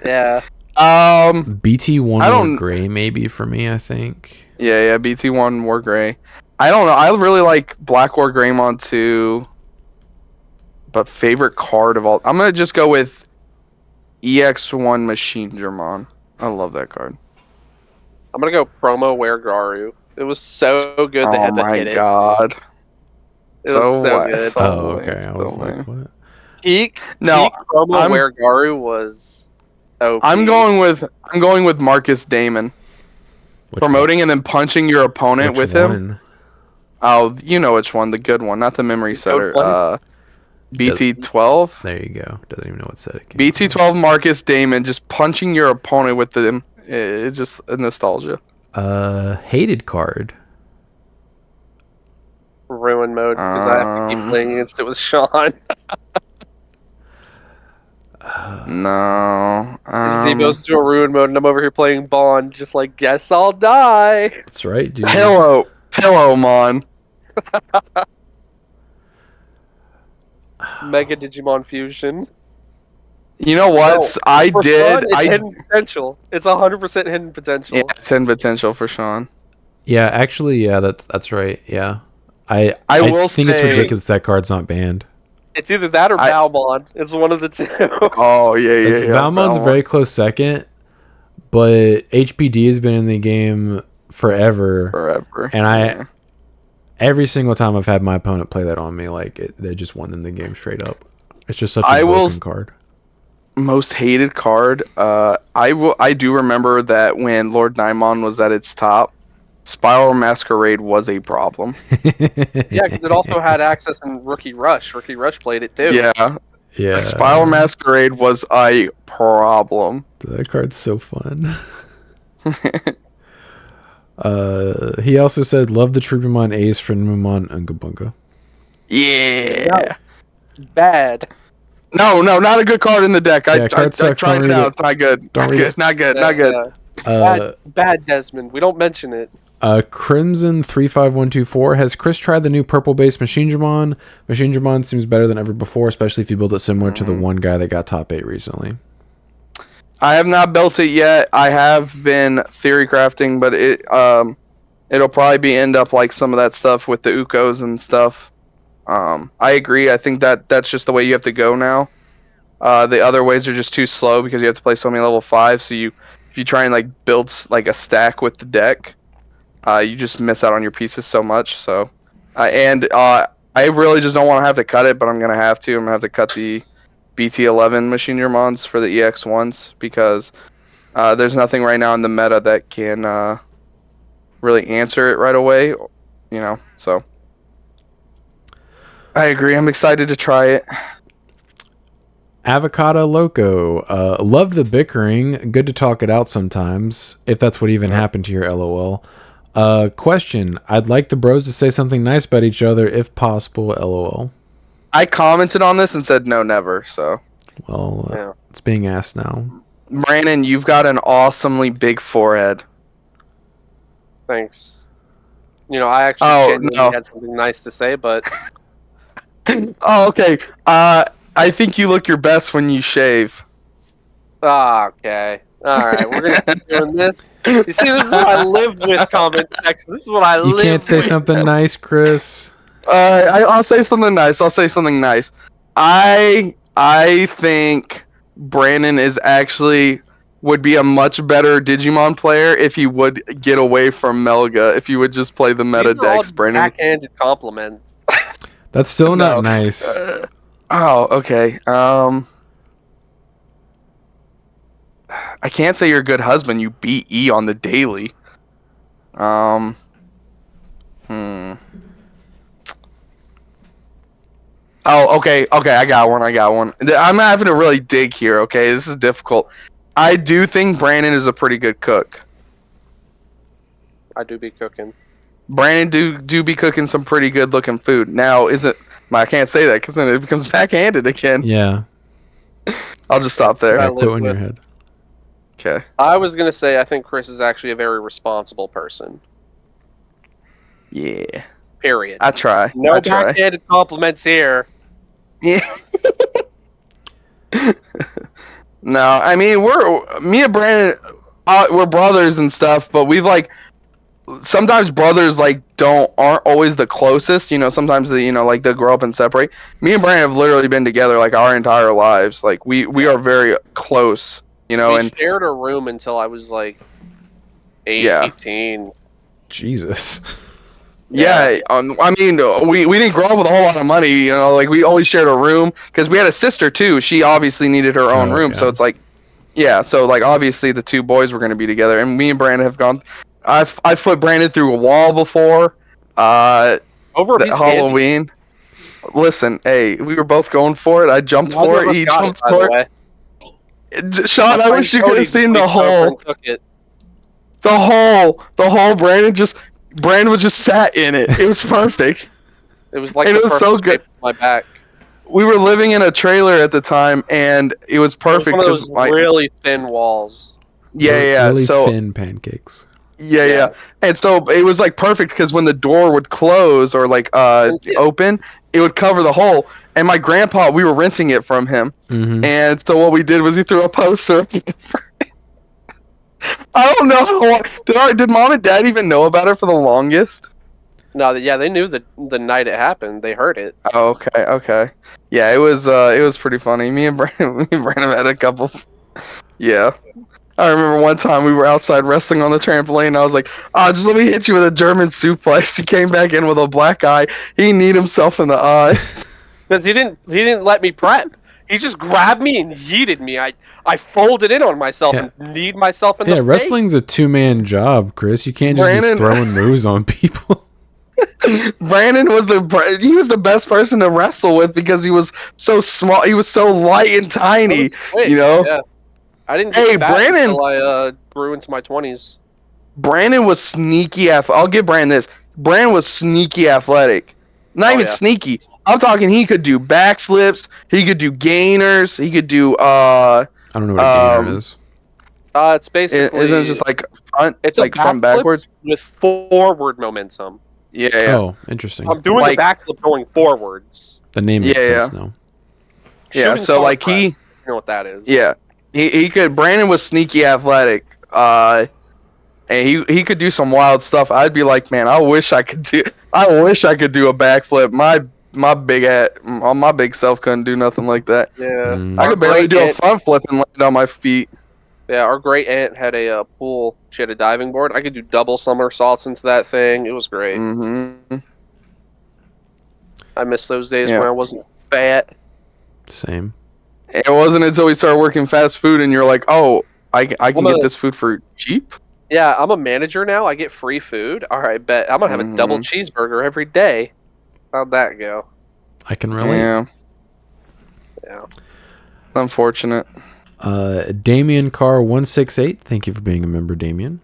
S2: Yeah.
S1: BT1
S3: I
S1: more
S3: don't.
S1: gray maybe for me, I think.
S3: Yeah. BT1 War Gray. I don't know. I really like Black War Greymon too. But favorite card of all, I'm gonna just go with EX1 Machine Germon. I love that card.
S2: I'm gonna go promo Were Garu. It was so good they
S3: Oh
S2: had to
S3: my
S2: hit it.
S3: god.
S2: It was so
S3: what?
S2: good.
S1: Oh, okay. I was
S3: so
S1: like,
S3: lame.
S1: what?
S2: Peak
S3: No,
S2: promo
S3: I'm-
S2: Were Garu was OP.
S3: I'm going with Marcus Damon.
S1: Which
S3: Promoting and then punching your opponent with him.
S1: one?
S3: Oh, you know which one, the good one, not the memory
S2: code
S3: setter. BT12.
S1: There you go. Doesn't even know what set it came
S3: BT12 Marcus Damon just punching your opponent with them. It's just a nostalgia.
S1: from. Hated card.
S2: Ruin mode because I have to keep playing against it with Sean.
S3: No.
S2: He goes into a ruin mode and I'm over here playing Bond, just like, guess I'll die.
S1: That's right, dude.
S3: Pillowmon.
S2: Mega Digimon Fusion.
S3: You know what?
S2: No,
S3: I
S2: for
S3: did.
S2: Sean, it's hidden potential. It's 100% hidden potential.
S3: Yeah, it's in potential for Sean.
S1: Yeah, actually, yeah, that's right. Yeah. I
S3: will
S1: think it's
S3: say-
S1: ridiculous that card's not banned.
S2: It's either that or Balmon. It's one of the two.
S3: Oh yeah.
S1: Valmon's a very close second, but HPD has been in the game forever. And every single time I've had my opponent play that on me, like they just won them the game straight up. It's just such a broken card.
S3: Most hated card. I do remember that when Lord Naimon was at its top, Spiral Masquerade was a problem.
S2: Yeah, because it also had access in Rookie Rush. Rookie Rush played it too.
S1: Yeah.
S3: Spiral Masquerade was a problem.
S1: That card's so fun. He also said, "Love the Trubimon Ace for Numemon Unga Bunga."
S3: Yeah.
S2: Bad.
S3: No, not a good card in the deck. I
S1: card sucks.
S3: tried
S1: Don't
S3: it
S1: read
S3: out.
S1: it.
S3: It's not good. Not good.
S2: Bad Desmond. We don't mention it.
S1: Crimson 35124 has Chris tried the new purple based Machine Dramon? Machine Dramon seems better than ever before, especially if you build it similar to the one guy that got top 8 recently.
S3: I have not built it yet. I have been theory crafting, but it'll probably end up like some of that stuff with the Ukos and stuff. I agree. I think that's just the way you have to go now. The other ways are just too slow because you have to play so many level 5. So if you try and like build like a stack with the deck, you just miss out on your pieces so much. So, I really just don't want to have to cut it, but I'm gonna have to. I'm gonna have to cut the BT11 Machine Mons for the EX1s because there's nothing right now in the meta that can really answer it right away. You know, so I agree. I'm excited to try it.
S1: Avocado Loco. Love the bickering. Good to talk it out sometimes, if that's what even happened to your LOL. Question. I'd like the bros to say something nice about each other if possible, LOL.
S3: I commented on this and said no, never. So,
S1: Well, it's being asked now.
S3: Brandon, you've got an awesomely big forehead.
S2: Thanks. I actually genuinely had something nice to say, but...
S3: Oh, okay. I think you look your best when you shave.
S2: Okay. Alright, we're gonna keep doing this. You see, this is what I live with, comment section. This is what I live with.
S1: You can't say something nice, Chris.
S3: I'll say something nice. I think Brandon would be a much better Digimon player if he would get away from Melga. If you would just play the meta decks, Brandon.
S2: Backhanded compliment.
S1: That's still not nice.
S3: Okay. I can't say you're a good husband. You beat E on the daily. Oh, okay. I got one. I'm having to really dig here, okay? This is difficult. I do think Brandon is a pretty good cook.
S2: I do be cooking.
S3: Brandon do be cooking some pretty good looking food. Now, I can't say that because then it becomes backhanded again.
S1: Yeah.
S3: I'll just stop there.
S1: Yeah, quit in your head.
S3: Okay.
S2: I was going to say I think Chris is actually a very responsible person.
S3: Yeah.
S2: Period.
S3: I try.
S2: No backhanded compliments here.
S3: Yeah. No, I mean, me and Brandon, we're brothers and stuff, but sometimes brothers aren't always the closest. Sometimes they grow up and separate. Me and Brandon have literally been together our entire lives. We are very close. We
S2: shared a room until I was 18.
S1: Jesus.
S3: Yeah, I mean, we didn't grow up with a whole lot of money. We always shared a room because we had a sister too. She obviously needed her own room, so it's obviously the two boys were going to be together. And me and Brandon have gone. I've put Brandon through a wall before.
S2: Over
S3: Halloween. Candy. Listen, hey, we were both going for it. I jumped for it. He jumped for it. Sean, I wish you could have seen the hole. The hole. Brandon was just sat in it. It was perfect.
S2: It was it was so good. My back.
S3: We were living in a trailer at the time, and it was perfect
S2: because really thin walls.
S3: Yeah.
S1: Really thin pancakes.
S3: Yeah. And so it was perfect because when the door would close or open, it would cover the hole. And my grandpa, we were renting it from him, and so what we did was he threw a poster. I don't know. Did mom and dad even know about it for the longest?
S2: No, they knew the night it happened. They heard it.
S3: Oh, okay. Yeah, it was pretty funny. Me and Brandon had a couple. Yeah. I remember one time we were outside wrestling on the trampoline, and I was like, just let me hit you with a German suplex. He came back in with a black eye. He kneed himself in the eye.
S2: Because he didn't let me prep. He just grabbed me and yeeted me. I folded in on myself and kneed myself in the face.
S1: Yeah, wrestling's a two-man job, Chris. You can't just be throwing moves on people.
S3: Brandon was the best person to wrestle with because he was so small. He was so light and tiny.
S2: Yeah. I didn't get fat until I grew into my 20s.
S3: Brandon was sneaky I'll give Brandon this. Brandon was sneaky athletic. Not even sneaky. I'm talking he could do backflips, he could do gainers, he could do
S1: I don't know what a gainer is.
S2: It's basically
S3: isn't it just front? It's front backwards
S2: with forward momentum.
S3: Yeah.
S1: Oh, interesting.
S2: I'm doing a backflip going forwards.
S1: The name makes sense now.
S3: Yeah, so
S2: you know what that is.
S3: Yeah. He could. Brandon was sneaky athletic, and he could do some wild stuff. I'd be like, man, I wish I could do a backflip. My big self couldn't do nothing like that.
S2: Yeah,
S3: I could barely do a front flip and land on my feet.
S2: Yeah, our great aunt had a pool. She had a diving board. I could do double somersaults into that thing. It was great. I miss those days when I wasn't fat.
S1: Same.
S3: It wasn't until we started working fast food and you're like, oh, I can get this food for cheap?
S2: Yeah, I'm a manager now. I get free food. All right, bet. I'm going to have a double cheeseburger every day. How'd that go?
S1: I can relate.
S3: Yeah. Unfortunate.
S1: Damien Carr 168. Thank you for being a member, Damien.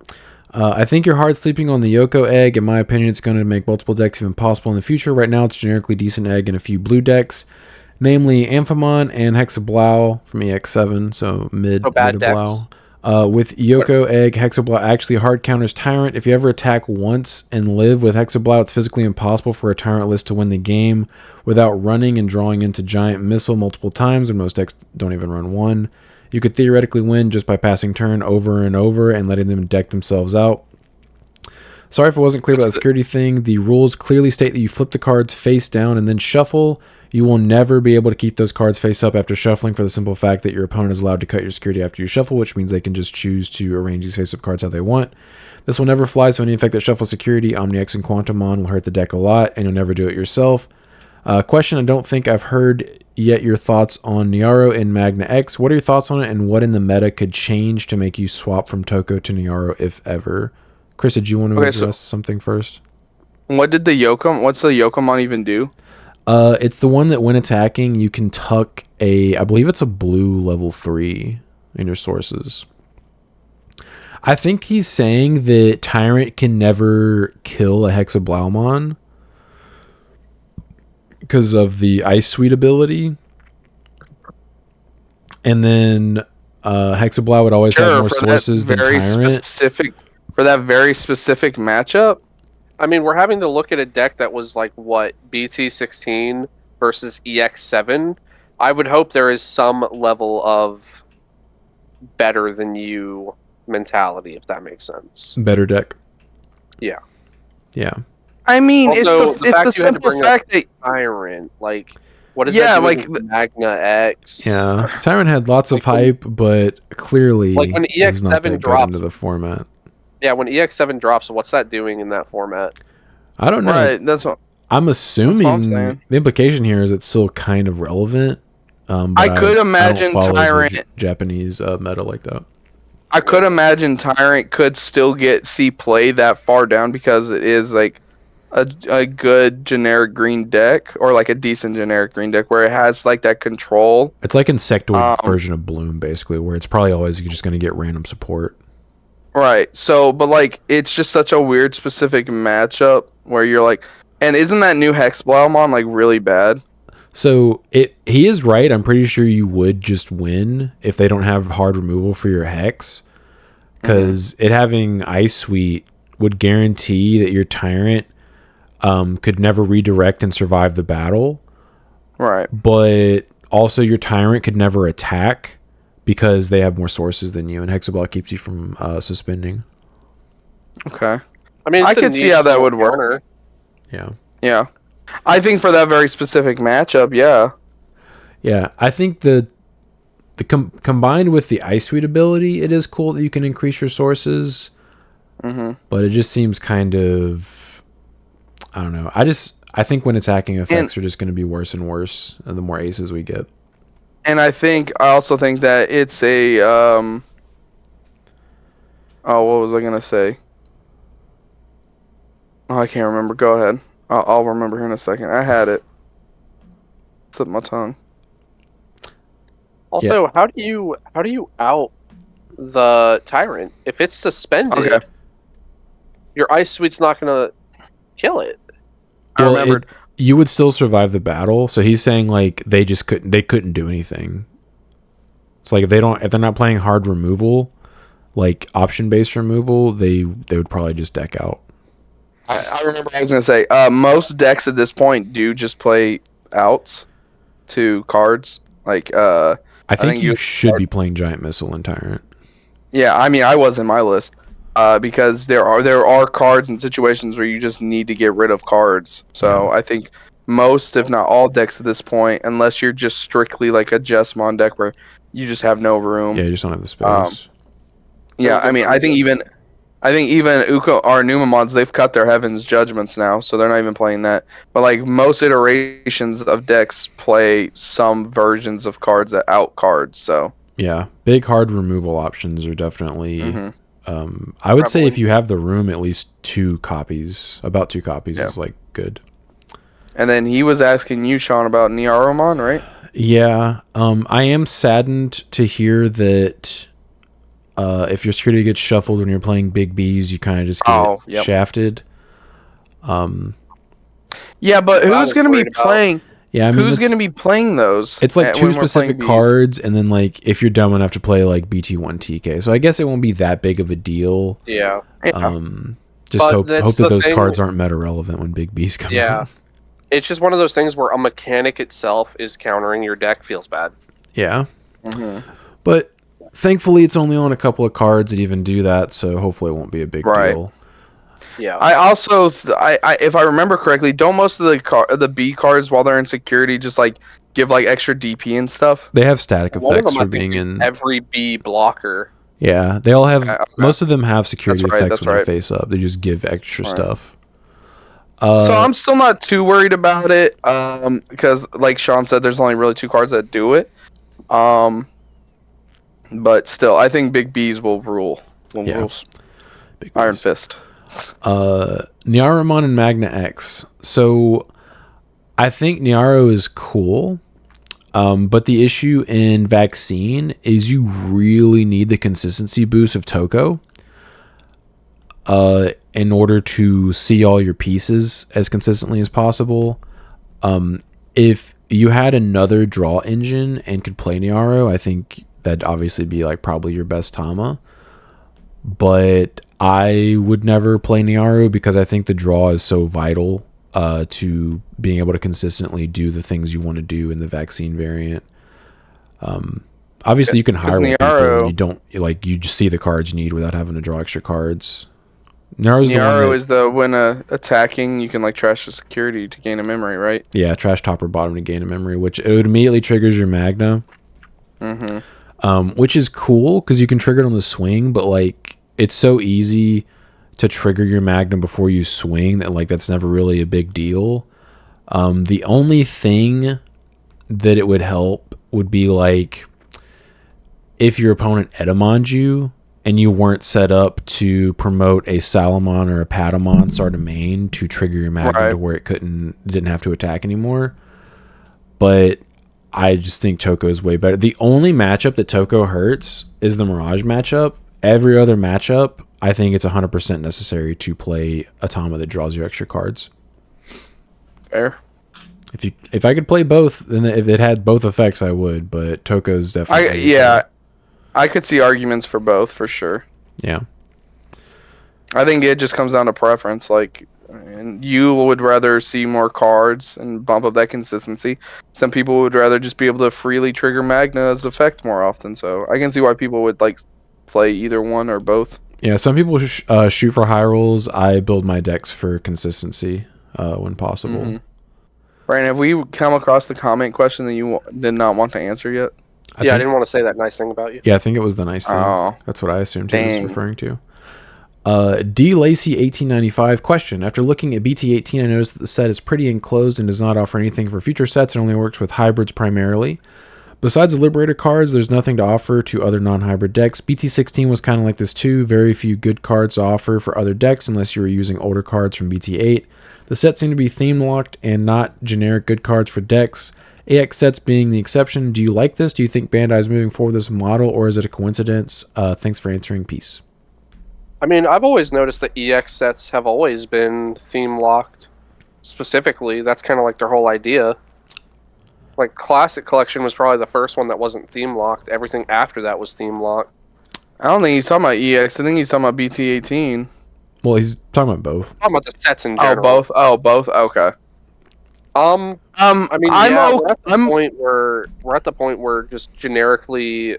S1: I think you're hard sleeping on the Yoko egg. In my opinion, it's going to make multiple decks even possible in the future. Right now, it's a generically decent egg in a few blue decks, namely Amphimon and Hexablau from EX7, so mid
S2: bad
S1: Blau. With Yoko Egg, Hexablau actually hard counters Tyrant. If you ever attack once and live with Hexablau, it's physically impossible for a Tyrant list to win the game without running and drawing into Giant Missile multiple times, and most decks don't even run one. You could theoretically win just by passing turn over and over and letting them deck themselves out. Sorry if it wasn't clear about the security thing. The rules clearly state that you flip the cards face down and then shuffle. You will never be able to keep those cards face up after shuffling for the simple fact that your opponent is allowed to cut your security after you shuffle, which means they can just choose to arrange these face-up cards how they want. This will never fly, so any effect that shuffles security, Omni-X and Quantumon will hurt the deck a lot, and you'll never do it yourself. Question, I don't think I've heard yet your thoughts on Niaro in Magna X. What are your thoughts on it, and what in the meta could change to make you swap from Toko to Niaro, if ever? Chris, did you want to address something first?
S3: What's the Yokomon even do?
S1: It's the one that when attacking, you can tuck I believe it's a blue level 3 in your sources. I think he's saying that Tyrant can never kill a Hexablaumon because of the Ice Sweet ability. And then Hexablau would always have more sources than Tyrant.
S3: For that very specific matchup?
S2: I mean, we're having to look at a deck that was like, what, BT16 versus EX7? I would hope there is some level of better than you mentality, if that makes sense.
S1: Better deck.
S2: Yeah.
S1: Yeah.
S3: I mean,
S2: also,
S3: it's the simple fact that
S2: Tyrant, like, what is that doing with Magna X?
S1: Yeah, Tyrant had lots of hype, but clearly
S2: like when EX7 drops
S1: into the format.
S2: Yeah, when EX7 drops, what's that doing in that format?
S1: I don't know.
S3: Right, that's what
S1: I'm assuming. The implication here is it's still kind of relevant. But
S3: I could imagine
S1: I don't
S3: Tyrant
S1: the Japanese meta like that.
S3: I could imagine Tyrant could still see play that far down because it is like a good generic green deck, or like a decent generic green deck where it has like that control.
S1: It's like Insectoid version of Bloom, basically, where it's probably always you're just going to get random support.
S3: Right. So, but like, it's just such a weird specific matchup where you're like, and isn't that new Hexblaumon like really bad?
S1: So he is right. I'm pretty sure you would just win if they don't have hard removal for your Hex, because it having Ice Sweet would guarantee that your Tyrant could never redirect and survive the battle.
S3: Right.
S1: But also your Tyrant could never attack because they have more sources than you, and Hexablau keeps you from suspending.
S3: Okay.
S2: I mean,
S3: I could see how that would work.
S1: Yeah.
S3: Yeah. I think for that very specific matchup, yeah.
S1: Yeah, I think the combined with the Ice Sweet ability, it is cool that you can increase your sources. But it just seems kind of, I don't know. I think when attacking effects are just going to be worse and worse the more aces we get.
S3: And I also think that it's a oh, what was I gonna say? Oh, I can't remember. Go ahead. I'll remember here in a second. I had it. Slipped my tongue.
S2: Also, how do you out the Tyrant if it's suspended? Okay. Your Ice Sweet's not gonna kill it.
S3: Well, I remembered.
S1: You would still survive the battle, so he's saying like they couldn't do anything. It's like if they're not playing hard removal, like option based removal, they would probably just deck out.
S3: I remember I was gonna say most decks at this point do just play outs to cards. Like I
S1: think you should be playing Giant Missile and Tyrant.
S3: Yeah, I mean I was in my list. Because there are cards and situations where you just need to get rid of cards. So I think most, if not all, decks at this point, unless you're just strictly like a Jesmon deck where you just have no room.
S1: Yeah, you just don't have the space.
S3: Yeah, I mean, I think even Uko or Numamons, they've cut their Heaven's Judgments now, so they're not even playing that. But like most iterations of decks play some versions of cards that out cards. So
S1: yeah, big hard removal options are definitely. I would say if you have the room, at least about 2 copies is like good.
S3: And then he was asking you, Sean, about Niaromon, right?
S1: Yeah, I am saddened to hear that if your security gets shuffled when you're playing Big B's, you kind of just get
S3: Oh, yep.
S1: shafted.
S3: Yeah, but
S2: That's what I
S3: who's
S2: was
S3: gonna be
S2: worried about.
S3: playing?
S1: Yeah, I mean
S3: Who's
S1: that's
S3: gonna be playing those
S1: it's like two
S3: when we're playing
S1: specific
S3: bees?
S1: cards, and then like if you're dumb enough to play like BT1 TK, so I guess it won't be that big of a deal.
S2: Yeah,
S3: Yeah.
S1: Just
S2: but
S1: hope
S2: that's
S1: that
S2: the
S1: those
S2: thing.
S1: cards aren't meta relevant when Big B's come
S2: Yeah,
S1: out.
S2: it's just one of those things where a mechanic itself is countering your deck feels bad.
S1: Yeah,
S3: hmm
S1: but thankfully it's only on a couple of cards that even do that, so hopefully it won't be a big
S3: Right.
S1: deal.
S2: Yeah,
S3: I also, if I remember correctly, don't most of the B cards while they're in security just like give like extra DP and stuff?
S1: They have static
S2: one of
S1: effects
S2: them I
S1: for
S2: think
S1: being
S2: is
S1: in.
S2: every B blocker.
S1: Yeah, they all have.
S3: Okay.
S1: Most of them have security
S3: That's right.
S1: effects
S3: That's
S1: when they're
S3: right.
S1: face up. They just give extra
S3: Right.
S1: stuff.
S3: So I'm still not too worried about it, because like Sean said, there's only really two cards that do it. But still, I think Big B's will rule.
S1: Yeah.
S3: Rule
S1: Big
S3: Iron
S1: B's.
S3: Fist.
S1: Nyaramon and Magna X. So I think Nyaro is cool. But the issue in Vaccine is you really need the consistency boost of Toko in order to see all your pieces as consistently as possible. If you had another draw engine and could play Nyaro, I think that'd obviously be like probably your best Tama. But I would never play Nyaro because I think the draw is so vital to being able to consistently do the things you want to do in the Vaccine variant. Obviously, you can hire people and you don't like you just see the cards you need without having to draw extra cards. Nyaro's the one
S3: Nyaro
S1: that,
S3: is the when attacking, you can like trash the security to gain a memory, right?
S1: yeah, trash top or bottom to gain a memory, which it immediately triggers your Magna. Which is cool because you can trigger it on the swing, but like it's so easy to trigger your Magnum before you swing that like that's never really a big deal. The only thing that it would help would be like if your opponent Edamond you and you weren't set up to promote a Salamon or a Patamon start a main to trigger your Magnum to where it didn't have to attack anymore. But I just think Toko is way better. The only matchup that Toko hurts is the Mirage matchup. Every other matchup, I think it's 100% necessary to play a Tama that draws you extra cards.
S3: Fair.
S1: If I could play both, then if it had both effects, I would. But Toko's definitely
S3: I could see arguments for both for sure.
S1: Yeah.
S3: I think it just comes down to preference. Like, and you would rather see more cards and bump up that consistency. Some people would rather just be able to freely trigger Magna's effect more often. So I can see why people would like play either one or both.
S1: Yeah, some people shoot for high rolls. I build my decks for consistency when possible.
S3: Mm-hmm. Brian, have we come across the comment question that you did not want to answer yet?
S2: I didn't want to say that nice thing about you.
S1: Yeah, I think it was the nice thing.
S3: Oh,
S1: that's what I assumed he was referring to. D. Lacey 1895 question. After looking at BT18, I noticed that the set is pretty enclosed and does not offer anything for future sets and only works with hybrids primarily. Besides the Liberator cards, there's nothing to offer to other non-hybrid decks. BT16 was kind of like this too. Very few good cards to offer for other decks unless you were using older cards from BT8. The set seemed to be theme locked and not generic good cards for decks. AX sets being the exception. Do you like this? Do you think Bandai is moving forward with this model, or is it a coincidence? Thanks for answering. Peace.
S2: I mean, I've always noticed that EX sets have always been theme locked. Specifically, that's kind of like their whole idea. Like, Classic Collection was probably the first one that wasn't theme locked. Everything after that was theme locked.
S3: I don't think he's talking about EX. I think he's talking about BT18.
S1: Well, he's talking about both.
S2: I'm talking about the sets in general.
S3: Oh, both. Okay.
S2: I mean, we're at the point where just generically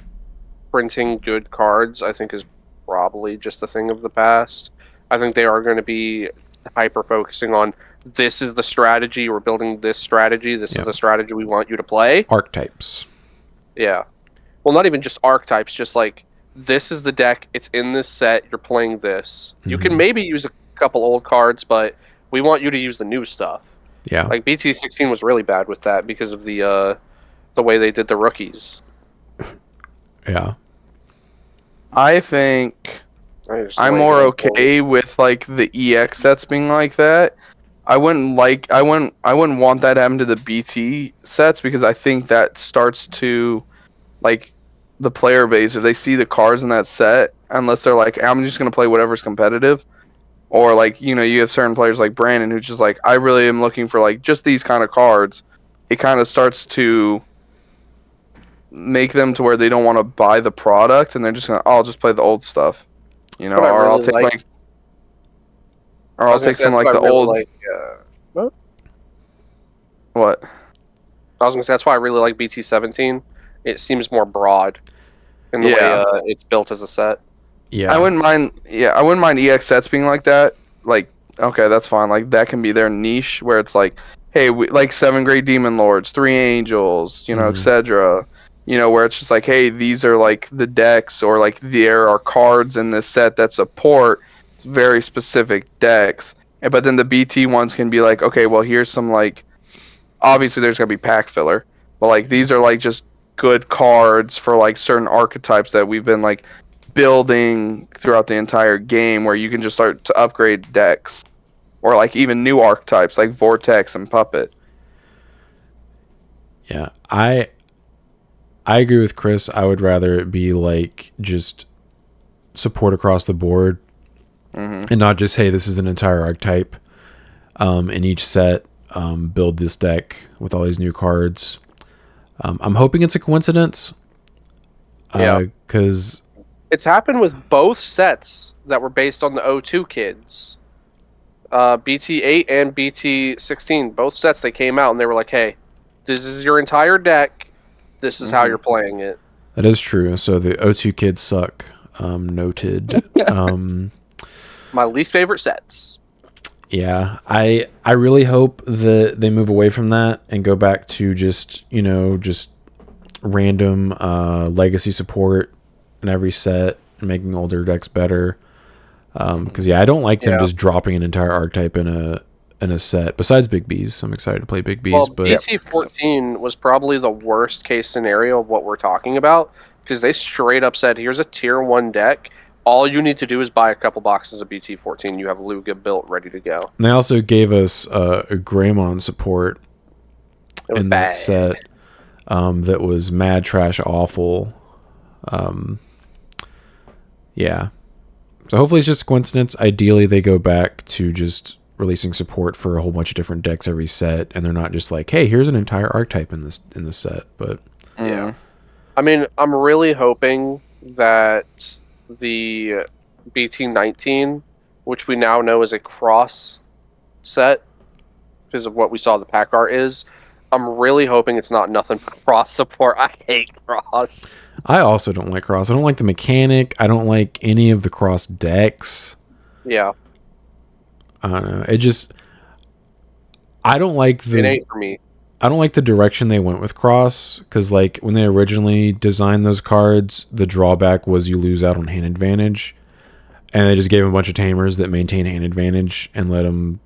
S2: printing good cards, I think, is probably just a thing of the past. I think they are going to be hyper focusing on this is the strategy, we're building this strategy, this is the strategy we want you to play.
S1: Archetypes.
S2: Yeah. Well, not even just archetypes, just like this is the deck, it's in this set, you're playing this. You can maybe use a couple old cards, but we want you to use the new stuff.
S1: Yeah.
S2: Like BT16 was really bad with that because of the way they did the rookies.
S1: Yeah.
S3: I think I'm more okay with like the EX sets being like that. I wouldn't want that to happen to the BT sets because I think that starts to like the player base if they see the cards in that set, unless they're like, I'm just gonna play whatever's competitive, or like you have certain players like Brandon who's just like, I really am looking for like just these kind of cards. It kind of starts to make them to where they don't want to buy the product and they're just gonna, oh, I'll just play the old stuff,
S2: What I
S3: or I'll
S2: really
S3: take
S2: like.
S3: or
S2: I
S3: I'll
S2: was gonna
S3: take
S2: say
S3: some
S2: that's
S3: like
S2: what I
S3: the
S2: really
S3: old
S2: like.
S3: what.
S2: I was gonna say that's why I really like BT17. It seems more broad in the way
S3: Yeah.
S2: it's built as a set.
S1: Yeah.
S3: I wouldn't mind. Yeah, I wouldn't mind EX sets being like that. Like, okay, that's fine. Like that can be their niche where it's like, hey, we like 7 great demon lords, 3 angels,
S1: Mhm.
S3: etc. Where it's just like, hey, these are like the decks, or like there are cards in this set that support very specific decks. But then the BT ones can be like, okay, well, here's some like, obviously there's gonna be pack filler, but like these are like just good cards for like certain archetypes that we've been like building throughout the entire game, where you can just start to upgrade decks, or like even new archetypes like Vortex and Puppet.
S1: Yeah. I agree with Chris. I would rather it be like just support across the board
S3: Mm-hmm.
S1: and not just, hey, this is an entire archetype in each set. Build this deck with all these new cards. I'm hoping it's a coincidence.
S2: Yeah.
S1: Because
S2: It's happened with both sets that were based on the O2 kids. BT8 and BT16, both sets, they came out and they were like, hey, this is your entire deck. This is how you're playing it.
S1: that is true. So the O2 kids suck. Noted.
S2: My least favorite sets.
S1: Yeah, I really hope that they move away from that and go back to just just random legacy support in every set and making older decks better. Because I don't like them just dropping an entire archetype in a set. Besides Big B's, I'm excited to play Big B's.
S2: Well,
S1: But
S2: BT14 was probably the worst case scenario of what we're talking about, because they straight up said, here's a tier 1 deck. All you need to do is buy a couple boxes of BT14. You have Lugia built, ready to go.
S1: they also gave us a Greymon support
S2: It was
S1: in
S2: bad.
S1: that set that was mad trash awful. Yeah. So hopefully it's just a coincidence. Ideally, they go back to just releasing support for a whole bunch of different decks every set, and they're not just like, hey, here's an entire archetype in this set. But
S2: Yeah. I mean, I'm really hoping that the BT19, which we now know is a cross set because of what we saw the pack art is, I'm really hoping it's not nothing but cross support. I hate cross.
S1: I also don't like cross. I don't like the mechanic. I don't like any of the cross decks.
S2: Yeah,
S1: I don't know. I don't like
S2: it ain't for me.
S1: I don't like the direction they went with cross, because like when they originally designed those cards, the drawback was you lose out on hand advantage, and they just gave them a bunch of tamers that maintain hand advantage and let them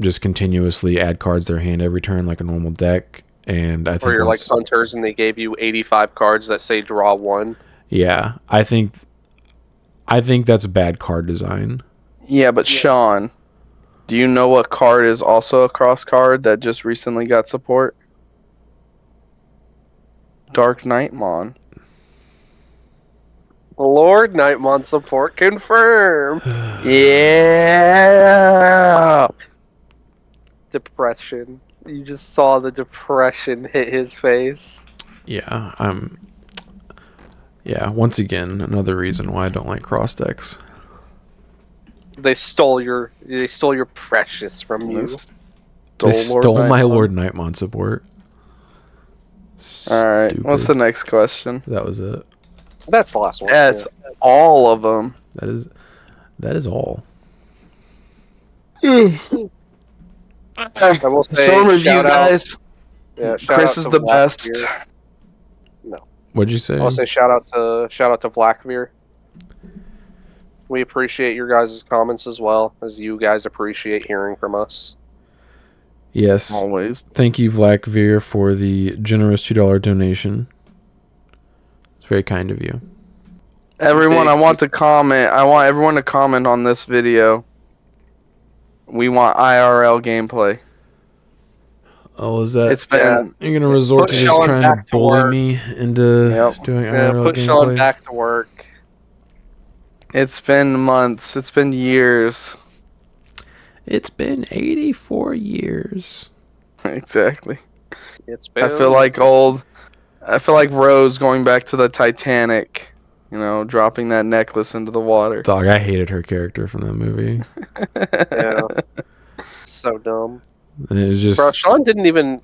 S1: just continuously add cards to their hand every turn like a normal deck. And I think
S2: Or you're like hunters and they gave you 85 cards that say draw 1.
S1: yeah, I think that's bad card design.
S3: Yeah, but Sean, do you know what card is also a cross card that just recently got support? Dark Nightmon.
S2: Lord Nightmon support confirmed.
S3: Yeah.
S2: Depression. You just saw the depression hit his face.
S1: Yeah, once again, another reason why I don't like cross decks.
S2: They stole your precious from you.
S1: They stole
S3: Lord
S1: my
S3: Nightmon.
S1: Lord Nightmon support.
S3: Alright,
S1: Stupid.
S3: what's the next question?
S1: That was it.
S2: That's the last one.
S3: That's all of them.
S1: That is all.
S2: I will say,
S3: Storm review,
S2: shout out-
S3: guys.
S2: Yeah, shout
S3: Chris
S2: out
S3: is
S2: to
S3: the best.
S2: Blackbeard.
S1: What'd you say?
S2: I will say shout out to Blackbeard. We appreciate your guys' comments as well as you guys appreciate hearing from us.
S1: Yes.
S3: Always.
S1: Thank you, Vlakveer, for the generous $2 donation. It's very kind of you.
S3: Everyone, I want to comment. I want everyone to comment on this video. We want IRL gameplay.
S1: Oh, is that?
S3: It's been
S1: You're gonna resort to
S2: Put
S1: just
S2: Sean
S1: trying to
S2: back to
S1: bully
S2: work.
S1: me into
S3: Yep.
S1: doing
S2: Yeah,
S1: IRL
S2: put Sean
S1: gameplay?
S2: back to work.
S3: it's been months. It's been years.
S1: It's been 84 years.
S3: Exactly.
S2: It's been.
S3: I feel like Rose going back to the Titanic, dropping that necklace into the water.
S1: Dog, I hated her character from that movie.
S2: Yeah. So dumb.
S1: And it was just.
S2: Bro, Sean didn't even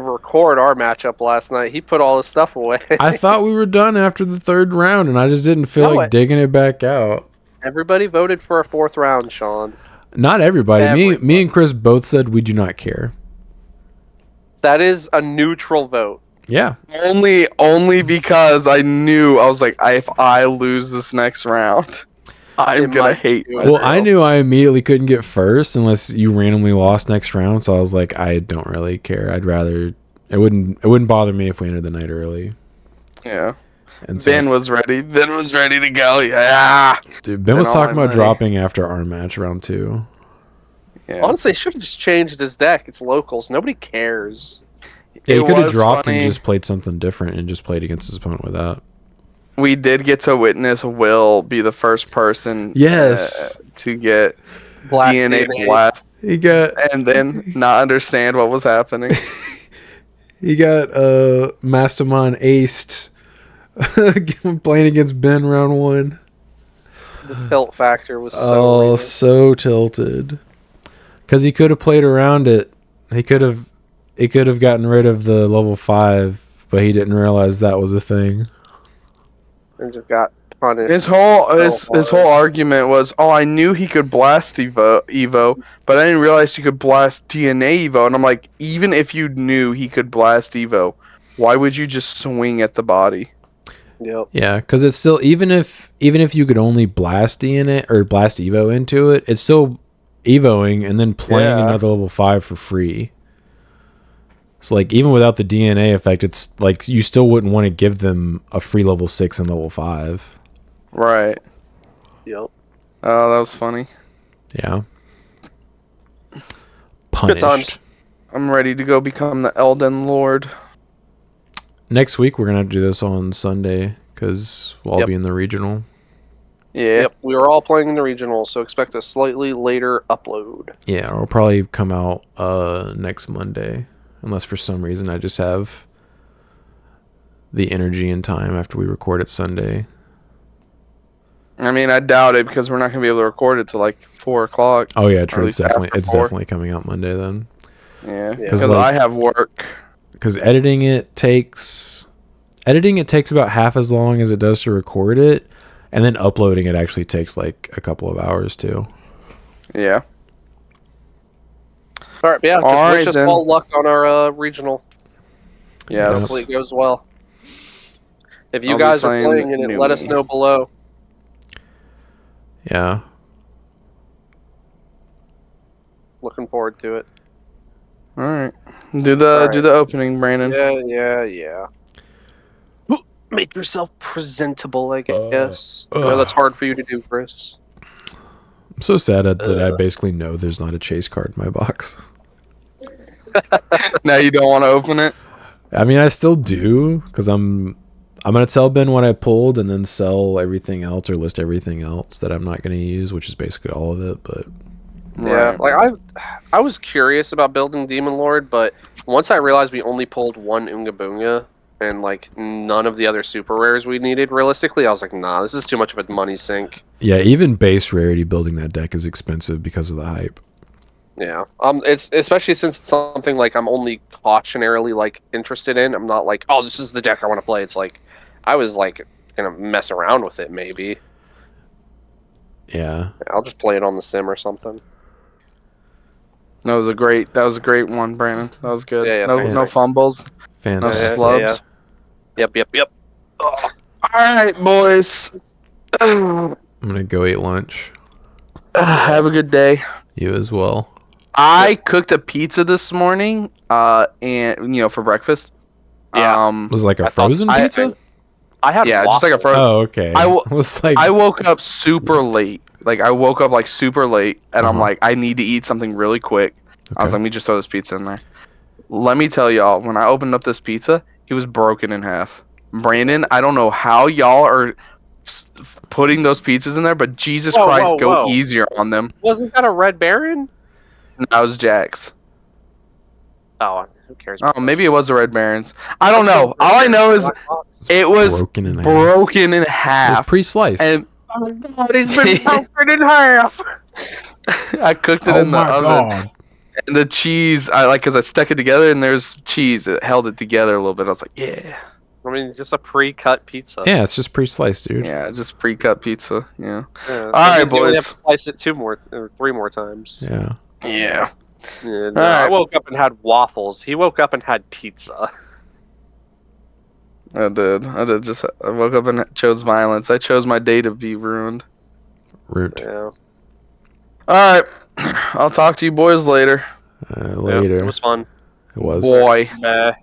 S2: record our matchup last night. He put all his stuff away.
S1: I thought we were done after the third round, and I just didn't feel
S2: No,
S1: like digging it back out.
S2: Everybody voted for a 4th round, Sean.
S1: Not everybody.
S2: Everybody.
S1: Me and Chris both said we do not care.
S2: That is a neutral vote.
S1: Yeah.
S3: Only because I knew, I was like, if I lose this next round, I'm gonna hate myself.
S1: Well, I knew I immediately couldn't get first unless you randomly lost next round, so I was like, I don't really care. I'd rather it wouldn't bother me if we ended the night early.
S3: Yeah.
S1: And so,
S3: Ben was ready. Ben was ready to go. Yeah.
S1: dude, Ben was
S3: all
S1: talking
S3: my
S1: about
S3: money.
S1: dropping after our match round 2.
S3: Yeah.
S2: Honestly, he should have just changed his deck. It's locals. Nobody cares.
S1: Yeah, he
S3: It
S1: could have
S3: was
S1: dropped
S3: funny.
S1: and just played something different and just played against his opponent with that.
S3: We did get to witness Will be the first person
S1: Yes.
S3: to get
S2: Blast
S3: DNA
S2: DNA.
S3: blast
S1: He got
S3: and then not understand what was happening.
S1: Mastermind aced playing against Ben round 1.
S2: The tilt factor was so real.
S1: So tilted. Because he could have played around it. He could have gotten rid of the level 5, but he didn't realize that was a thing.
S2: And just got punished.
S3: His whole argument was, I knew he could blast Evo, but I didn't realize he could blast DNA Evo. And I'm like, even if you knew he could blast Evo, why would you just swing at the body?
S2: Yep.
S1: Yeah, because it's still even if you could only blast DNA or blast Evo into it, it's still Evoing and then playing
S3: Yeah.
S1: another level 5 for free. So like even without the DNA effect, it's like you still wouldn't want to give them a free level 6 and level 5.
S3: Right.
S2: Yep.
S3: Oh, that was funny.
S1: Yeah. Punished.
S2: times.
S3: I'm ready to go become the Elden Lord.
S1: Next week we're gonna have to do this on Sunday because we'll all
S2: Yep.
S1: be in the regional.
S3: Yeah.
S2: Yep. We were all playing in the regional, so expect a slightly later upload.
S1: Yeah, it'll probably come out next Monday, unless for some reason I just have the energy and time after we record it Sunday.
S3: I mean, I doubt it because we're not going to be able to record it till like 4 o'clock.
S1: Oh yeah,
S3: Or
S1: true.
S3: at
S1: It's
S3: least
S1: definitely
S3: after 4.
S1: definitely coming out Monday then.
S3: Yeah.
S2: Yeah.
S3: Because
S1: like-
S3: I have work.
S1: Because editing it takes about half as long as it does to record it, and then uploading it actually takes like a couple of hours too.
S3: Yeah.
S2: All right, yeah. Just
S3: All
S2: wish
S3: right,
S2: us
S3: then.
S2: all luck on our regional.
S3: Yes.
S2: Hopefully it goes well. If you
S3: I'll be
S2: guys are
S3: playing
S2: playing in it, let us
S3: Numi.
S2: know below.
S1: Yeah.
S2: Looking forward to it.
S3: All right. Do the opening, Brandon.
S2: Yeah. Make yourself presentable, I guess. I know that's hard for you to do, Chris.
S1: I'm so sad that I basically know there's not a chase card in my box.
S3: Now you don't want to open it?
S1: I mean, I still do because I'm gonna tell Ben what I pulled and then sell everything else or list everything else that I'm not gonna use, which is basically all of it. But
S2: Yeah, like I was curious about building Demon Lord, but once I realized we only pulled one Oonga Boonga and like none of the other super rares we needed, realistically, I was like, nah, this is too much of a money sink.
S1: yeah, even base rarity building that deck is expensive because of the hype.
S2: Yeah, it's especially since it's something like I'm only cautionarily like interested in. I'm not like, oh, this is the deck I want to play. It's like I was like gonna mess around with it. Maybe
S1: Yeah.
S2: I'll just play it on the sim or something.
S3: That was a great one, Brandon. That was good.
S2: Yeah,
S3: no,
S2: thanks.
S3: no fumbles.
S1: Fantastic.
S3: Slubs.
S2: Yep.
S3: All right, boys.
S1: I'm gonna go eat lunch.
S3: Have a good day.
S1: You as well.
S3: I cooked a pizza this morning, and for breakfast.
S2: Yeah.
S1: Was it like a
S2: I thought-
S1: frozen pizza?
S2: I had
S3: Yeah, just like a
S2: waffle.
S3: frozen.
S1: Oh, okay.
S3: I
S1: was like,
S3: I woke up super late Like I woke up like super late, and I'm
S1: Uh-huh.
S3: like, I need to eat something really quick. I was
S1: Okay.
S3: like, let me just throw this pizza in there. Let me tell y'all, when I opened up this pizza, it was broken in half. Brandon, I don't know how y'all are putting those pizzas in there, but Jesus
S2: Whoa, whoa,
S3: Christ, go
S2: whoa!
S3: easier on them.
S2: Wasn't that a Red Baron?
S3: That was Jack's.
S2: Oh, who cares?
S3: Oh,
S2: About those?
S3: maybe it was the Red Barons. I don't
S2: I'm sure
S3: know. All I know is
S2: Black Box.
S3: it was
S1: Broken in half.
S3: broken in
S1: It was
S3: half.
S1: pre-sliced.
S3: And
S2: Oh my god, he's been broken in half.
S3: I cooked it
S1: Oh
S3: in the
S1: my
S3: oven.
S1: god.
S3: And the cheese, I like, cause I stuck it together, and there's cheese. It held it together a little bit. I was like, yeah,
S2: I mean, just a pre-cut pizza.
S1: Yeah, it's just pre-sliced, dude.
S3: yeah, just pre-cut pizza. Yeah.
S2: Yeah,
S3: All
S2: that
S3: right,
S2: means you only have
S3: boys.
S2: to slice it 3 more times.
S1: Yeah.
S3: Yeah.
S2: Yeah, no,
S3: All
S2: I
S3: right.
S2: woke up and had waffles. He woke up and had pizza.
S3: I did. I woke up and chose violence. I chose my day to be ruined.
S1: Root.
S2: Yeah,
S3: All right. I'll talk to you boys later.
S2: yeah,
S1: Later.
S2: it was fun.
S1: It was.
S3: Boy.
S2: Bye.